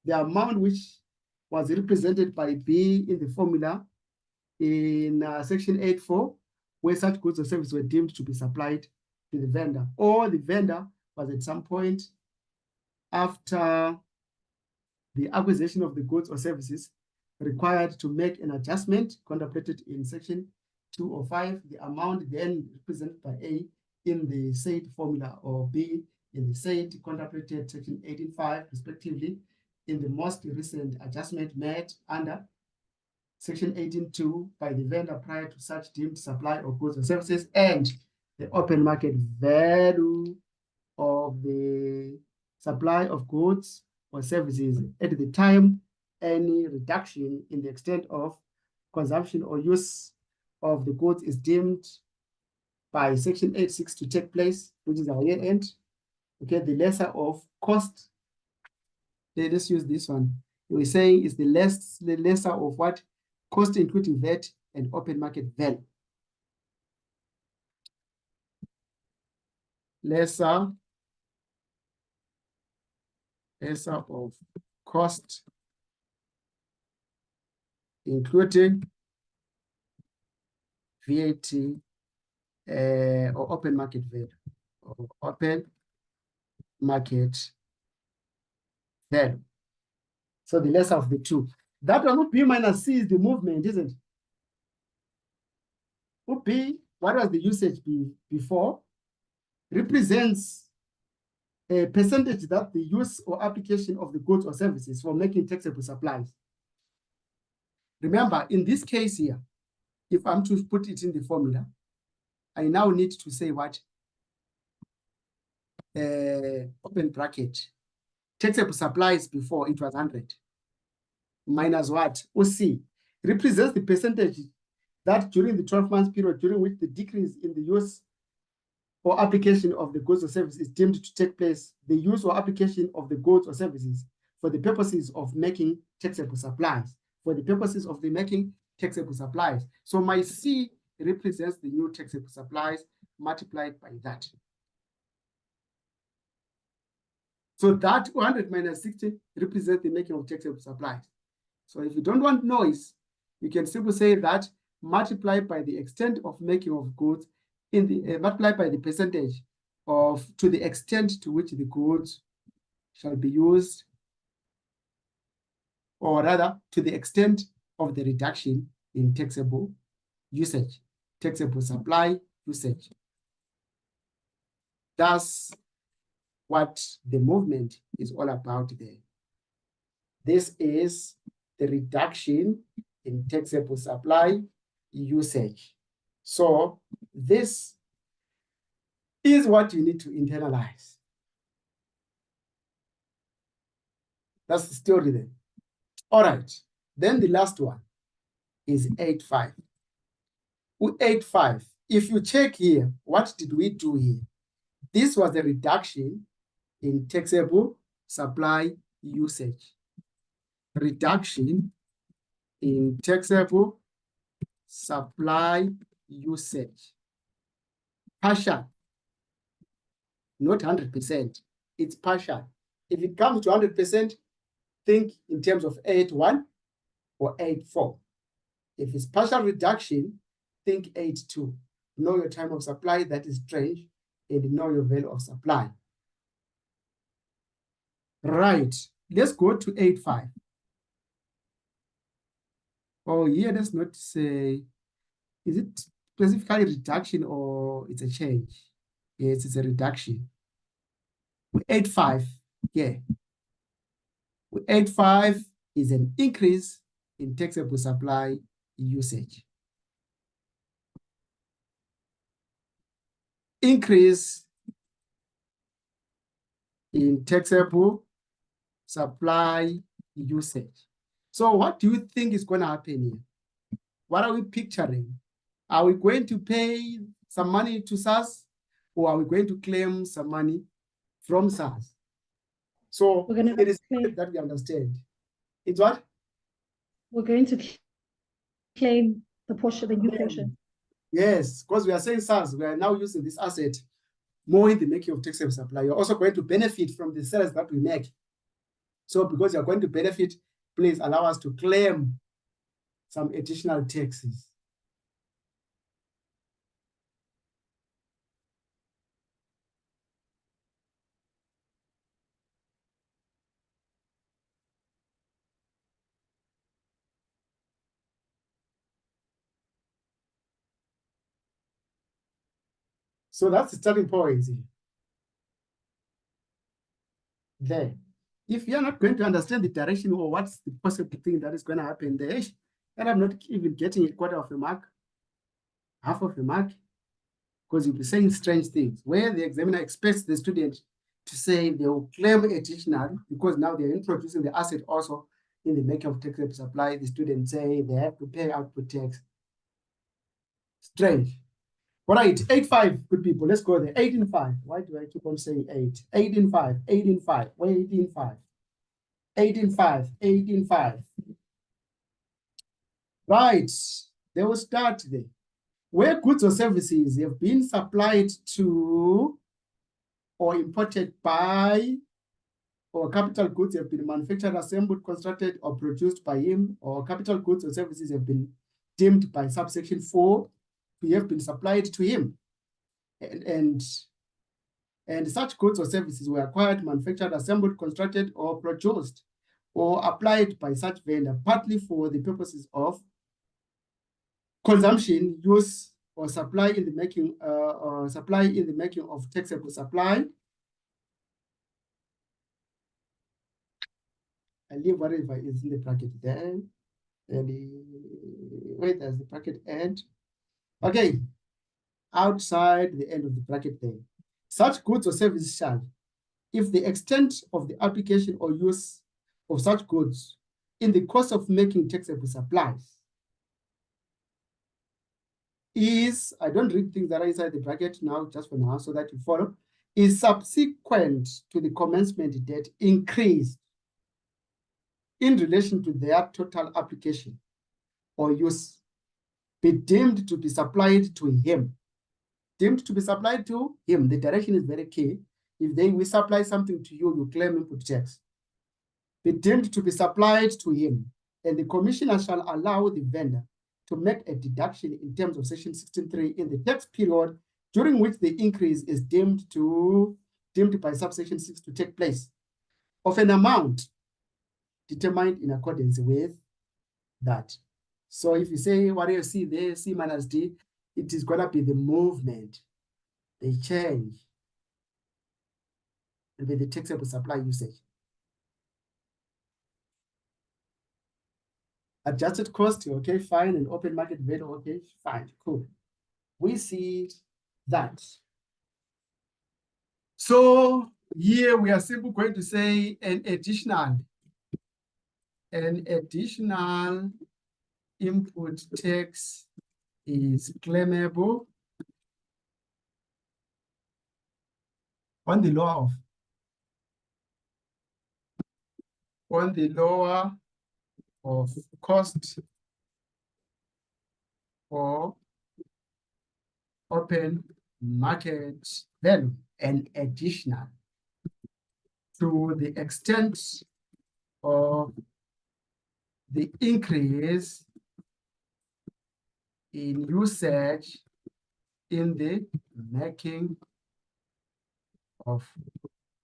the amount which was represented by B in the formula in section 8.4, where such goods or services were deemed to be supplied to the vendor, or the vendor was at some point after the acquisition of the goods or services required to make an adjustment contemplated in section 205, the amount then represented by A in the said formula, or B in the said contemplated section 18.5 respectively, in the most recent adjustment made under section 18.2 by the vendor prior to such deemed supply of goods or services, and the open market value of the supply of goods or services at the time any reduction in the extent of consumption or use of the goods is deemed by section 8.6 to take place, which is our year end. Okay, the lesser of cost. Okay, let's use this one. We're saying is the lesser of what? Cost including VAT and open market value. Lesser of cost including VAT or open market value, or open market value. So the lesser of the two. That one would be minus C is the movement, isn't it? Would be, what was the usage before? Represents a percentage that the use or application of the goods or services for making taxable supplies. Remember, in this case here, if I'm to put it in the formula, I now need to say what? open bracket, taxable supplies before it was 100, minus what? OC represents the percentage that during the 12-month period during which the decrease in the use or application of the goods or services is deemed to take place, the use or application of the goods or services for the purposes of making taxable supplies, for the purposes of the making taxable supplies. So my C represents the new taxable supplies multiplied by that. So that 100 minus 60 represents the making of taxable supplies. So if you don't want noise, you can simply say that multiplied by the extent of making of goods in the multiplied by the percentage of to the extent to which the goods shall be used, or rather to the extent of the reduction in taxable usage, taxable supply usage. That's what the movement is all about there. This is the reduction in taxable supply usage. So this is what you need to internalize. That's the story then. All right. Then the last one is 8.5. 8.5. If you check here, what did we do here? This was the reduction in taxable supply usage. Reduction in taxable supply usage. Partial, not 100%. It's partial. If it comes to 100%, think in terms of 8.1 or 8.4. If it's partial reduction, think 8.2. Know your time of supply, that is strange, and know your value of supply. Right, let's go to 8.5. Oh, here, let's not say, is it specifically reduction or it's a change? Yes, it's a reduction. With 8.5, yeah. With 8.5 is an increase in taxable supply usage. Increase in taxable supply usage. So what do you think is going to happen here? What are we picturing? Are we going to pay some money to SARS, or are we going to claim some money from SARS? So it is that we understand. It's what? We're going to claim the portion, the new portion. Yes, because we are saying SARS, we are now using this asset more in the making of taxable supply. You're also going to benefit from the sales that we make. So because you're going to benefit, please allow us to claim some additional taxes. So that's the starting point there. If you're not going to understand the direction or what's the possible thing that is going to happen there, and I'm not even getting a quarter of a mark, half of a mark, because you'll be saying strange things where the examiner expects the student to say they will claim additional because now they're introducing the asset also in the making of taxable supply. The students say they have to pay output tax. Strange. All right, 8.5, good people, let's go there. 8.5. Why do I keep on saying 8? 8.5, 8.5, where 8.5? 8.5, 8.5. Right, they will start there. Where goods or services have been supplied to or imported by, or capital goods have been manufactured, assembled, constructed, or produced by him, or capital goods or services have been deemed by subsection 4 to have been supplied to him. And such goods or services were acquired, manufactured, assembled, constructed, or produced, or applied by such vendor, partly for the purposes of consumption, use, or supply in the making, of taxable supply. I leave whatever is in the bracket there. And where does the bracket end? Okay, outside the end of the bracket there. Such goods or services shall, if the extent of the application or use of such goods in the course of making taxable supplies is, I don't read things that are inside the bracket now, just for now, so that you follow, is subsequent to the commencement date increased in relation to their total application or use, be deemed to be supplied to him. Deemed to be supplied to him. The direction is very key. If we supply something to you, you claim input tax. Be deemed to be supplied to him, and the commissioner shall allow the vendor to make a deduction in terms of section 16.3 in the tax period during which the increase is deemed by subsection 6 to take place, of an amount determined in accordance with that. So if you say what you see there, C minus D, it is gonna be the movement, the change, and the taxable supply usage. Adjusted cost, okay, fine, and open market value, okay, fine, cool. We see that. So here we are simply going to say an additional input tax is claimable on the lower of cost or open market value, and additional to the extent of the increase in usage in the making of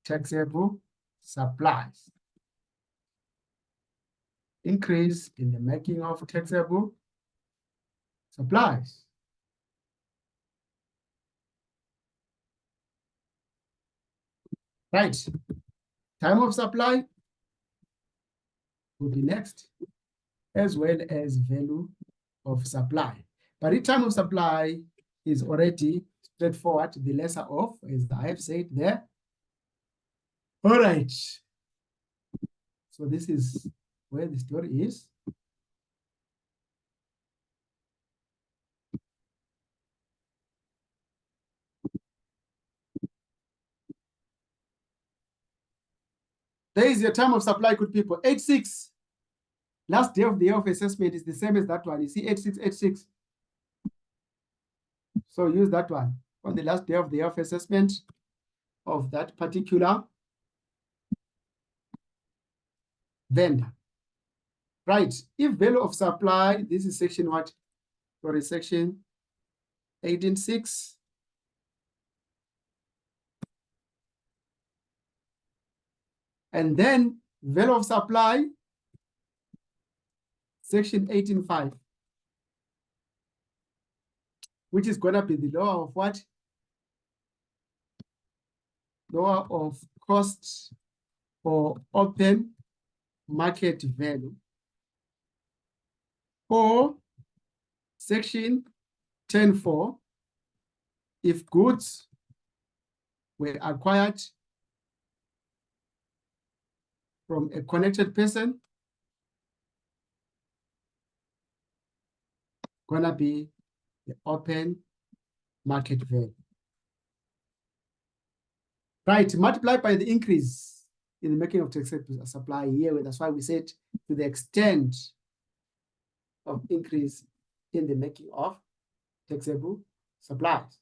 taxable supplies. Increase in the making of taxable supplies. Right. Time of supply will be next, as well as value of supply. But the time of supply is already straightforward, the lesser of, as I have said there. All right. So this is where the story is. There is your time of supply, good people. 86. Last day of the year of assessment is the same as that one. You see 8686. So use that one on the last day of the year of assessment of that particular vendor. Right. If value of supply, this is section what? Sorry, section 18.6. And then value of supply, section 18.5, which is going to be the lower of what? Lower of cost or open market value, or section 10.4, if goods were acquired from a connected person, gonna be the open market value. Right, multiplied by the increase in the making of taxable supply here. That's why we said to the extent of increase in the making of taxable supplies.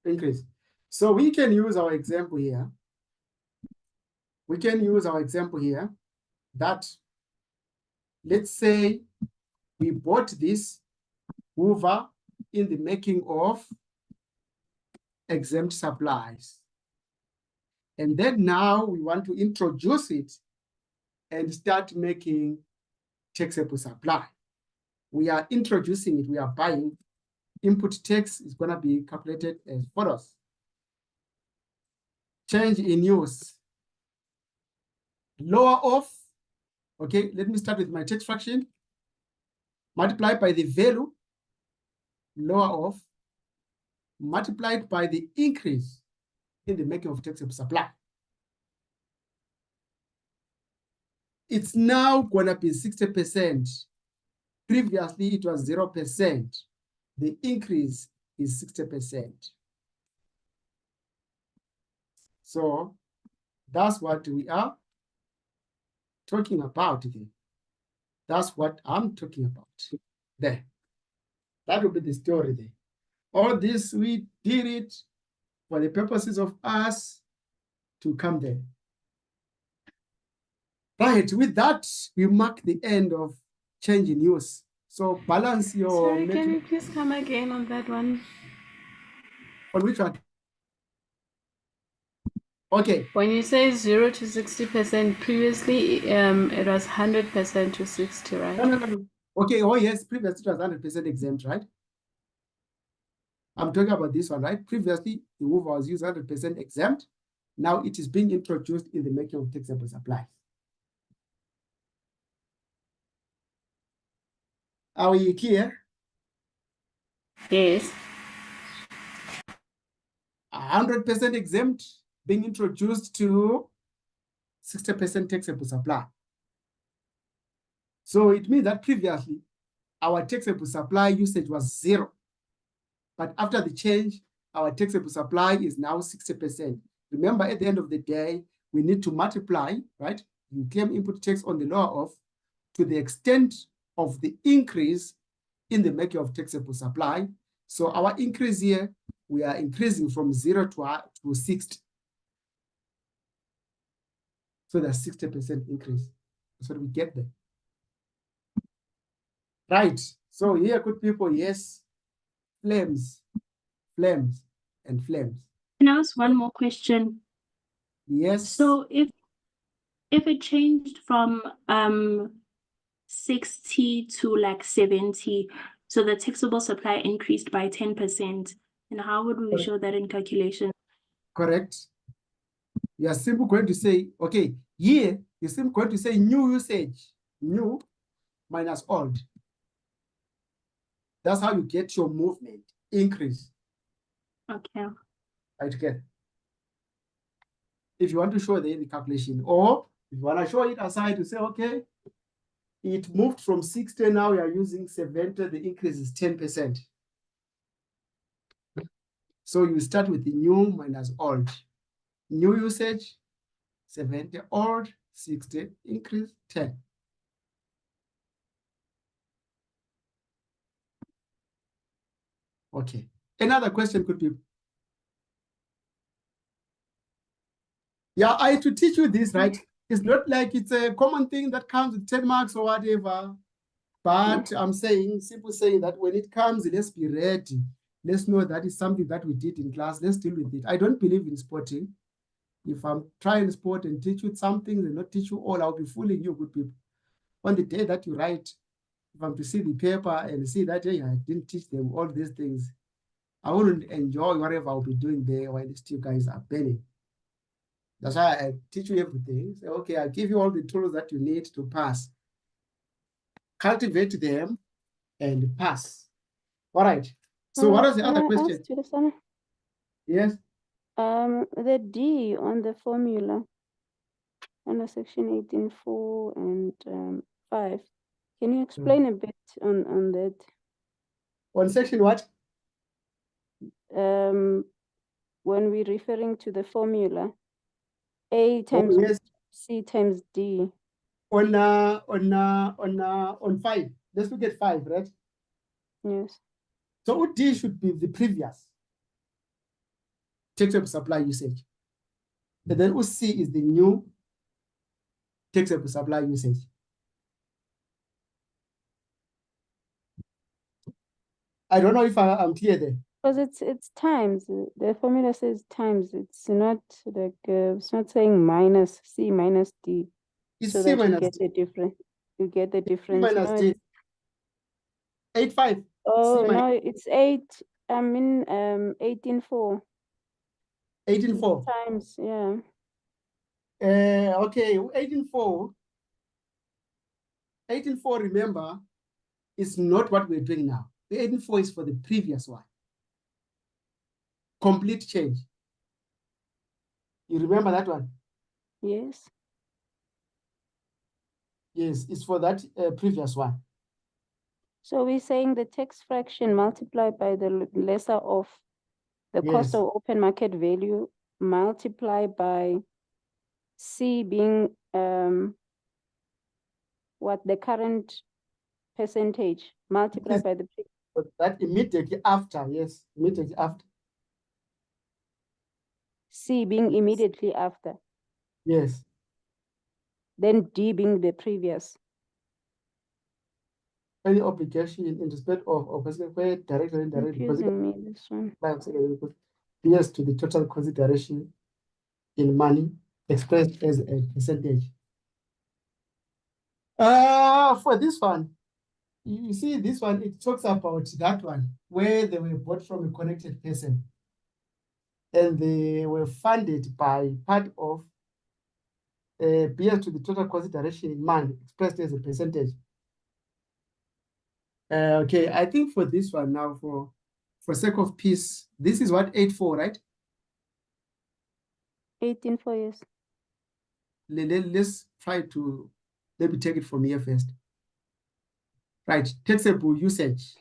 Increase. So we can use our example here. We can use our example here that, let's say we bought this Hoover in the making of exempt supplies. And then now we want to introduce it and start making taxable supply. We are introducing it, we are buying. Input tax is going to be calculated as follows. Change in use. Lower of, okay, let me start with my tax fraction. Multiply by the value, lower of multiplied by the increase in the making of taxable supply. It's now going to be 60%. Previously, it was 0%. The increase is 60%. So that's what we are talking about there. That's what I'm talking about there. That will be the story there. All this, we did it for the purposes of us to come there. Right, with that, we mark the end of change in use. So balance your... Sorry, can you please come again on that one? On which one? Okay. When you say 0 to 60%, previously it was 100% to 60, right? No. Okay, oh yes, previously it was 100% exempt, right? I'm talking about this one, right? Previously, the Hoover was used 100% exempt. Now it is being introduced in the making of taxable supply. Are we clear? Yes. 100% exempt being introduced to 60% taxable supply. So it means that previously our taxable supply usage was 0. But after the change, our taxable supply is now 60%. Remember, at the end of the day, we need to multiply, right? You claim input tax on the lower of to the extent of the increase in the making of taxable supply. So our increase here, we are increasing from 0 to 60. So that's 60% increase. That's what we get there. Right. So here, good people, yes, flames, and flames. Can I ask one more question? Yes. So if it changed from 60 to like 70, so the taxable supply increased by 10%, and how would we show that in calculation? Correct. You are simply going to say, okay, here you're simply going to say new usage, new minus old. That's how you get your movement increase. Okay. Right, again. If you want to show the calculation, or if you want to show it aside to say, okay, it moved from 60, now we are using 70, the increase is 10%. So you start with the new minus old. New usage, 70, old, 60, increase, 10. Okay. Another question could be, yeah, I to teach you this, right? It's not like it's a common thing that comes with 10 marks or whatever. But I'm saying, simply saying that when it comes, let's be ready. Let's know that is something that we did in class. Let's deal with it. I don't believe in sporting. If I'm trying sport and teach you something and not teach you all, I'll be fooling you, good people. On the day that you write, if I'm to see the paper and see that, hey, I didn't teach them all these things, I wouldn't enjoy whatever I'll be doing there while these two guys are penning. That's why I teach you everything. Say, okay, I'll give you all the tools that you need to pass. Cultivate them and pass. All right. So what is the other question? Yes. The D on the formula under section 18.4 and 5. Can you explain a bit on that? On section what? When we're referring to the formula, A times yes. C times D. On 5. Let's look at 5, right? Yes. So D should be the previous taxable supply usage. And then C is the new taxable supply usage. I don't know if I'm clear there. Because it's times. The formula says times. It's not like it's not saying minus C minus D. It's so C that you minus get D. the difference. You get the C difference. minus No, D. it's 8.5. oh C no, it's 8. I mean 18.4. 18.4. Times, yeah. Okay, 18.4. 18.4, remember, is not what we're doing now. The 18.4 is for the previous one. complete change. You remember that one? Yes. Yes, it's for that previous one. So we're saying the tax fraction multiplied by the lesser of the cost Yes. of open market value multiplied by C being what the current percentage multiplied by the But that immediately after, yes, immediately after. C being immediately after, Yes. then D being the previous. Any obligation in respect of where direct or indirect Confusing me, this one. yes to the total consideration in money expressed as a percentage. For this one, you see this one, it talks about that one where they were bought from a connected person and they were funded by part of BS to the total consideration in money expressed as a percentage. Okay, I think for this one now, for sake of peace, this is what 8.4, right? 18 years. Let's try to maybe take it from here first. Right, taxable usage.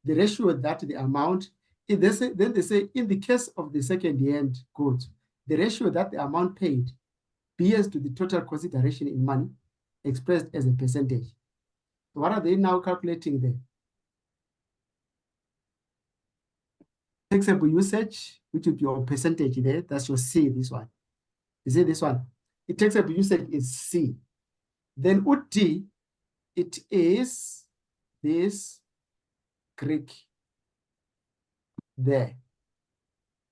The ratio that the amount, then they say in the case of the second-hand goods, the ratio that the amount paid bears to the total consideration in money expressed as a percentage. So what are they now calculating there? Taxable usage, which would be your percentage there, that's your C, this one. You see this one? The taxable usage is C. Then UT, it is this Greek there.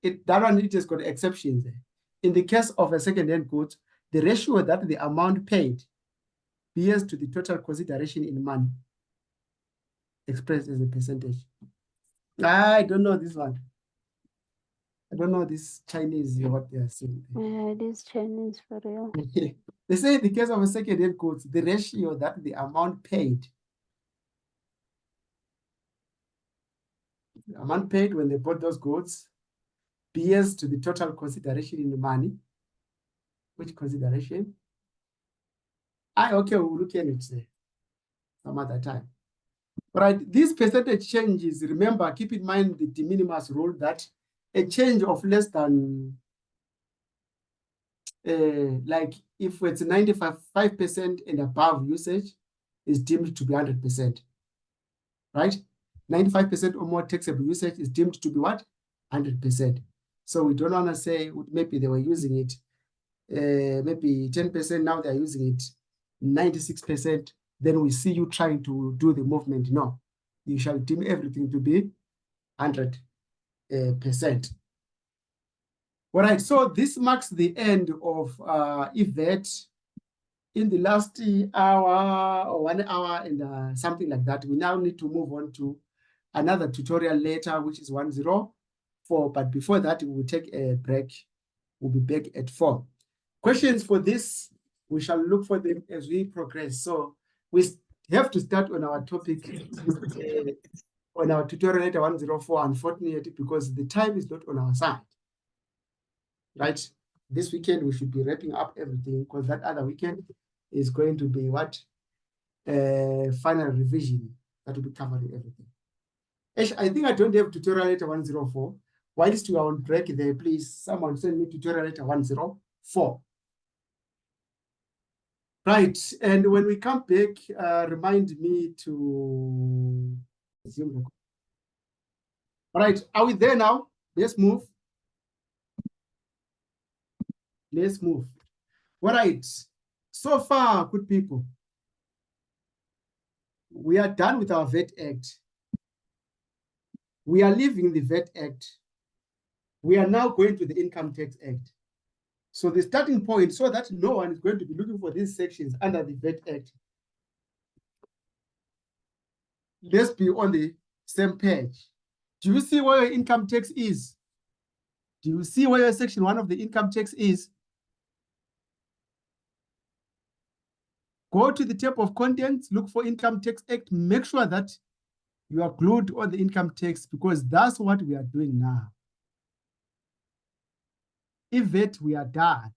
That one, it has got exceptions there. In the case of a second-hand good, the ratio that the amount paid bears to the total consideration in money expressed as a percentage. I don't know this one. I don't know this Chinese, what they are saying. Yeah, it is Chinese for real. They say in the case of a second-hand goods, the ratio that the amount paid, the amount paid when they bought those goods bears to the total consideration in the money. Which consideration? Okay, we'll look at it some other time. All right, these percentage changes, remember, keep in mind the de minimis rule that a change of less than, like if it's 95% and above usage is deemed to be 100%, right? 95% or more taxable usage is deemed to be what? 100%. So we don't want to say maybe they were using it, maybe 10%, now they're using it 96%. Then we see you trying to do the movement. No, you shall deem everything to be 100%. All right, so this marks the end of EVET. In the last hour or 1 hour and something like that, we now need to move on to another tutorial later, which is 104. But before that, we will take a break. We'll be back at 4. Questions for this, we shall look for them as we progress. So we have to start on our topic, on our tutorial later 104, unfortunately, because the time is not on our side. Right? This weekend, we should be wrapping up everything because that other weekend is going to be what? Final revision that will be covering everything. I think I don't have tutorial later 104. Whilst you are on break there, please, someone send me tutorial later 104. Right, and when we come back, remind me to resume the. All right, are we there now? Let's move. Let's move. All right, so far, good people, we are done with our VAT Act. We are leaving the VAT Act. We are now going to the Income Tax Act. So the starting point, so that no one is going to be looking for these sections under the VAT Act. Let's be on the same page. Do you see where your income tax is? Do you see where your section 1 of the income tax is? Go to the table of contents, look for Income Tax Act, make sure that You are glued on the income tax because that's what we are doing now. If that we are done.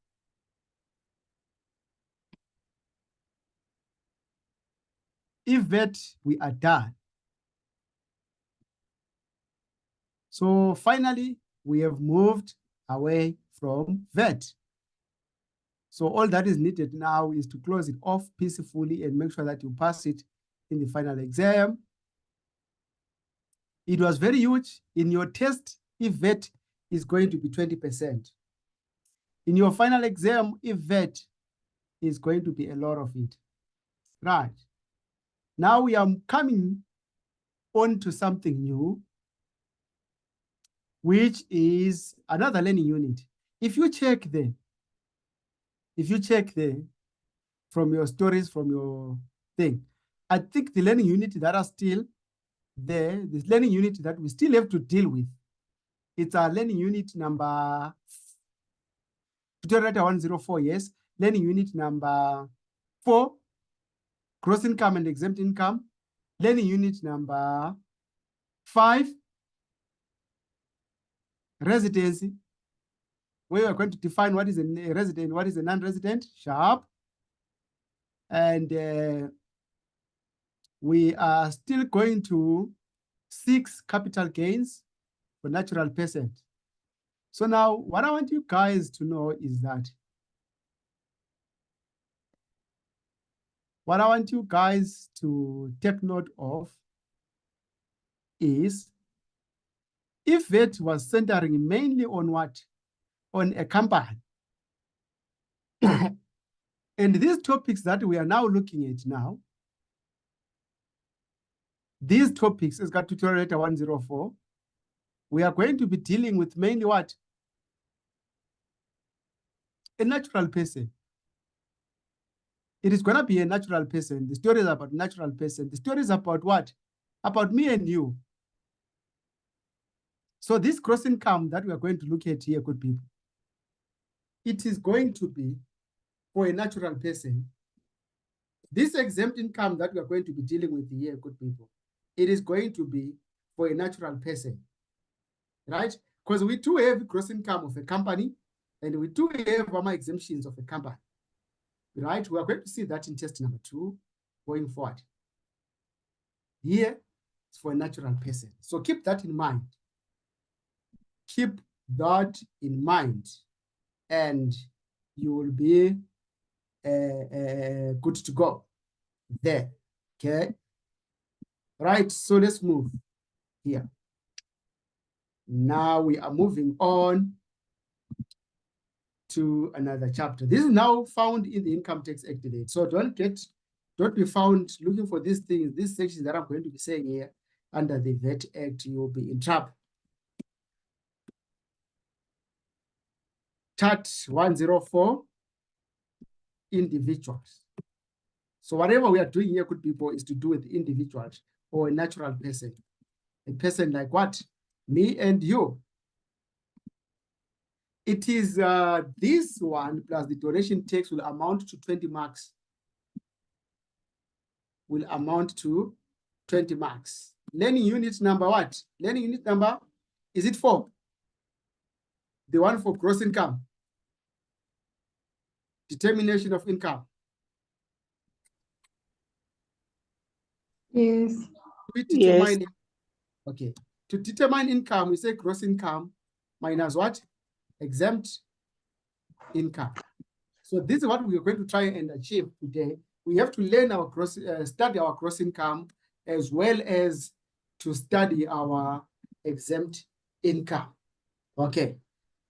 If that we are done. So finally, we have moved away from VAT. So all that is needed now is to close it off peacefully and make sure that you pass it in the final exam. It was very huge. In your test, if VAT is going to be 20%. In your final exam, if VAT is going to be a lot of it. Right. Now we are coming on to something new, which is another learning unit. If you check there from your stories, from your thing, I think the learning unit that are still there, this learning unit that we still have to deal with, it's our learning unit number tutorial 104, yes. Learning unit number 4, gross income and exempt income. Learning unit number 5, residency, where we are going to define what is a resident, what is a non-resident, sharp. And we are still going to 6 capital gains for natural person. So now what I want you guys to know is that what I want you guys to take note of is if VAT was centering mainly on what? On a company. And these topics that we are now looking at now, these topics is got tutorial 104. We are going to be dealing with mainly what? A natural person. It is going to be a natural person. The story is about natural person. The story is about what? About me and you. So this gross income that we are going to look at here, good people, it is going to be for a natural person. This exempt income that we are going to be dealing with here, good people, it is going to be for a natural person, right? Because we do have gross income of a company and we do have our exemptions of a company, right? We are going to see that in test number 2 going forward. Here, it's for a natural person. So keep that in mind. Keep that in mind and you will be good to go there, okay? Right, so let's move here. Now we are moving on to another chapter. This is now found in the Income Tax Act today. So don't be found looking for these things, these sections that I'm going to be saying here under the VAT Act, you'll be in trouble. Chart 104, individuals. So whatever we are doing here, good people, is to do with individuals or a natural person. A person like what? Me and you. It is this one plus the donation tax will amount to 20 marks. Will amount to 20 marks. Learning unit number what? Learning unit number, is it 4? The one for gross income. Determination of income. Yes. We determine, okay. To determine income, we say gross income minus what? Exempt income. So this is what we are going to try and achieve today. We have to learn our study our gross income as well as to study our exempt income. Okay.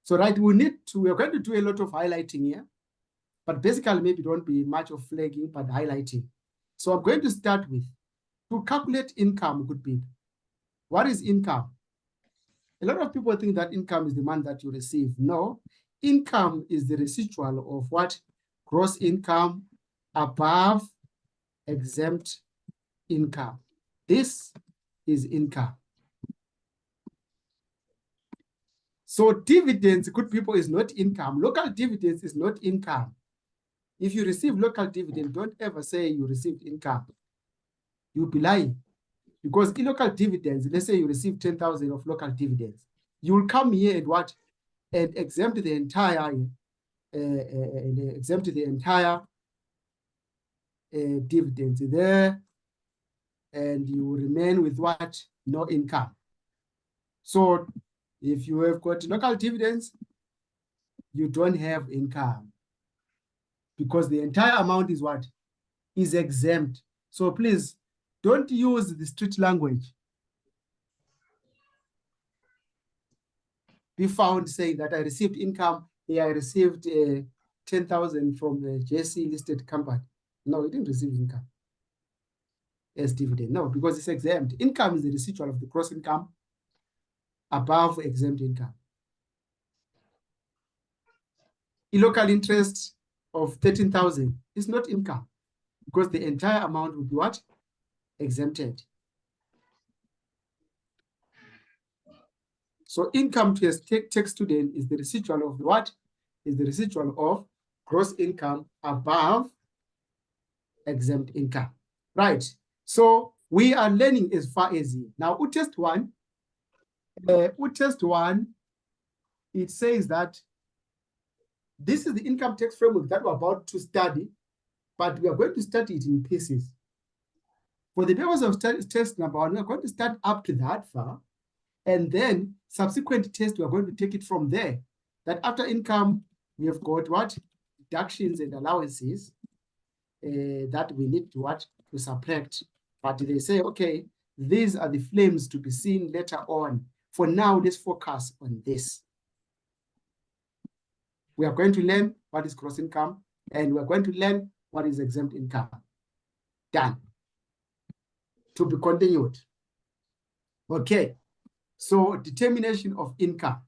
So right, we are going to do a lot of highlighting here, but basically maybe don't be much of flagging, but highlighting. So I'm going to start with, to calculate income, good people. What is income? A lot of people think that income is the money that you receive. No, income is the residual of what? Gross income above exempt income. This is income. So dividends, good people, is not income. Local dividends is not income. If you receive local dividend, don't ever say you received income. You'll be lying. Because in local dividends, let's say you receive 10,000 of local dividends, you will come here and what? And exempt the entire dividends there, and you remain with what? No income. So if you have got local dividends, you don't have income because the entire amount is what? Is exempt. So please don't use the street language. Be found saying that I received income. Yeah, I received 10,000 from the JSE listed company. No, you didn't receive income as dividend. No, because it's exempt. Income is the residual of the gross income above exempt income. A local interest of 13,000 is not income because the entire amount would be what? Exempted. So income to a tech student is the residual of what? Is the residual of gross income above exempt income. Right. So we are learning as far as here. Now, test one, it says that this is the income tax framework that we're about to study, but we are going to study it in pieces. For the purpose of test number one, we're going to start up to that far, and then subsequent test, we're going to take it from there. That after income, we have got what? Deductions and allowances that we need to what? To subtract. But they say, okay, these are the flames to be seen later on. For now, let's focus on this. We are going to learn what is gross income, and we're going to learn what is exempt income. Done. To be continued. Okay. So determination of income.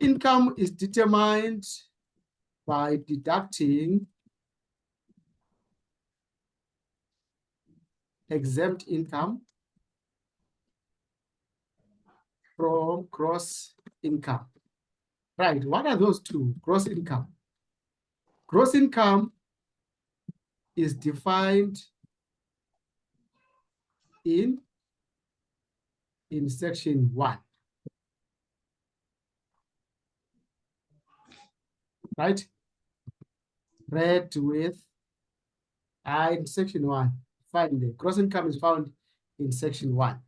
Income is determined by deducting exempt income from gross income. Right, what are those two? Gross income. Gross income is defined in section 1. Right? Read with in section 1. Find the gross income is found in section 1.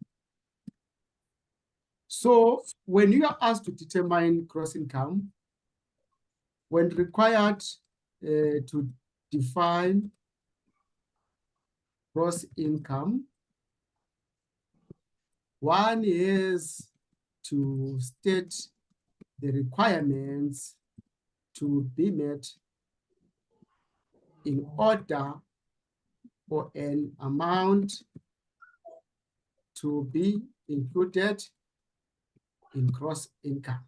So when you are asked to determine gross income, when required to define gross income, one is to state the requirements to be met in order for an amount to be included in gross income.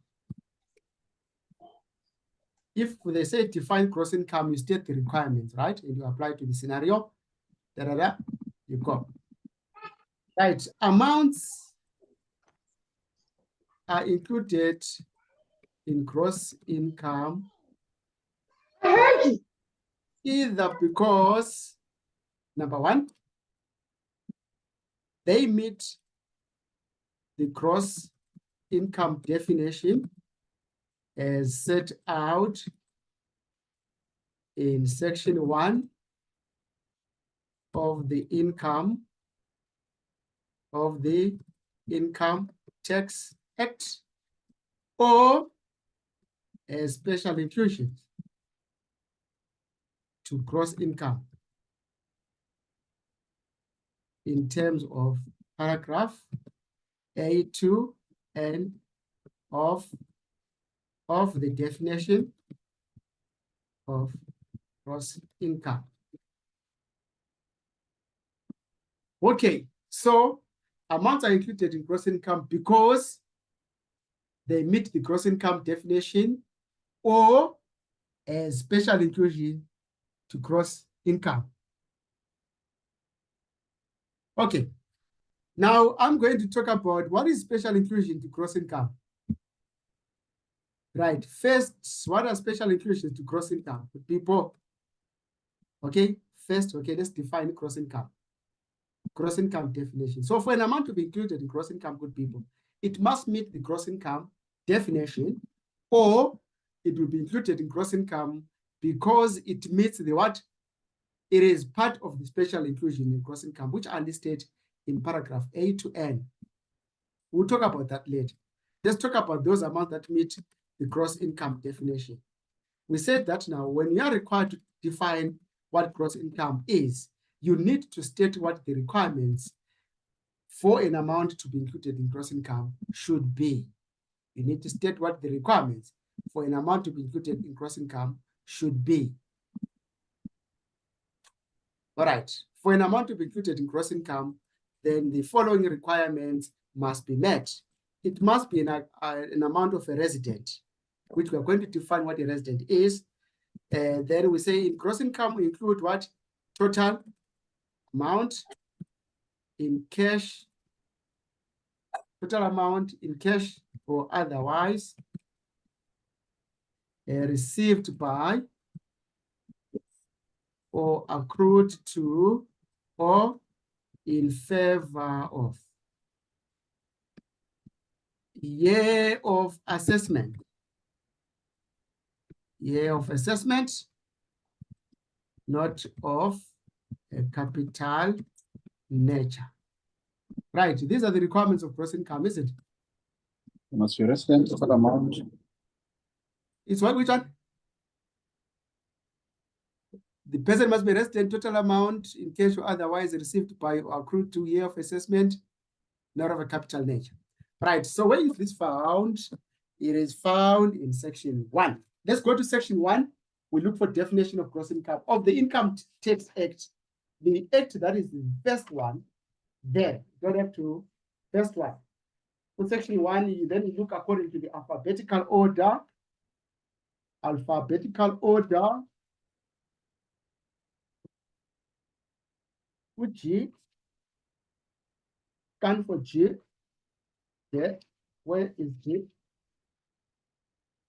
If they say define gross income, you state the requirements, right? And you apply to the scenario, you go. Right, amounts are included in gross income either because, number one, they meet the gross income definition as set out in section 1 of the Income Tax Act, or as special inclusions to gross income in terms of paragraph A2 and of the definition of gross income. Okay, so amounts are included in gross income because they meet the gross income definition or a special inclusion to gross income. Okay, now I'm going to talk about what is special inclusion to gross income. Right, first, what are special inclusions to gross income? People, okay, first, okay, let's define gross income. Gross income definition. So for an amount to be included in gross income, good people, it must meet the gross income definition, or it will be included in gross income because it meets the what? It is part of the special inclusion in gross income, which are listed in paragraph A to N. We'll talk about that later. Let's talk about those amounts that meet the gross income definition. We said that now when you are required to define what gross income is, you need to state what the requirements for an amount to be included in gross income should be. You need to state what the requirements for an amount to be included in gross income should be. All right, for an amount to be included in gross income, then the following requirements must be met. It must be an amount of a resident, which we are going to define what a resident is. Then we say in gross income, we include what? Total amount in cash, total amount in cash or otherwise received by or accrued to or in favor of. Year of assessment. Year of assessment, not of a capital nature. Right, these are the requirements of gross income, is it? Must be resident total amount. It's what, which one? The person must be resident total amount in cash or otherwise received by or accrued to year of assessment, not of a capital nature. Right, so where is this found? It is found in section 1. Let's go to section 1. We look for definition of gross income of the Income Tax Act. The act that is the first one there. You don't have to, first one. For section 1, you then look according to the alphabetical order. Alphabetical order. With G. Scan for G. There. Where is G?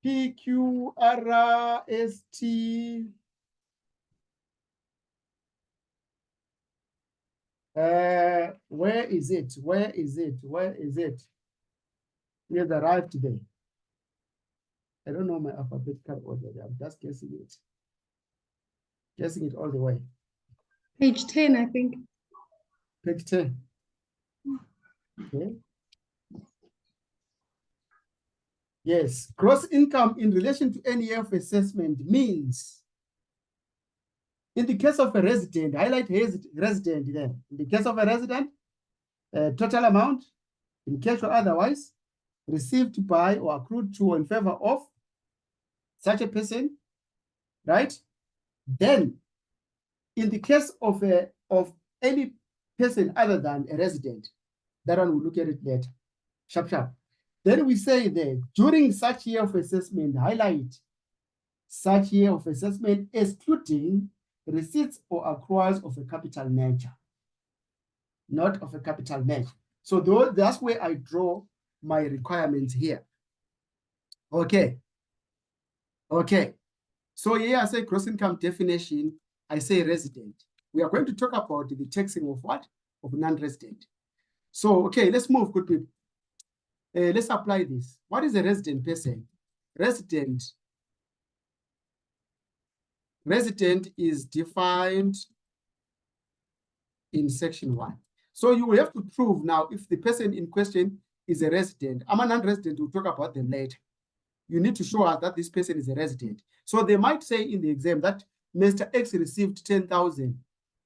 P, Q, R, S, T. Where is it? Where is it? Where is it? It has arrived today. I don't know my alphabetical order. I'm just guessing it. Guessing it all the way. Page 10, I think. Page 10. Okay. Yes, gross income in relation to any year of assessment means, in the case of a resident, highlight resident there. In the case of a resident, total amount in cash or otherwise received by or accrued to or in favor of such a person, right? Then, in the case of any person other than a resident, that one we'll look at it later. Sharp, sharp. Then we say that during such year of assessment, highlight such year of assessment excluding receipts or accruals of a capital nature, not of a capital nature. So that's where I draw my requirements here. Okay. Okay. So here I say gross income definition, I say resident. We are going to talk about the taxing of what? Of non-resident. So, okay, let's move, good people. Let's apply this. What is a resident person? Resident is defined in section 1. So you will have to prove now if the person in question is a resident. I'm a non-resident, we'll talk about them later. You need to show us that this person is a resident. So they might say in the exam that Mr. X received 10,000.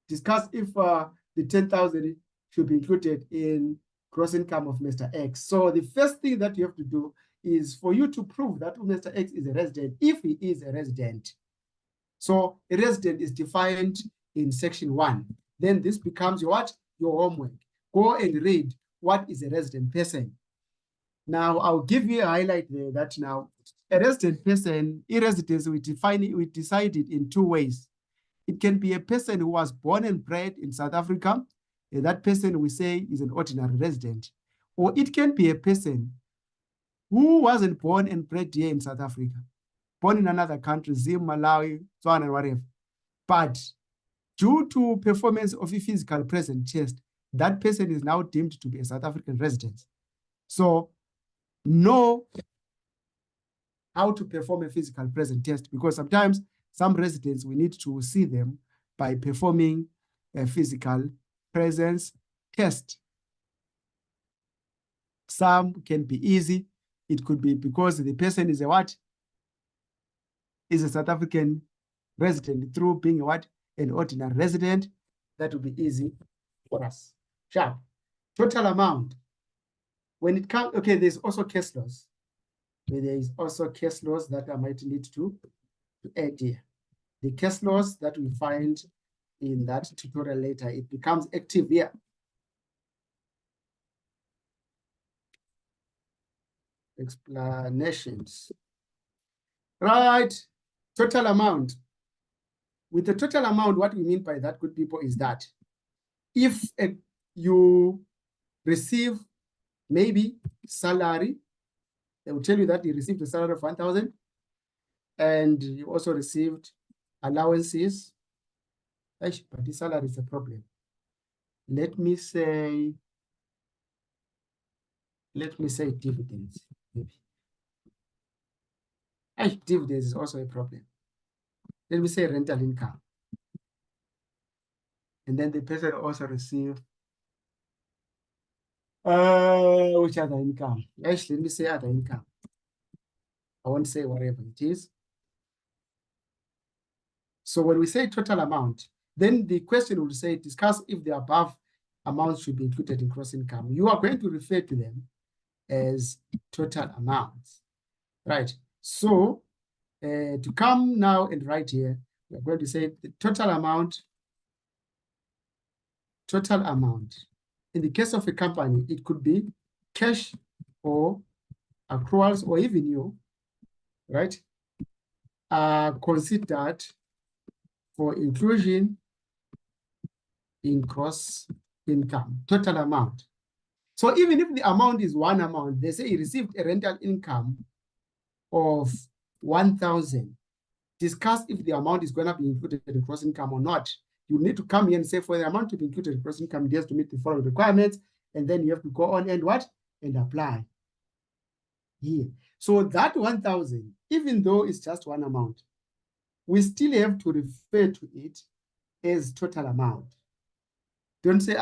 Discuss if the 10,000 should be included in gross income of Mr. X. So the first thing that you have to do is for you to prove that Mr. X is a resident, if he is a resident. So a resident is defined in section 1. Then this becomes your what? Your homework. Go and read what is a resident person. Now I'll give you a highlight there that now a resident person, irresidence, we decide it in 2 ways. It can be a person who was born and bred in South Africa. That person we say is an ordinary resident. Or it can be a person who wasn't born and bred here in South Africa, born in another country, Zim, Malawi, so on and whatever. But due to performance of a physical present test, that person is now deemed to be a South African resident. So know how to perform a physical present test, because sometimes some residents, we need to see them by performing a physical presence test. Some can be easy. It could be because the person is a what? Is a South African resident through being a what? An ordinary resident. That will be easy for us. Sharp. Total amount. When it comes, okay, there's also case laws. There is also case laws that I might need to add here. The case laws that we find in that tutorial later, it becomes active here. Explanations. Right, total amount. With the total amount, what we mean by that, good people, is that if you receive maybe salary, they will tell you that you received a salary of 1,000, and you also received allowances. But the salary is a problem. Let me say dividends, maybe. Dividends is also a problem. Let me say rental income. And then the person also receive which other income? Actually, let me say other income. I won't say whatever it is. So when we say total amount, then the question will say, discuss if the above amounts should be included in gross income. You are going to refer to them as total amounts, right? So to come now and write here, we're going to say the total amount. In the case of a company, it could be cash or accruals or even you, right, are considered for inclusion in gross income, total amount. So even if the amount is one amount, they say he received a rental income of 1,000. Discuss if the amount is going to be included in gross income or not. You need to come here and say for the amount to be included in gross income, it has to meet the following requirements, and then you have to go on and what? And apply here. So that 1,000, even though it's just one amount, we still have to refer to it as total amount. Don't say,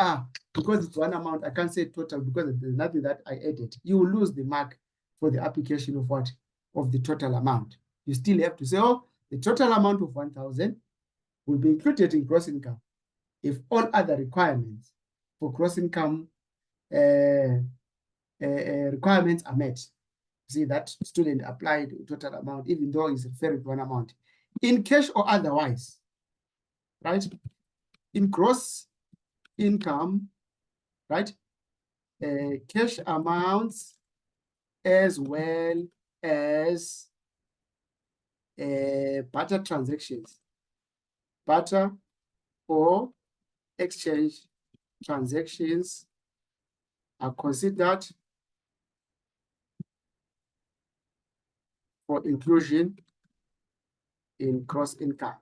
because it's one amount, I can't say total because there's nothing that I added. You will lose the mark for the application of what? Of the total amount. You still have to say, the total amount of 1,000 will be included in gross income if all other requirements for gross income requirements are met. See, that student applied total amount, even though he's referring to one amount. In cash or otherwise, right? In gross income, right? Cash amounts as well as barter transactions. Barter or exchange transactions are considered for inclusion in gross income.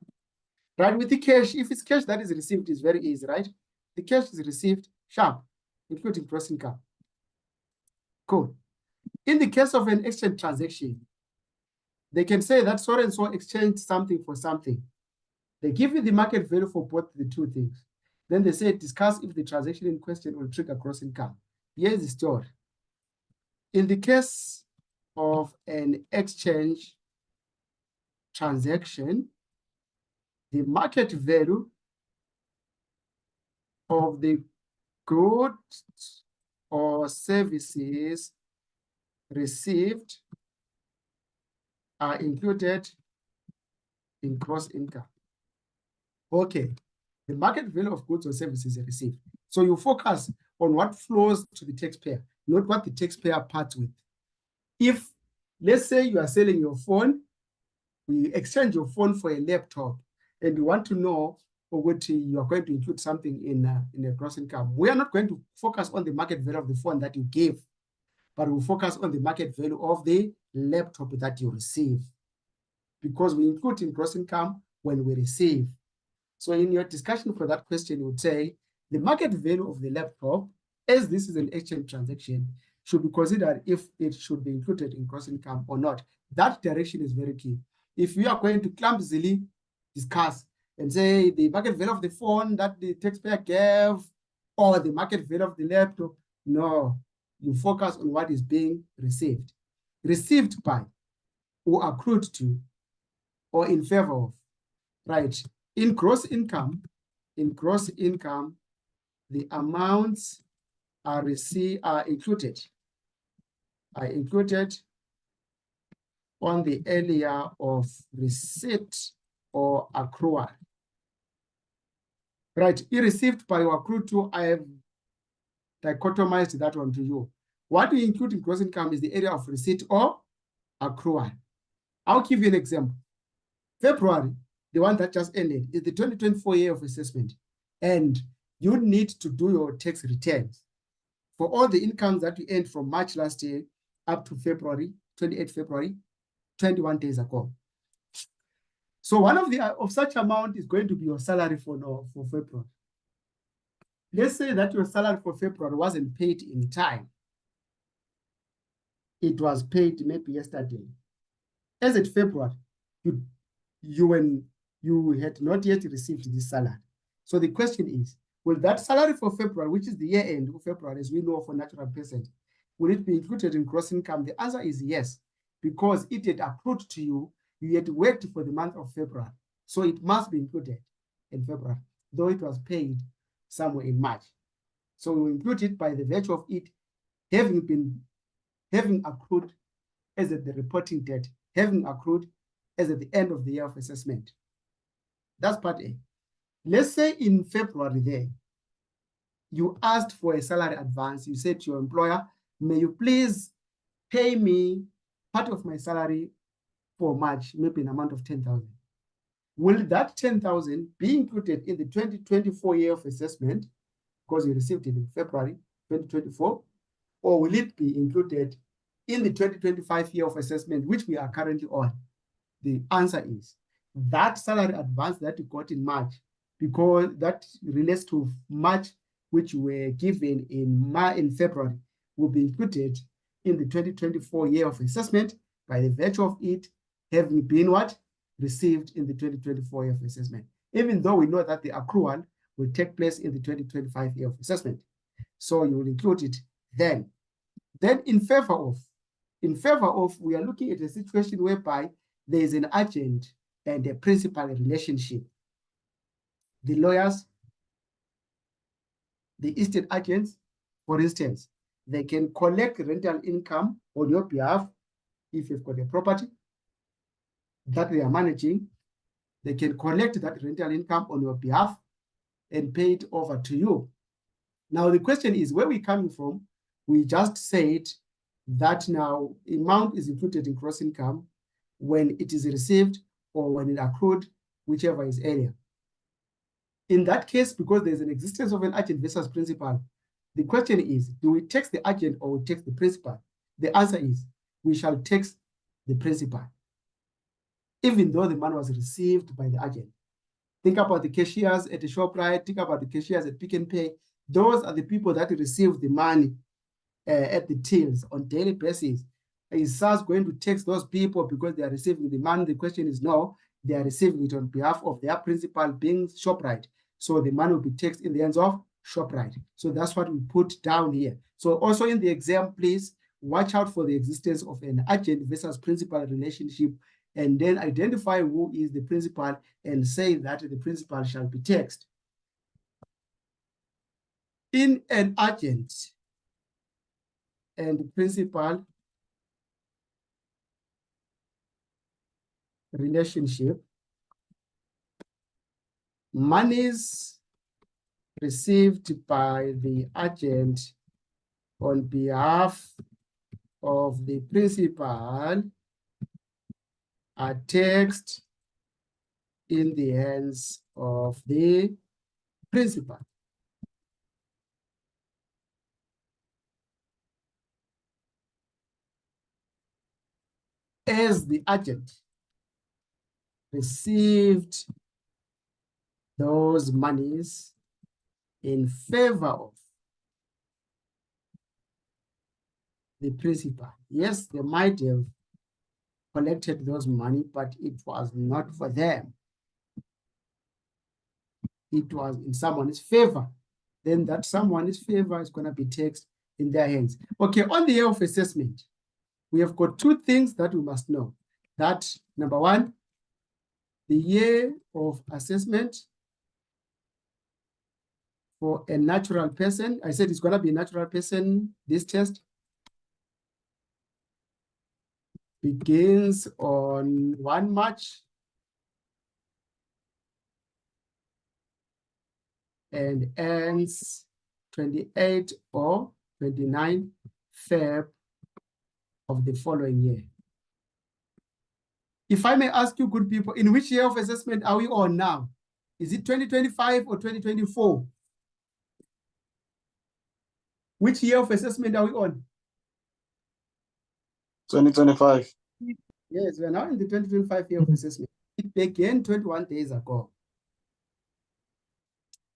Right, with the cash, if it's cash that is received, it's very easy, right? The cash is received, sharp, including gross income. Cool. In the case of an exchange transaction, they can say that so and so exchanged something for something. They give you the market value for both the two things. Then they say, discuss if the transaction in question will trigger gross income. Here's the story. In the case of an exchange transaction, the market value of the goods or services received are included in gross income. Okay, the market value of goods or services are received. So you focus on what flows to the taxpayer, not what the taxpayer parts with. If, let's say you are selling your phone, we exchange your phone for a laptop, and you want to know what you are going to include something in a gross income. We are not going to focus on the market value of the phone that you gave, but we'll focus on the market value of the laptop that you receive, because we include in gross income when we receive. So in your discussion for that question, you would say the market value of the laptop, as this is an exchange transaction, should be considered if it should be included in gross income or not. That direction is very key. If you are going to clumsily discuss and say the market value of the phone that the taxpayer gave or the market value of the laptop, no, you focus on what is being received. Received by, or accrued to, or in favor of, right? In gross income, the amounts are included on the area of receipt or accrual. Right, received by or accrued to, I have dichotomized that one to you. What we include in gross income is the area of receipt or accrual. I'll give you an example. February, the one that just ended, is the 2024 year of assessment. And you need to do your tax returns for all the incomes that you earned from March last year up to February, 28 February, 21 days ago. So one of such amount is going to be your salary for February. Let's say that your salary for February wasn't paid in time. It was paid maybe yesterday. As at February, you had not yet received this salary. So the question is, will that salary for February, which is the year end of February, as we know for natural persons, will it be included in gross income? The answer is yes, because it had accrued to you. You had worked for the month of February. So it must be included in February, though it was paid somewhere in March. So we include it by the virtue of it having accrued as at the reporting date, having accrued as at the end of the year of assessment. That's part A. Let's say in February there, you asked for a salary advance. You said to your employer, may you please pay me part of my salary for March, maybe an amount of 10,000. Will that 10,000 be included in the 2024 year of assessment because you received it in February 2024, or will it be included in the 2025 year of assessment, which we are currently on? The answer is that salary advance that you got in March, because that relates to March, which you were given in February, will be included in the 2024 year of assessment by the virtue of it having been what? Received in the 2024 year of assessment, even though we know that the accrual will take place in the 2025 year of assessment. So you will include it then. Then in favor of, we are looking at a situation whereby there is an agent and a principal relationship. The lawyers, the estate agents, for instance, they can collect rental income on your behalf if you've got a property that they are managing. They can collect that rental income on your behalf and pay it over to you. Now, the question is, where we're coming from, we just said that now amount is included in gross income when it is received or when it accrued, whichever is earlier. In that case, because there's an existence of an agent versus principal, the question is, do we tax the agent or we tax the principal? The answer is, we shall tax the principal, even though the money was received by the agent. Think about the cashiers at the ShopRite, think about the cashiers at Pick and Pay. Those are the people that receive the money at the tills on daily basis. Is SARS going to tax those people because they are receiving the money? The question is no, they are receiving it on behalf of their principal being ShopRite. So the money will be taxed in the hands of ShopRite. So that's what we put down here. So also in the exam, please watch out for the existence of an agent versus principal relationship, and then identify who is the principal and say that the principal shall be taxed. In an agent and principal relationship, monies received by the agent on behalf of the principal are taxed in the hands of the principal. As the agent received those monies in favor of the principal. Yes, they might have collected those money, but it was not for them. It was in someone's favor. Then that someone's favor is going to be taxed in their hands. Okay, on the year of assessment, we have got two things that we must know. That, number one, the year of assessment for a natural person. I said it's going to be a natural person. This test begins on 1 March and ends 28 or 29 Feb of the following year. If I may ask you, good people, in which year of assessment are we on now? Is it 2025 or 2024? Which year of assessment are we on? 2025. Yes, we are now in the 2025 year of assessment. It began 21 days ago.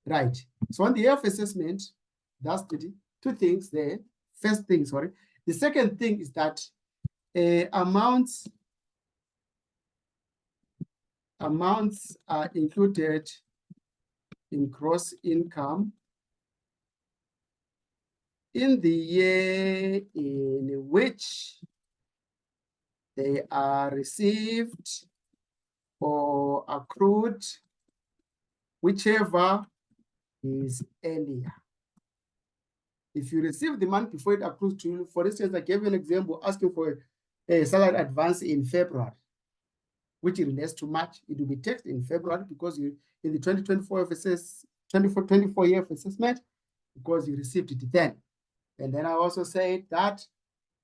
Right. So on the year of assessment, that's the two things there. First thing, sorry. The second thing is that amounts are included in gross income in the year in which they are received or accrued, whichever is earlier. If you receive the money before it accrues to you, for instance, I gave you an example asking for a salary advance in February, which relates to March. It will be taxed in February because you in the 2024 year of assessment, because you received it then. And then I also said that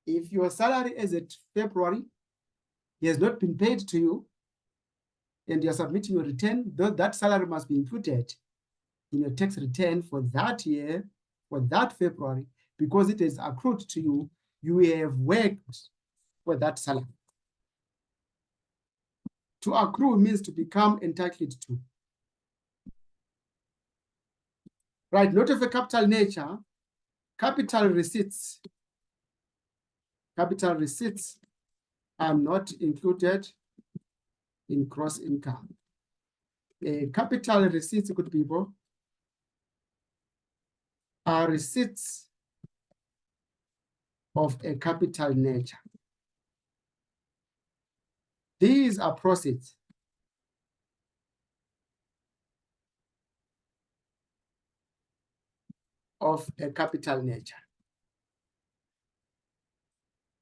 if your salary is at February, it has not been paid to you, and you're submitting your return, that salary must be included in your tax return for that year, for that February, because it is accrued to you. You have worked for that salary. To accrue means to become entitled to. Right, not of a capital nature, capital receipts are not included in gross income. Capital receipts, good people, are receipts of a capital nature. These are proceeds of a capital nature.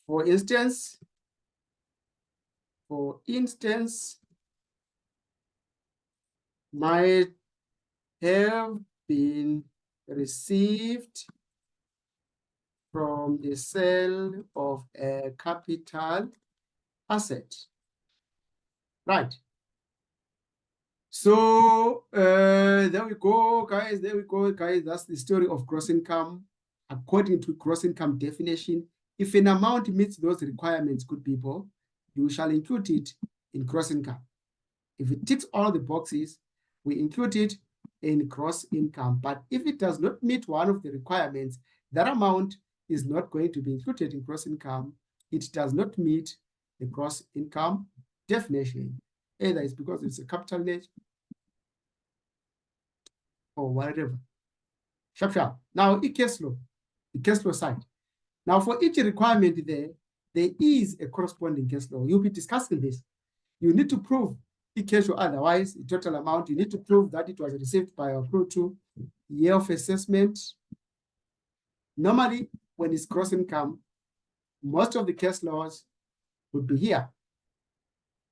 For instance, might have been received from the sale of a capital asset. Right. So there we go, guys. There we go, guys. That's the story of gross income. According to gross income definition, if an amount meets those requirements, good people, you shall include it in gross income. If it ticks all the boxes, we include it in gross income. But if it does not meet one of the requirements, that amount is not going to be included in gross income. It does not meet the gross income definition. Either it's because it's a capital nature or whatever. Sharp, sharp. Now, the cash flow side. Now, for each requirement there is a corresponding cash flow. You'll be discussing this. You need to prove cash flow, otherwise, the total amount, you need to prove that it was received by or accrued to year of assessment. Normally, when it's gross income, most of the cash flows would be here.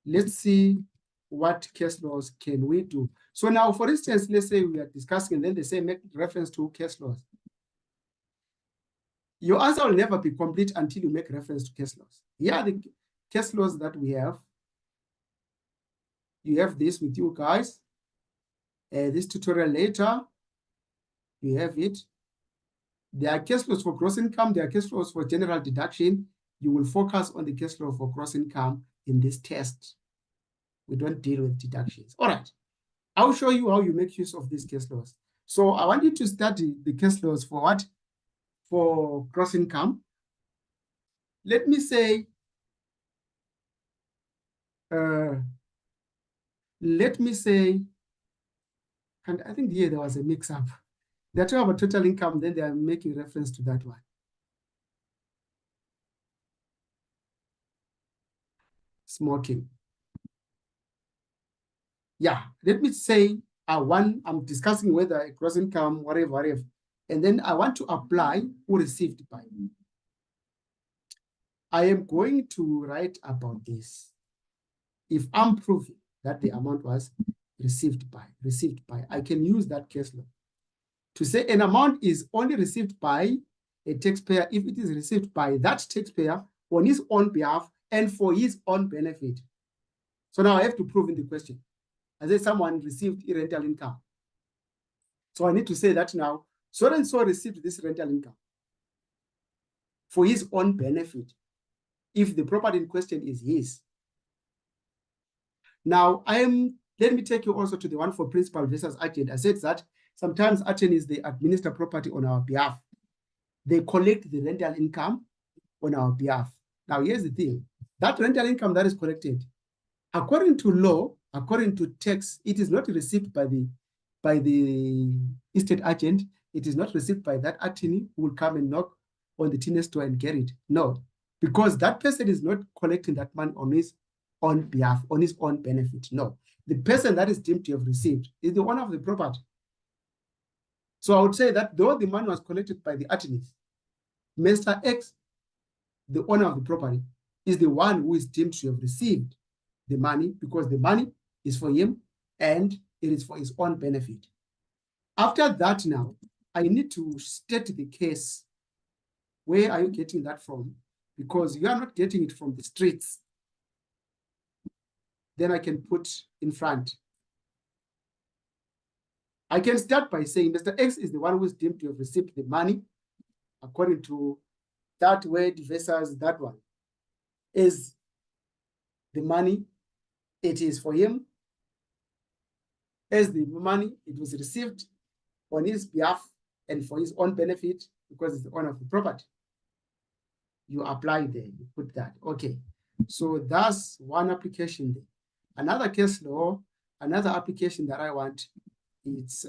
Let's see what cash flows can we do. So now, for instance, let's say we are discussing, and then they say make reference to cash flows. Your answer will never be complete until you make reference to cash flows. Here are the cash flows that we have. You have this with you guys. This tutorial later, you have it. There are cash flows for gross income. There are cash flows for general deduction. You will focus on the cash flow for gross income in this test. We don't deal with deductions. All right. I'll show you how you make use of these case laws. So I want you to study the case laws for what? For gross income. Let me say, and I think here there was a mix-up. They're talking about total income, then they are making reference to that one. Smoking. Yeah, let me say I'm discussing whether a gross income, whatever, and then I want to apply who received by. I am going to write about this. If I'm proving that the amount was received by, I can use that case law to say an amount is only received by a taxpayer if it is received by that taxpayer on his own behalf and for his own benefit. So now I have to prove in the question. I say someone received rental income. So I need to say that now, so and so received this rental income for his own benefit if the property in question is his. Now, let me take you also to the one for principal versus agent. I said that sometimes attorneys, they administer property on our behalf. They collect the rental income on our behalf. Now, here's the thing. That rental income that is collected, according to law, according to tax, it is not received by the estate agent. It is not received by that attorney who will come and knock on the tenant's door and get it. No, because that person is not collecting that money on his own behalf, on his own benefit. No, the person that is deemed to have received is the owner of the property. So I would say that though the money was collected by the attorneys, Mr. X, the owner of the property, is the one who is deemed to have received the money because the money is for him and it is for his own benefit. After that now, I need to state the case. Where are you getting that from? Because you are not getting it from the streets. Then I can put in front. I can start by saying Mr. X is the one who is deemed to have received the money according to that word versus that one. Is the money, it is for him. As the money, it was received on his behalf and for his own benefit because it's the owner of the property. You apply there, you put that. Okay, so that's one application there. Another case law, another application that I want, it's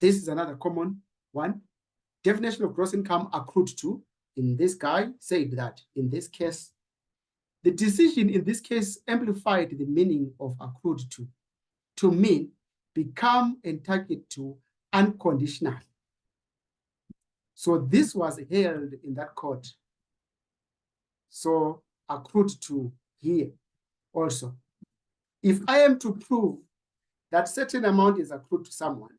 this is another common one. Definition of gross income accrued to. In this guy said that in this case, the decision in this case amplified the meaning of accrued to mean become entitled to unconditional. So this was held in that court. So accrued to here also. If I am to prove that certain amount is accrued to someone,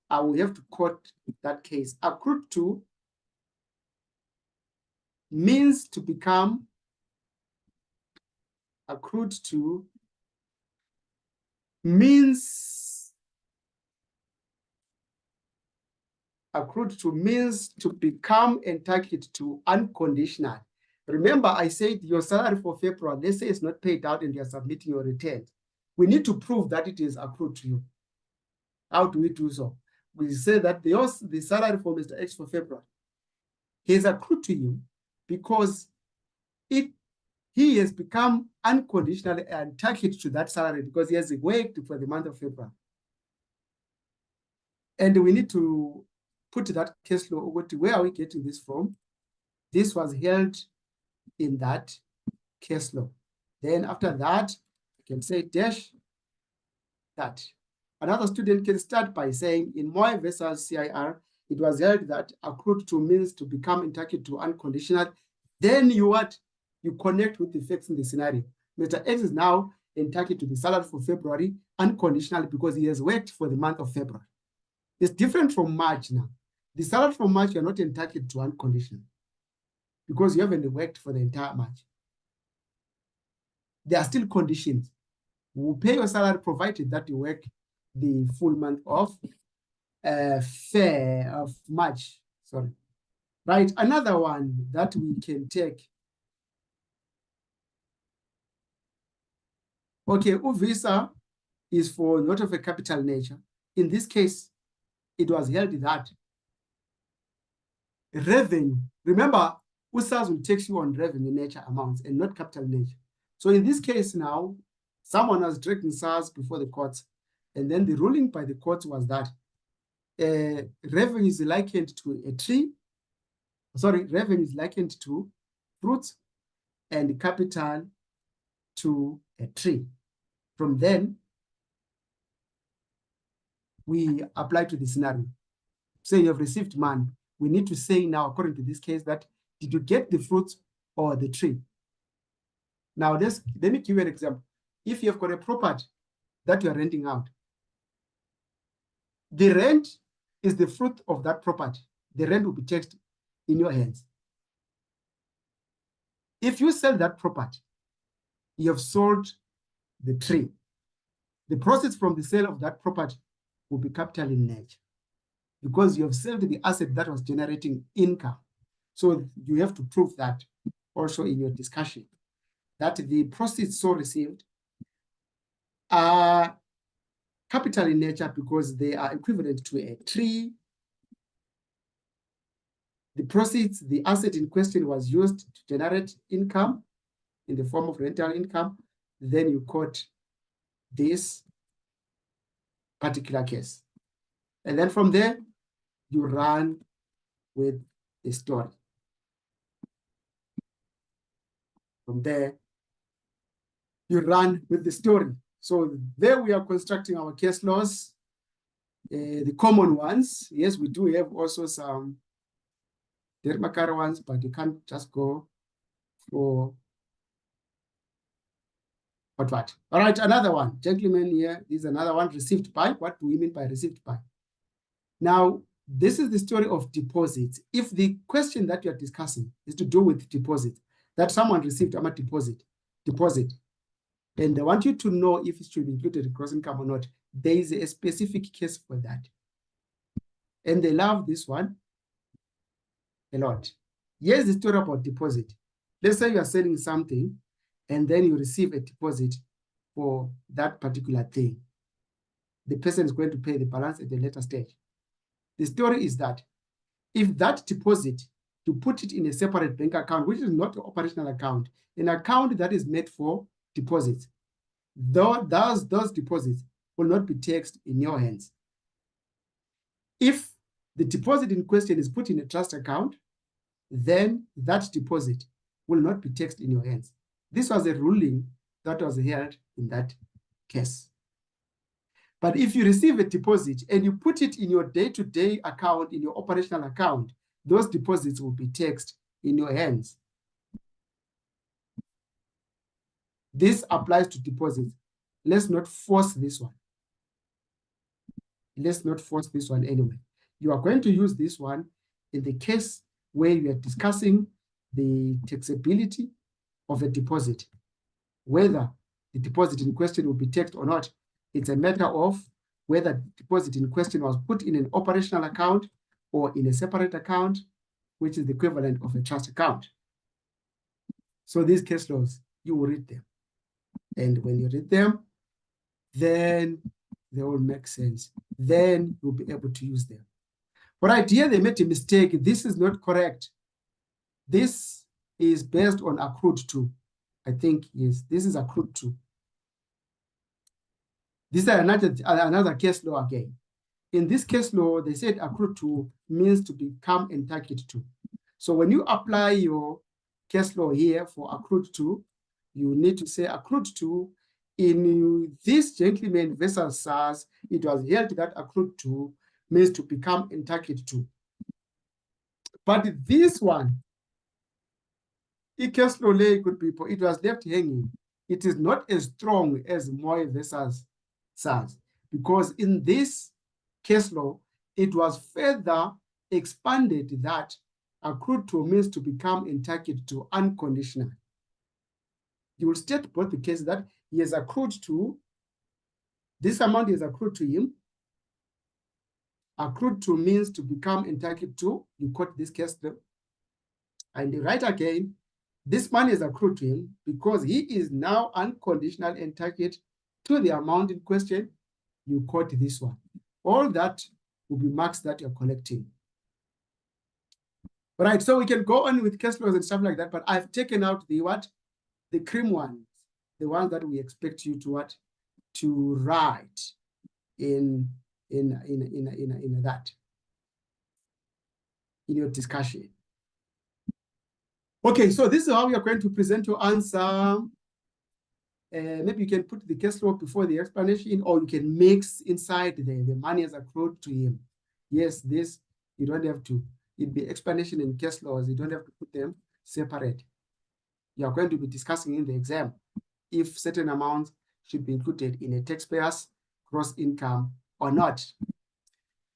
I will have to quote that case. Accrued to means to become, accrued to means, accrued to means to become entitled to unconditional. Remember, I said your salary for February, let's say it's not paid out and you're submitting your return. We need to prove that it is accrued to you. How do we do so? We say that the salary for Mr. X for February is accrued to you because he has become unconditionally entitled to that salary because he has worked for the month of February. And we need to put that case law over to where are we getting this from? This was held in that case law. Then after that, I can say dash that. Another student can start by saying in Moy versus CIR, it was held that accrued to means to become entitled to unconditional. Then you what? You connect with the facts in the scenario. Mr. X is now entitled to the salary for February unconditionally because he has worked for the month of February. It's different from March now. The salary from March, you're not entitled to unconditional because you haven't worked for the entire March. There are still conditions. We will pay your salary provided that you work the full month of March. Sorry. Right, another one that we can take. Okay, Uvisa is for not of a capital nature. In this case, it was held that revenue, remember, USAS will take you on revenue nature amounts and not capital nature. So in this case now, someone was dragging SARS before the courts, and then the ruling by the courts was that revenue is likened to a tree. Sorry, revenue is likened to fruits and capital to a tree. From then, we apply to the scenario. Say you have received money. We need to say now, according to this case, that did you get the fruits or the tree? Now, let me give you an example. If you have got a property that you are renting out, the rent is the fruit of that property. The rent will be taxed in your hands. If you sell that property, you have sold the tree. The profits from the sale of that property will be capital in nature because you have sold the asset that was generating income. So you have to prove that also in your discussion, that the proceeds so received are capital in nature because they are equivalent to a tree. The proceeds, the asset in question was used to generate income in the form of rental income. Then you quote this particular case. And then from there, you run with the story. From there, you run with the story. So there we are constructing our case laws, the common ones. Yes, we do have also some Dermakara ones, but you can't just go for what. All right, another one. Gentlemen here, this is another one, received by. What do we mean by received by? Now, this is the story of deposits. If the question that you're discussing is to do with deposit, that someone received a deposit, and they want you to know if it should be included in gross income or not, there is a specific case for that. And they love this one a lot. Here's the story about deposit. Let's say you are selling something and then you receive a deposit for that particular thing. The person is going to pay the balance at a later stage. The story is that if that deposit, you put it in a separate bank account, which is not an operational account, an account that is made for deposits, those deposits will not be taxed in your hands. If the deposit in question is put in a trust account, then that deposit will not be taxed in your hands. This was a ruling that was held in that case. But if you receive a deposit and you put it in your day-to-day account, in your operational account, those deposits will be taxed in your hands. This applies to deposits. Let's not force this one. Let's not force this one anyway. You are going to use this one in the case where you are discussing the taxability of a deposit. Whether the deposit in question will be taxed or not, it's a matter of whether the deposit in question was put in an operational account or in a separate account, which is the equivalent of a trust account. So these case laws, you will read them. And when you read them, then they will make sense. Then you'll be able to use them. But idea they made a mistake. This is not correct. This is based on accrued to. I think, yes, this is accrued to. This is another case law again. In this case law, they said accrued to means to become entitled to. So when you apply your case law here for accrued to, you need to say accrued to. In this gentleman versus SARS, it was held that accrued to means to become entitled to. But this one, case law good people, it was left hanging. It is not as strong as Moy versus SARS, because in this case law, it was further expanded that accrued to means to become entitled to unconditional. You will state both the cases that he has accrued to, this amount is accrued to him. Accrued to means to become entitled to, you quote this case law. And you write again, this money is accrued to him because he is now unconditionally entitled to the amount in question, you quote this one. All that will be marks that you're collecting. All right, so we can go on with cash flows and stuff like that, but I've taken out the what? The cream ones, the ones that we expect you to what? To write in that, in your discussion. Okay, so this is how we are going to present your answer. Maybe you can put the case law before the explanation, or you can mix inside the money as accrued to him. Yes, this, you don't have to. It'd be explanation and case laws. You don't have to put them separate. You are going to be discussing in the exam if certain amounts should be included in a taxpayer's gross income or not.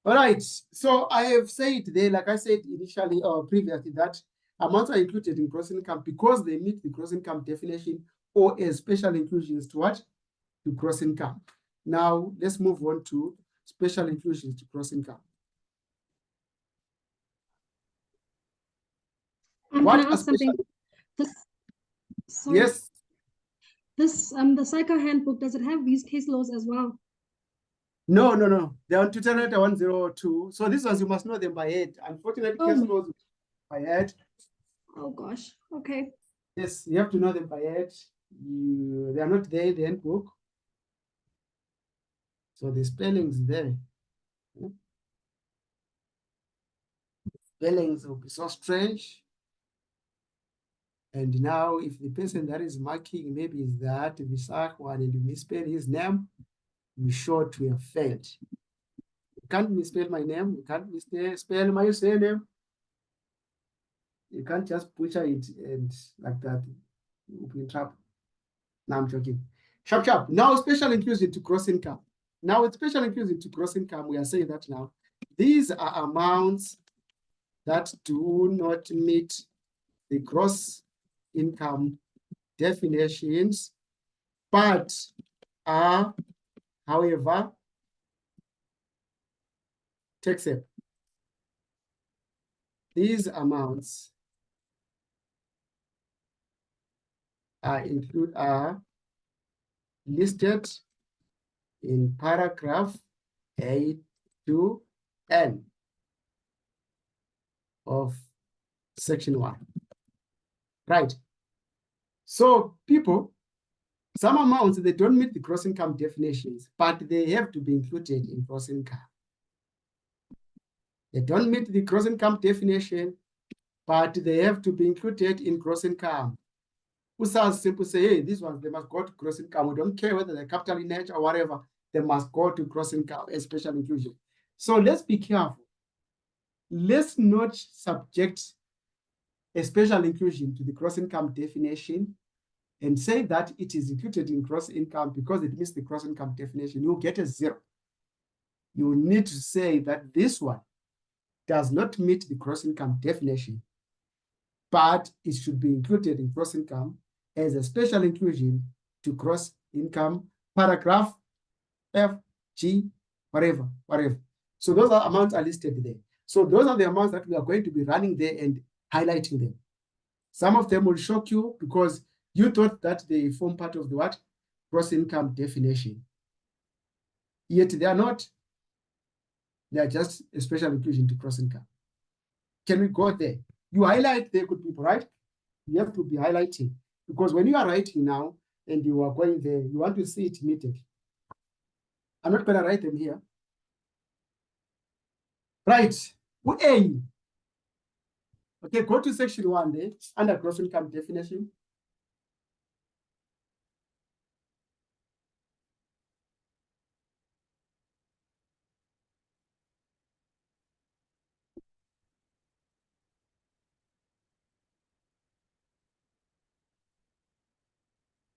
All right, so I have said there, like I said initially or previously, that amounts are included in gross income because they meet the gross income definition, or as special inclusions to what? To gross income. Now, let's move on to special inclusions to gross income. Can I ask something? Sorry. Yes. This the psycho handbook, does it have these case laws as well? No. They're on 20102. So these ones you must know them by head. Unfortunately, case laws by head. Oh gosh. Okay. Yes, you have to know them by head. They are not there in the handbook. So the spellings there. Spellings will be so strange. And now if the person that is marking maybe is that Visak one and you misspell his name, you're sure to have failed. You can't misspell my name, you can't misspell my surname. You can't just butcher it and like that. You'll be in trouble. Now I'm joking. Sharp. Now special inclusion to gross income. Now with special inclusion to gross income, we are saying that now these are amounts that do not meet the gross income definitions, but are, however, taxable. These amounts are listed in paragraph A to N of section 1. Right. So people, some amounts, they don't meet the gross income definitions, but they have to be included in gross income. They don't meet the gross income definition, but they have to be included in gross income. Usas simply say, hey, these ones, they must go to gross income. We don't care whether they're capital in nature or whatever, they must go to gross income as special inclusion. So let's be careful. Let's not subject a special inclusion to the gross income definition and say that it is included in gross income because it meets the gross income definition. You'll get a 0. You need to say that this one does not meet the gross income definition, but it should be included in gross income as a special inclusion to gross income, paragraph F, G, whatever. So those amounts are listed there. So those are the amounts that we are going to be running there and highlighting them. Some of them will shock you because you thought that they form part of the what? Gross income definition. Yet they are not. They are just a special inclusion to gross income. Can we go there? You highlight there, good people, right? You have to be highlighting because when you are writing now and you are going there, you want to see it immediately. I'm not going to write them here. Right. A. Okay, go to section 1 there, under gross income definition.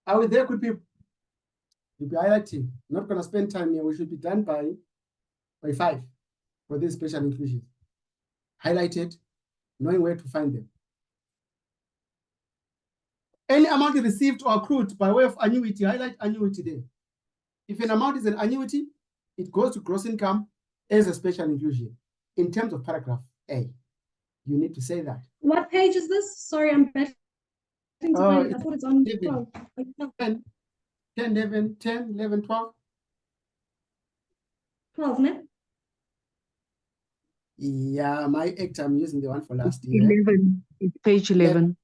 Are there could be, you'll be highlighting. I'm not going to spend time here. We should be done by 5 for this special inclusion. Highlighted, knowing where to find them. Any amount received or accrued by way of annuity, highlight annuity there. If an amount is an annuity, it goes to gross income as a special inclusion in terms of paragraph A. You need to say that. What page is this? Sorry, I'm back. I thought it's on 12. 10, 11, 10, 11, 12. 12, ne? Yeah, my act, I'm using the one for last year. 11. It's page 11.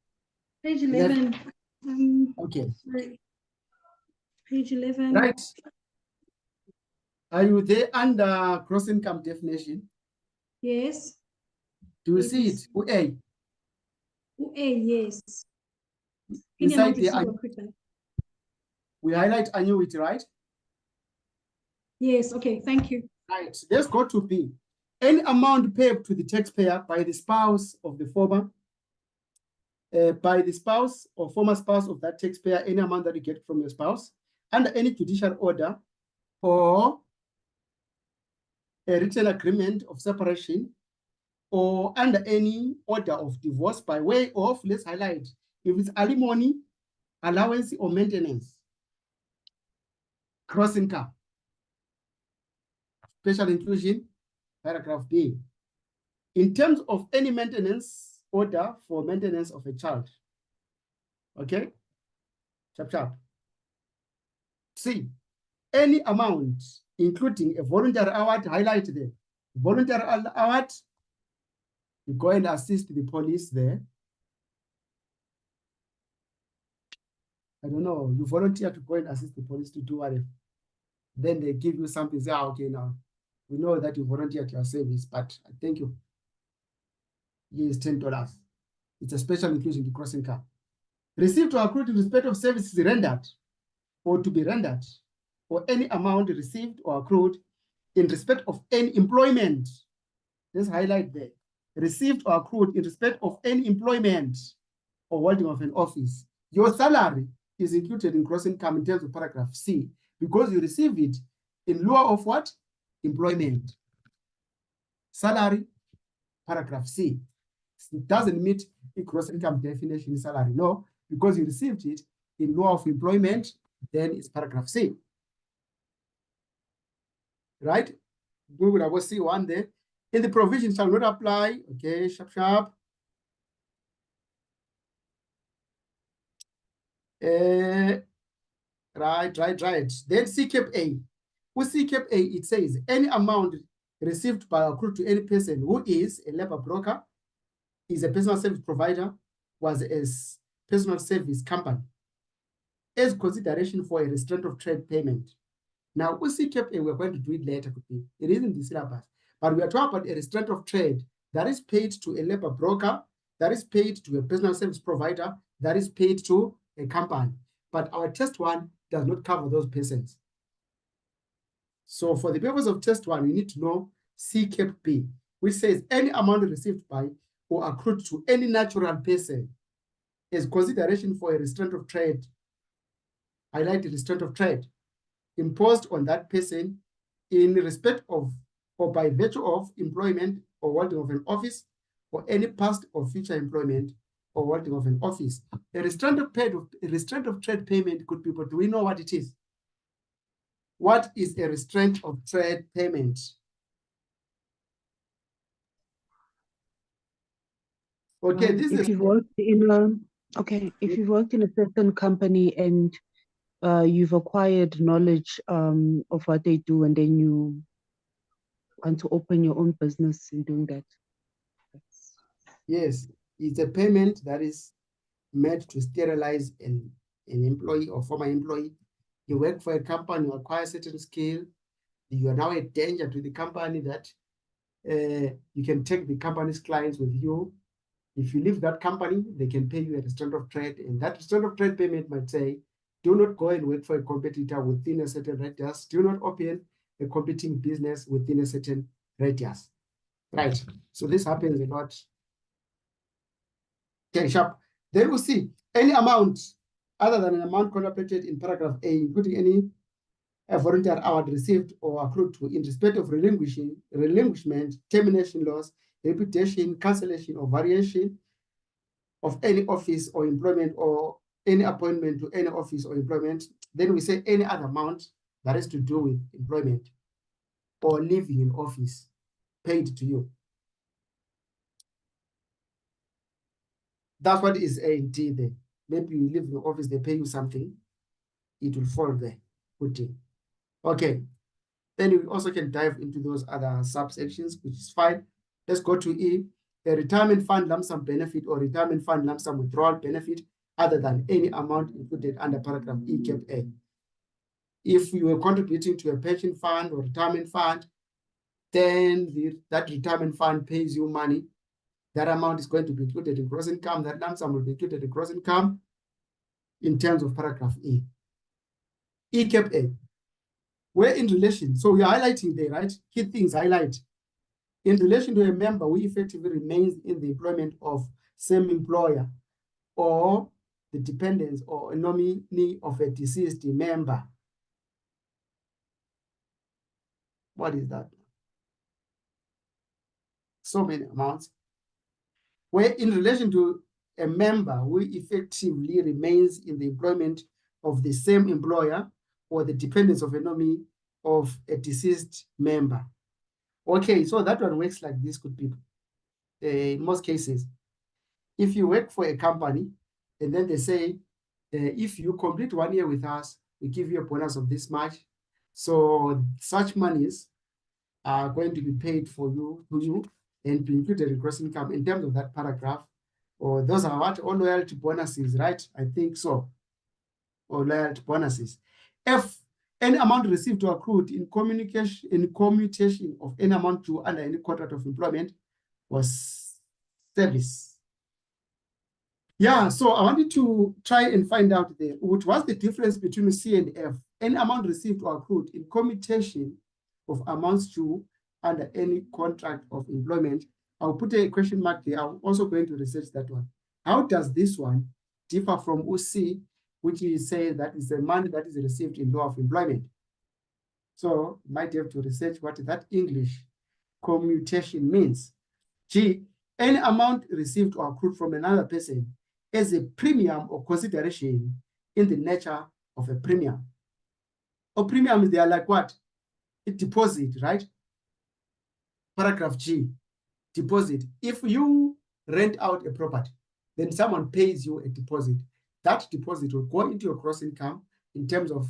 Page 11. Okay. Sorry. Page 11. Right. Are you there under gross income definition? Yes. Do you Yes, see yes. it? A. Yes. Any Inside amount the received or accrued by. we highlight annuity, right? Yes, okay, thank you. Right. Let's go to B. Any amount paid to the taxpayer by the spouse of the former, by the spouse or former spouse of that taxpayer, any amount that you get from your spouse, under any judicial order or a written agreement of separation, or under any order of divorce by way of, let's highlight, if it's alimony, allowance, or maintenance, gross income, special inclusion, paragraph B. In terms of any maintenance order for maintenance of a child, okay? Chap. C, any amount, including a voluntary award, highlight there. Voluntary award, you go and assist the police there. I don't know, you volunteer to go and assist the police to do whatever. Then they give you something, say, okay, now, we know that you volunteered your service, but thank you. Here is $10. It's a special inclusion to gross income. Received or accrued in respect of services rendered or to be rendered, or any amount received or accrued in respect of any employment. Let's highlight there. Received or accrued in respect of any employment or holding of an office. Your salary is included in gross income in terms of paragraph C, because you receive it in lieu of what? Employment. Salary, paragraph C. It doesn't meet the gross income definition salary, no, because you received it in lieu of employment, then it's paragraph C. Right? We will have C1 there. In the provision shall not apply. Okay, sharp. Right. Then CCAP A. With CCAP A, it says any amount received by accrued to any person who is a labor broker, is a personal service provider, was a personal service company, as consideration for a restraint of trade payment. Now, with CCAP A, we're going to do it later. It isn't the syllabus, but we are talking about a restraint of trade that is paid to a labor broker, that is paid to a personal service provider, that is paid to a company. But our test one does not cover those persons. So for the purpose of test one, we need to know CCAP B, which says any amount received by or accrued to any natural person as consideration for a restraint of trade, highlight the restraint of trade, imposed on that person in respect of or by virtue of employment or holding of an office, or any past or future employment or holding of an office. A restraint of trade payment could be, but do we know what it is? What is a restraint of trade payment? Okay, this if is you've worked in if you've worked in a certain company and you've acquired knowledge of what they do, and then you want to open your own business in doing that. yes, it's a payment that is made to sterilize an employee or former employee. You work for a company, you acquire certain skill, you are now a danger to the company that you can take the company's clients with you. If you leave that company, they can pay you a restraint of trade, and that restraint of trade payment might say, do not go and work for a competitor within a certain radius. Do not open a competing business within a certain radius. Right. So this happens a lot. Okay, sharp. Then we'll see any amount other than an amount contemplated in paragraph A, including any voluntary award received or accrued to in respect of relinquishment, termination loss, reputation, cancellation, or variation of any office or employment, or any appointment to any office or employment. Then we say any other amount that has to do with employment or living in office paid to you. That's what is A and D there. Maybe you live in the office, they pay you something. it will fall there. Put in. Okay. Then we also can dive into those other subsections, which is fine. Let's go to E. A retirement fund lump sum benefit or retirement fund lump sum withdrawal benefit other than any amount included under paragraph E cap A. If you were contributing to a pension fund or retirement fund, then that retirement fund pays you money. That amount is going to be included in gross income. That lump sum will be included in gross income in terms of paragraph E. E cap A. We're in relation, so we're highlighting there, right? Key things highlight. In relation to a member who effectively remains in the employment of same employer or the dependents or a nominee of a deceased member. What is that? So many amounts. Where in relation to a member who effectively remains in the employment of the same employer or the dependents of a nominee of a deceased member. Okay, so that one works like this. Could be, in most cases, if you work for a company and then they say, if you complete 1 year with us, we give you a bonus of this much. So such monies are going to be paid for you, to you, and be included in gross income in terms of that paragraph. Or those are what? All loyalty bonuses, right? I think so. Or loyalty bonuses. F, any amount received or accrued in commutation of any amount to under any contract of employment was service. Yeah, so I wanted to try and find out there, what's the difference between C and F? Any amount received or accrued in commutation of amounts to under any contract of employment. I'll put a question mark there. I'm also going to research that one. How does this one differ from UC, which is saying that is the money that is received in law of employment? So you might have to research what that English commutation means. G, any amount received or accrued from another person as a premium or consideration in the nature of a premium. Or premiums, they are like what? A deposit, right? Paragraph G, deposit. If you rent out a property, then someone pays you a deposit. That deposit will go into your gross income in terms of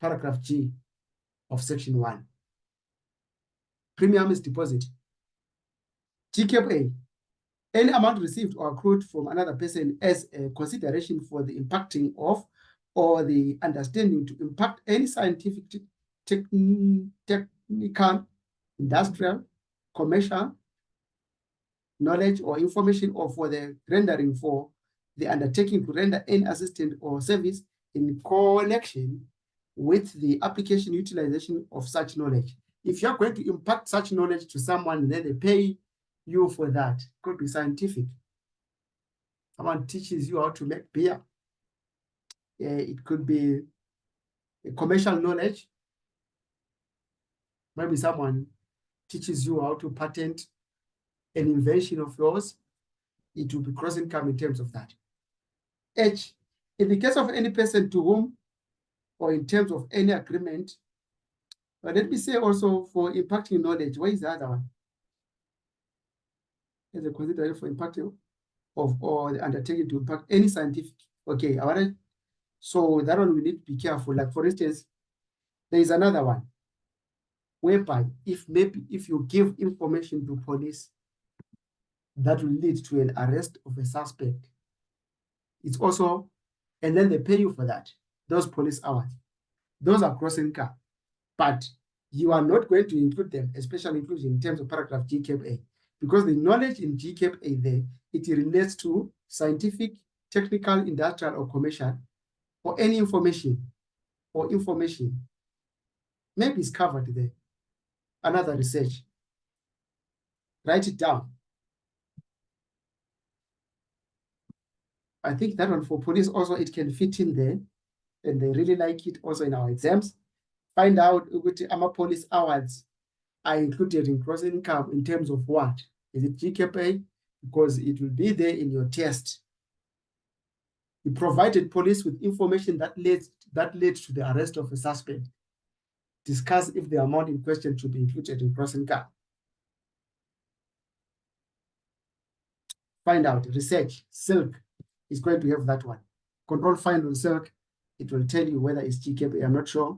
paragraph G of section 1. Premium is deposit. G cap A, any amount received or accrued from another person as a consideration for the impacting of or the understanding to impact any scientific, technical, industrial, commercial knowledge or information, or for the rendering for the undertaking to render any assistance or service in connection with the application utilization of such knowledge. If you're going to impart such knowledge to someone, then they pay you for that. It could be scientific. Someone teaches you how to make beer. It could be a commercial knowledge. Maybe someone teaches you how to patent an invention of yours. It will be gross income in terms of that. H, in the case of any person to whom or in terms of any agreement, but let me say also for impacting knowledge, where is the other one? As a consideration for impacting of or the undertaking to impact any scientific. Okay, I wanted, so that one we need to be careful. Like for instance, there is another one whereby if you give information to police that will lead to an arrest of a suspect, it's also, and then they pay you for that, those police hours. Those are gross income, but you are not going to include them, especially inclusion in terms of paragraph G cap A, because the knowledge in G cap A there, it relates to scientific, technical, industrial, or commercial, or any information, maybe it's covered there. Another research. Write it down. I think that one for police also, it can fit in there, and they really like it also in our exams. Find out which AMA police awards are included in gross income in terms of what? Is it GKPA? Because it will be there in your test. You provided police with information that leads to the arrest of a suspect. Discuss if the amount in question should be included in gross income. Find out, research, Silk is going to have that one. Control find on Silk, It will tell you whether it's GCAP, I'm not sure.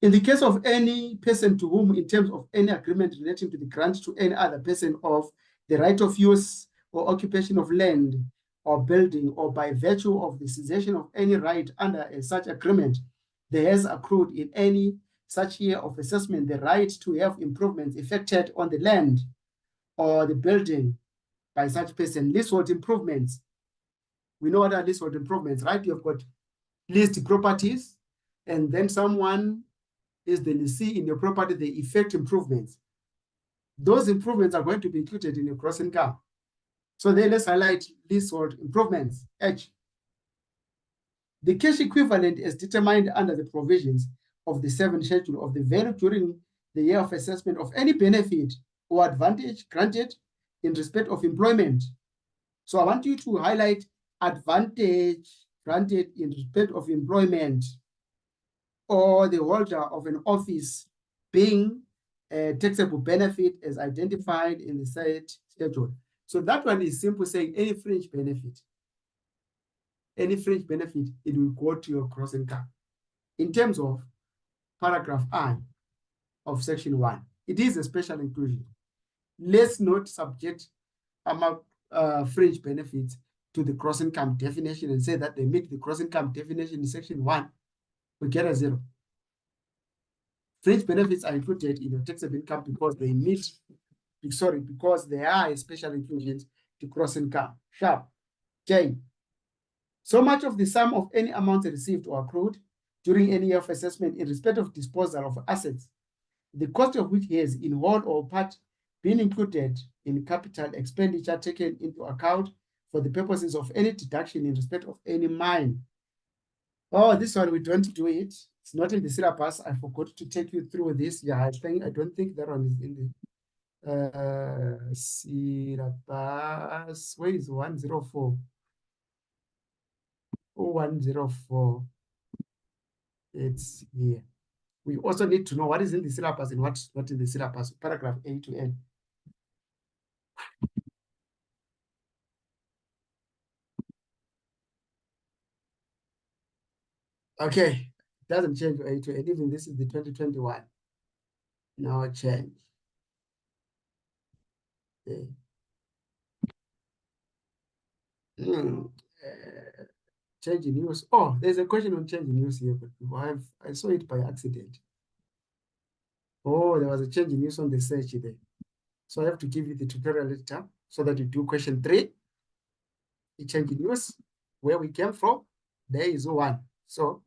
In the case of any person to whom, in terms of any agreement relating to the grant to any other person of the right of use or occupation of land or building, or by virtue of the cessation of any right under such agreement, there has accrued in any such year of assessment the right to have improvements effected on the land or the building by such person. Leasehold improvements. We know what are leasehold improvements, right? You've got leased properties, and then someone is the lessee in your property, they effect improvements. Those improvements are going to be included in your gross income. So then let's highlight leasehold improvements, H. The cash equivalent is determined under the provisions of the 7th schedule of the value during the year of assessment of any benefit or advantage granted in respect of employment. So I want you to highlight advantage granted in respect of employment, or the holder of an office being a taxable benefit as identified in the said schedule. So that one is simple, saying any fringe benefit. Any fringe benefit, it will go to your gross income. In terms of paragraph I of section 1, it is a special inclusion. Let's not subject fringe benefits to the gross income definition and say that they meet the gross income definition in section 1. We get a 0. Fringe benefits are included in your taxable income because they meet, because they are a special inclusions to gross income. Sharp. J. So much of the sum of any amount received or accrued during any year of assessment in respect of disposal of assets, the cost of which has in whole or part been included in capital expenditure taken into account for the purposes of any deduction in respect of any mine. Oh, this one we don't do it. It's not in the syllabus. I forgot to take you through this. Yeah, I don't think that one is in the syllabus. Where is 104? 104. It's here. We also need to know what is in the syllabus and what's not in the syllabus. Paragraph A to N. Okay, doesn't change A to N. Even this is the 2021. No change. Okay. Change in use. Oh, there's a question on change in use here, but I saw it by accident. Oh, there was a change in use on the search there. So I have to give you the tutorial later so that you do question 3. The change in use, where we came from, there is 1. So,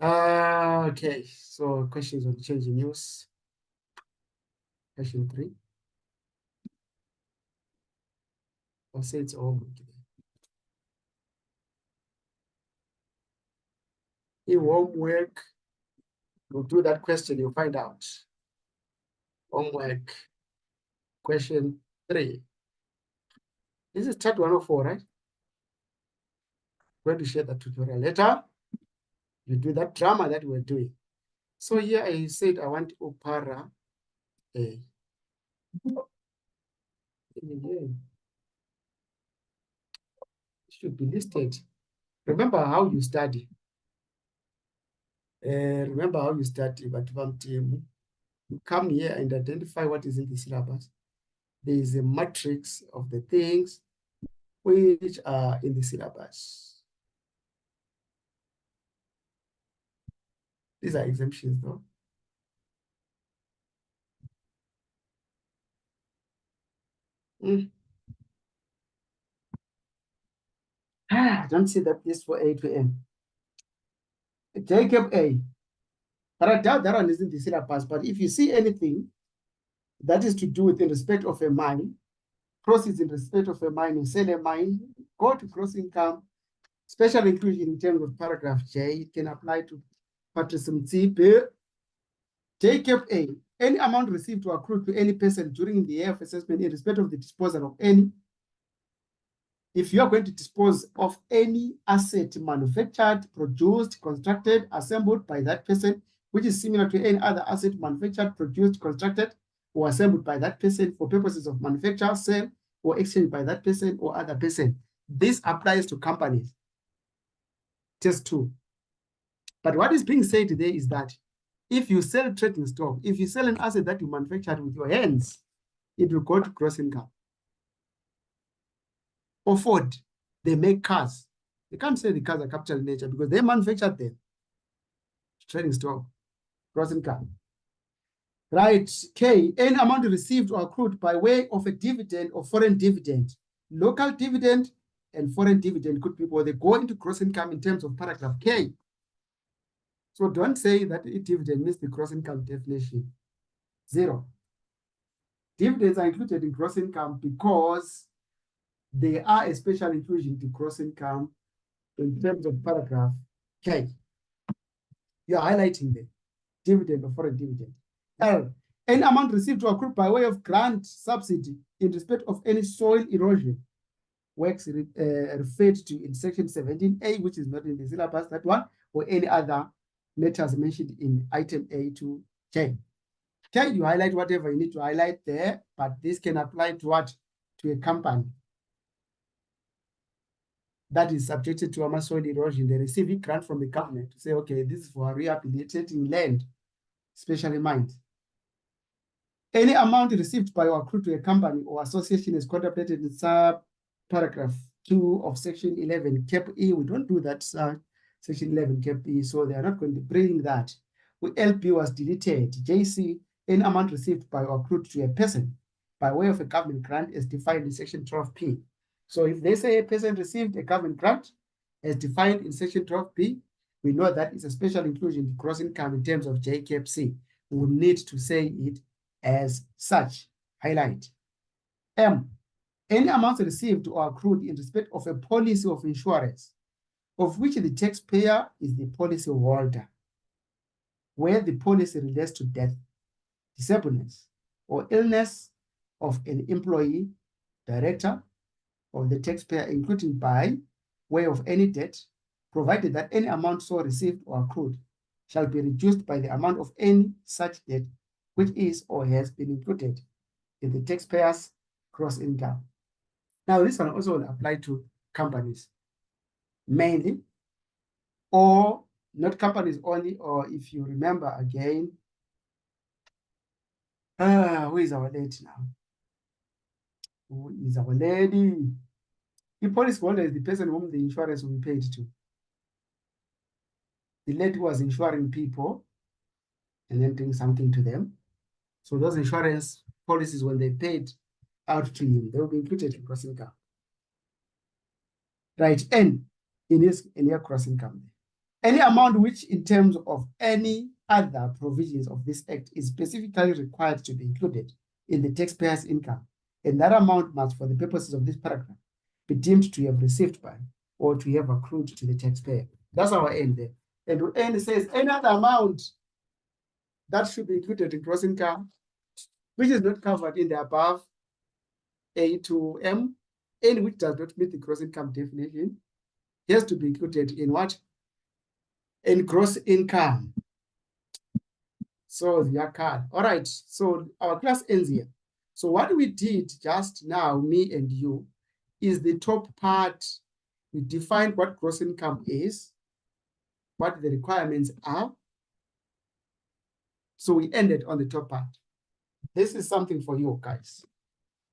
okay. So questions on change in use. Question 3. I'll say it's all good. In homework, you'll do that question, you'll find out. Homework, question 3. This is Chart 104, right? I'm going to share that tutorial later. You do that drama that we're doing. So here I said I want Opara A. It should be listed. Remember how you study. Remember how you study, but you come here and identify what is in the syllabus. There is a matrix of the things which are in the syllabus. These are exemptions, though. I don't see that this for A to N. Jacob A. But I doubt that one is in the syllabus. But if you see anything that is to do with in respect of a mine, proceeds in respect of a mine, you sell a mine, go to gross income, special inclusion in terms of paragraph J, it can apply to Patricium C. Jacob A. Any amount received or accrued to any person during the year of assessment in respect of the disposal of any. If you are going to dispose of any asset manufactured, produced, constructed, assembled by that person, which is similar to any other asset manufactured, produced, constructed, or assembled by that person for purposes of manufacture, sale, or exchange by that person or other person. This applies to companies. Test 2. But what is being said today is that if you sell trading stock, if you sell an asset that you manufactured with your hands, it will go to gross income. Or Ford, they make cars. They can't say the cars are capital in nature because they manufactured them. Trading stock, gross income. Right, K, any amount received or accrued by way of a dividend or foreign dividend. Local dividend and foreign dividend could be, or they go into gross income in terms of paragraph K. So don't say that a dividend means the gross income definition. 0. Dividends are included in gross income because they are a special inclusion to gross income in terms of paragraph K. You are highlighting the dividend or foreign dividend. L, any amount received or accrued by way of grant subsidy in respect of any soil erosion works referred to in section 17A, which is not in the syllabus, that one, or any other matters mentioned in item A to J. Okay, you highlight whatever you need to highlight there, but this can apply to what? To a company that is subjected to soil erosion. They receive a grant from the government to say, okay, this is for rehabilitating land, especially mines. Any amount received by or accrued to a company or association is contemplated in subparagraph 2 of section 11 cap E. We don't do that section 11 cap E, so they are not going to bring that. LP was deleted. JC, any amount received by or accrued to a person by way of a government grant is defined in section 12P. So if they say a person received a government grant as defined in section 12P, we know that it's a special inclusion to gross income in terms of JCAPC. We will need to say it as such. Highlight. M, any amounts received or accrued in respect of a policy of insurance of which the taxpayer is the policy holder, where the policy relates to death, disablement, or illness of an employee, director, of the taxpayer, including by way of any debt, provided that any amount so received or accrued shall be reduced by the amount of any such debt which is or has been included in the taxpayer's gross income. Now, this one also will apply to companies mainly, or not companies only, or if you remember again, who is our lady now? Who is our lady? The policy holder is the person whom the insurance will be paid to. The lady was insuring people and then doing something to them. So those insurance policies, when they paid out to him, they will be included in gross income. Right, N in your gross income. Any amount which in terms of any other provisions of this act is specifically required to be included in the taxpayer's income, and that amount must, for the purposes of this paragraph, be deemed to have received by or to have accrued to the taxpayer. That's our N there. And N says any other amount that should be included in gross income, which is not covered in the above A to M, and which does not meet the gross income definition, has to be included in what? In gross income. So the card. All right, so our class ends here. So what we did just now, me and you, is the top part. We defined what gross income is, what the requirements are. So we ended on the top part. This is something for you guys.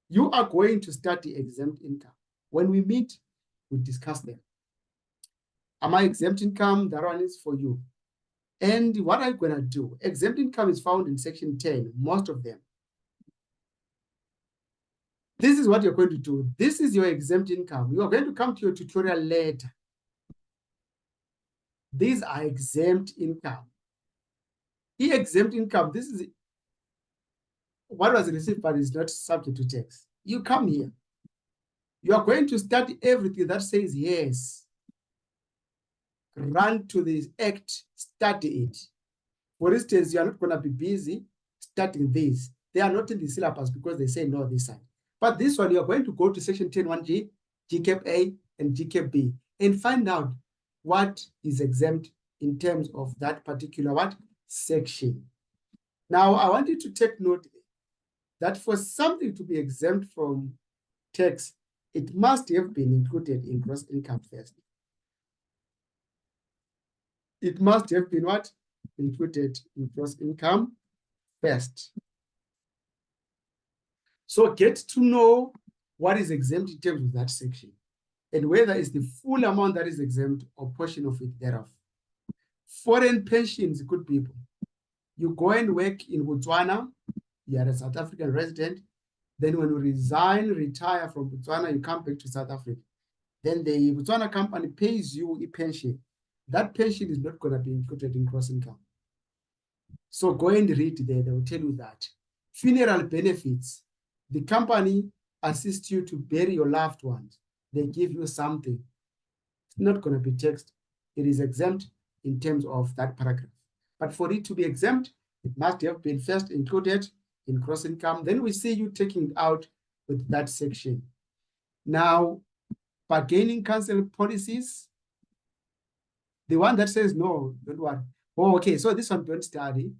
You are going to study exempt income. When we meet, we discuss them. Am I exempt income? That one is for you. And what I'm going to do, exempt income is found in section 10, most of them. This is what you're going to do. This is your exempt income. You are going to come to your tutorial later. These are exempt income. Exempt income, this is what was received but is not subject to tax. You come here. You are going to study everything that says yes. Run to this act, study it. For instance, you are not going to be busy studying this. They are not in the syllabus because they say no this side. But this one, you are going to go to section 10.1G, GCAP A, and GCAP B, and find out what is exempt in terms of that particular what section. Now, I want you to take note that for something to be exempt from tax, it must have been included in gross income first. it must have been what? Included in gross income first. So get to know what is exempt in terms of that section and whether it's the full amount that is exempt or portion of it thereof. Foreign pensions, good people. You go and work in Botswana, you are a South African resident. Then when you resign, retire from Botswana, you come back to South Africa. Then the Botswana company pays you a pension. That pension is not going to be included in gross income. So go and read there, they will tell you that. Funeral benefits, the company assists you to bury your loved ones. They give you something. It's not going to be taxed. It is exempt in terms of that paragraph. But for it to be exempt, it must have been first included in gross income. Then we see you taking it out with that section. Now, bargaining council policies, the one that says no, don't worry. Oh, okay, so this one don't study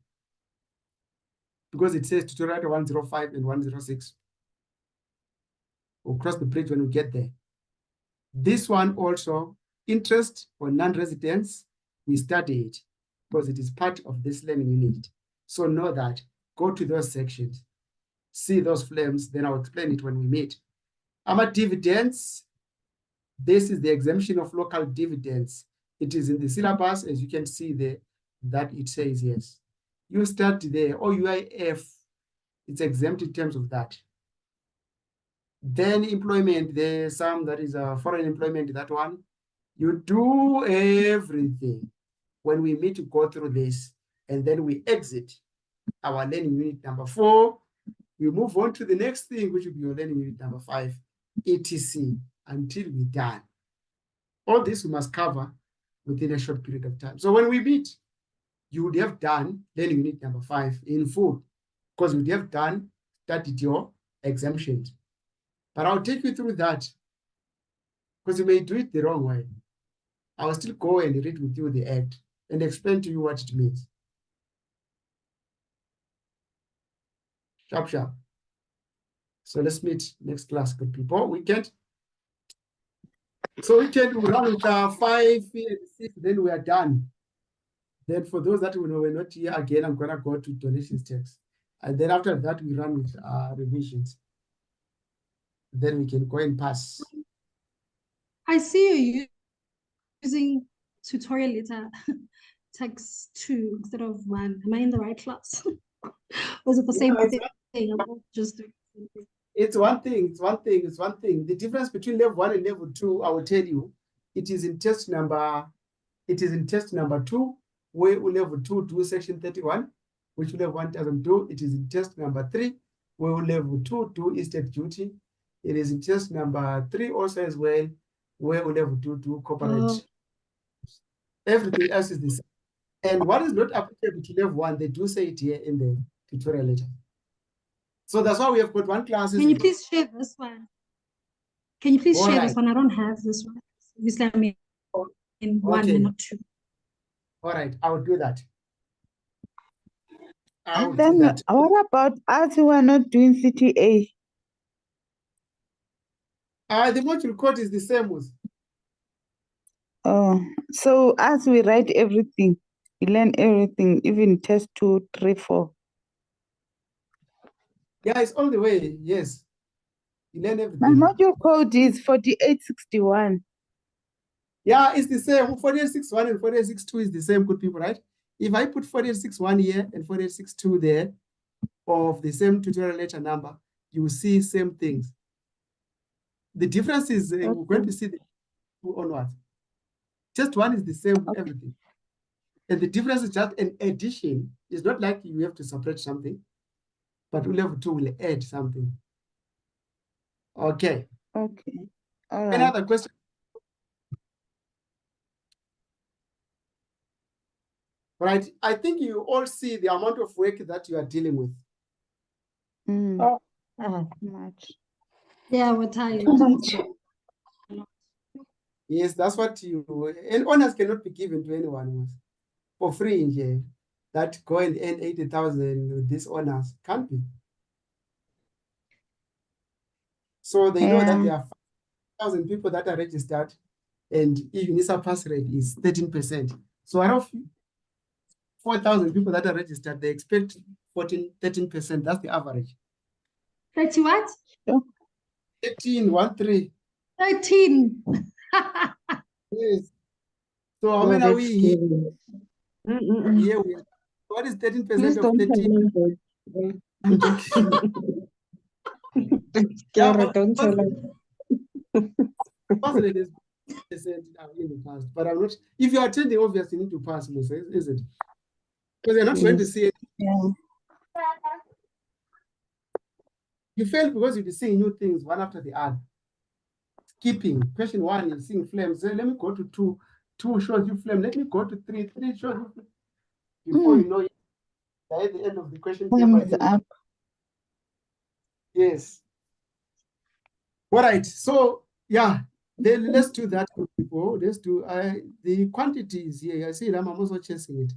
because it says tutorial 105 and 106. We'll cross the bridge when we get there. This one also, interest on non-residents, we study it because it is part of this learning unit. So know that, go to those sections, see those flames, then I'll explain it when we meet. Our dividends, this is the exemption of local dividends. It is in the syllabus, as you can see there, that it says yes. You start there, or UIF, it's exempt in terms of that. Then employment, there's some that is a foreign employment, that one. You do everything. When we meet to go through this, and then we exit our learning unit number 4, we move on to the next thing, which will be your learning unit number 5, etc., until we're done. All this we must cover within a short period of time. So when we meet, you would have done learning unit number 5 in full, because you would have studied your exemptions. But I'll take you through that, because you may do it the wrong way. I will still go and read with you the act and explain to you what it means. Sharp, sharp. So let's meet next class, good people. Weekend. So weekend we run with 5 and 6, then we are done. Then for those that were not here again, I'm gonna go to donations text. And then after that, we run with revisions. Then we can go and pass. I see you using tutorial letter text 2 instead of 1. Am I in the right class? Was it the same thing? Just doing something. It's one thing, it's one thing, it's one thing. The difference between level 1 and level 2, I will tell you, it is in test number 2, where level 2 do section 31, which level 1 doesn't do. It is in test number 3, where level 2 do estate duty. It is in test number 3 also as well, where level 2 do corporate. Everything else is the same. And what is not applicable to level 1, they do say it here in the tutorial letter. So that's why we have got one class. Can you please share this one? Can you please All share right. this one? I don't have this one. Obviously, I'm in 1 Okay. and not 2. All right, I will do that. I will And do then that. what about us who are not doing CTA? The module code is the same with. Oh, so as we write everything, we learn everything, even test 2, 3, 4. Yeah, it's all the way. Yes, you learn My everything. module code is 4861. Yeah, it's the same. 4861 and 4862 is the same, good people, right? If I put 4861 here and 4862 there, of the same tutorial letter number, you will see same things. The difference is we're going to see the two onwards. Just one is the same with everything. And the difference is just an addition. It's not like you have to separate something, but level 2 will add something. Okay. Okay. All right. Any other question? Right. I think you all see the amount of work that you are dealing with. Much. Yeah, we're tired. Yes, that's what you, and honors cannot be given to anyone for free in here. That go and earn 80,000 with these honors can't be. So they know that there are 5,000 people that are registered, and even UNISA pass rate is 13%. So out of 4,000 people that are registered, they expect 13%. That's the average. 30 what? 13. 13. Yes. So how Oh, many are that's we here? scary. Mm-mm-mm. Here we are. What is 13% Please of don't 13? tell us that. I'm joking. It's Yeah, scary, but don't tell us. Personally, there's percent in the past, but I'm not. If you are attending, obviously you need to pass, Musa, is it? Because you're not going to Yes. see it. Yeah. You fail because you'll be seeing new things one after the other. Skipping. Question 1 is seeing flames. Then let me go to 2. 2 shows you flame. Let me go to 3. 3 shows you flame. Before you know it, you're at the end of the question Time paper. is up. Yes. All right. So yeah, then let's do that. People. Let's do the quantities here. I see them. I'm also chasing it.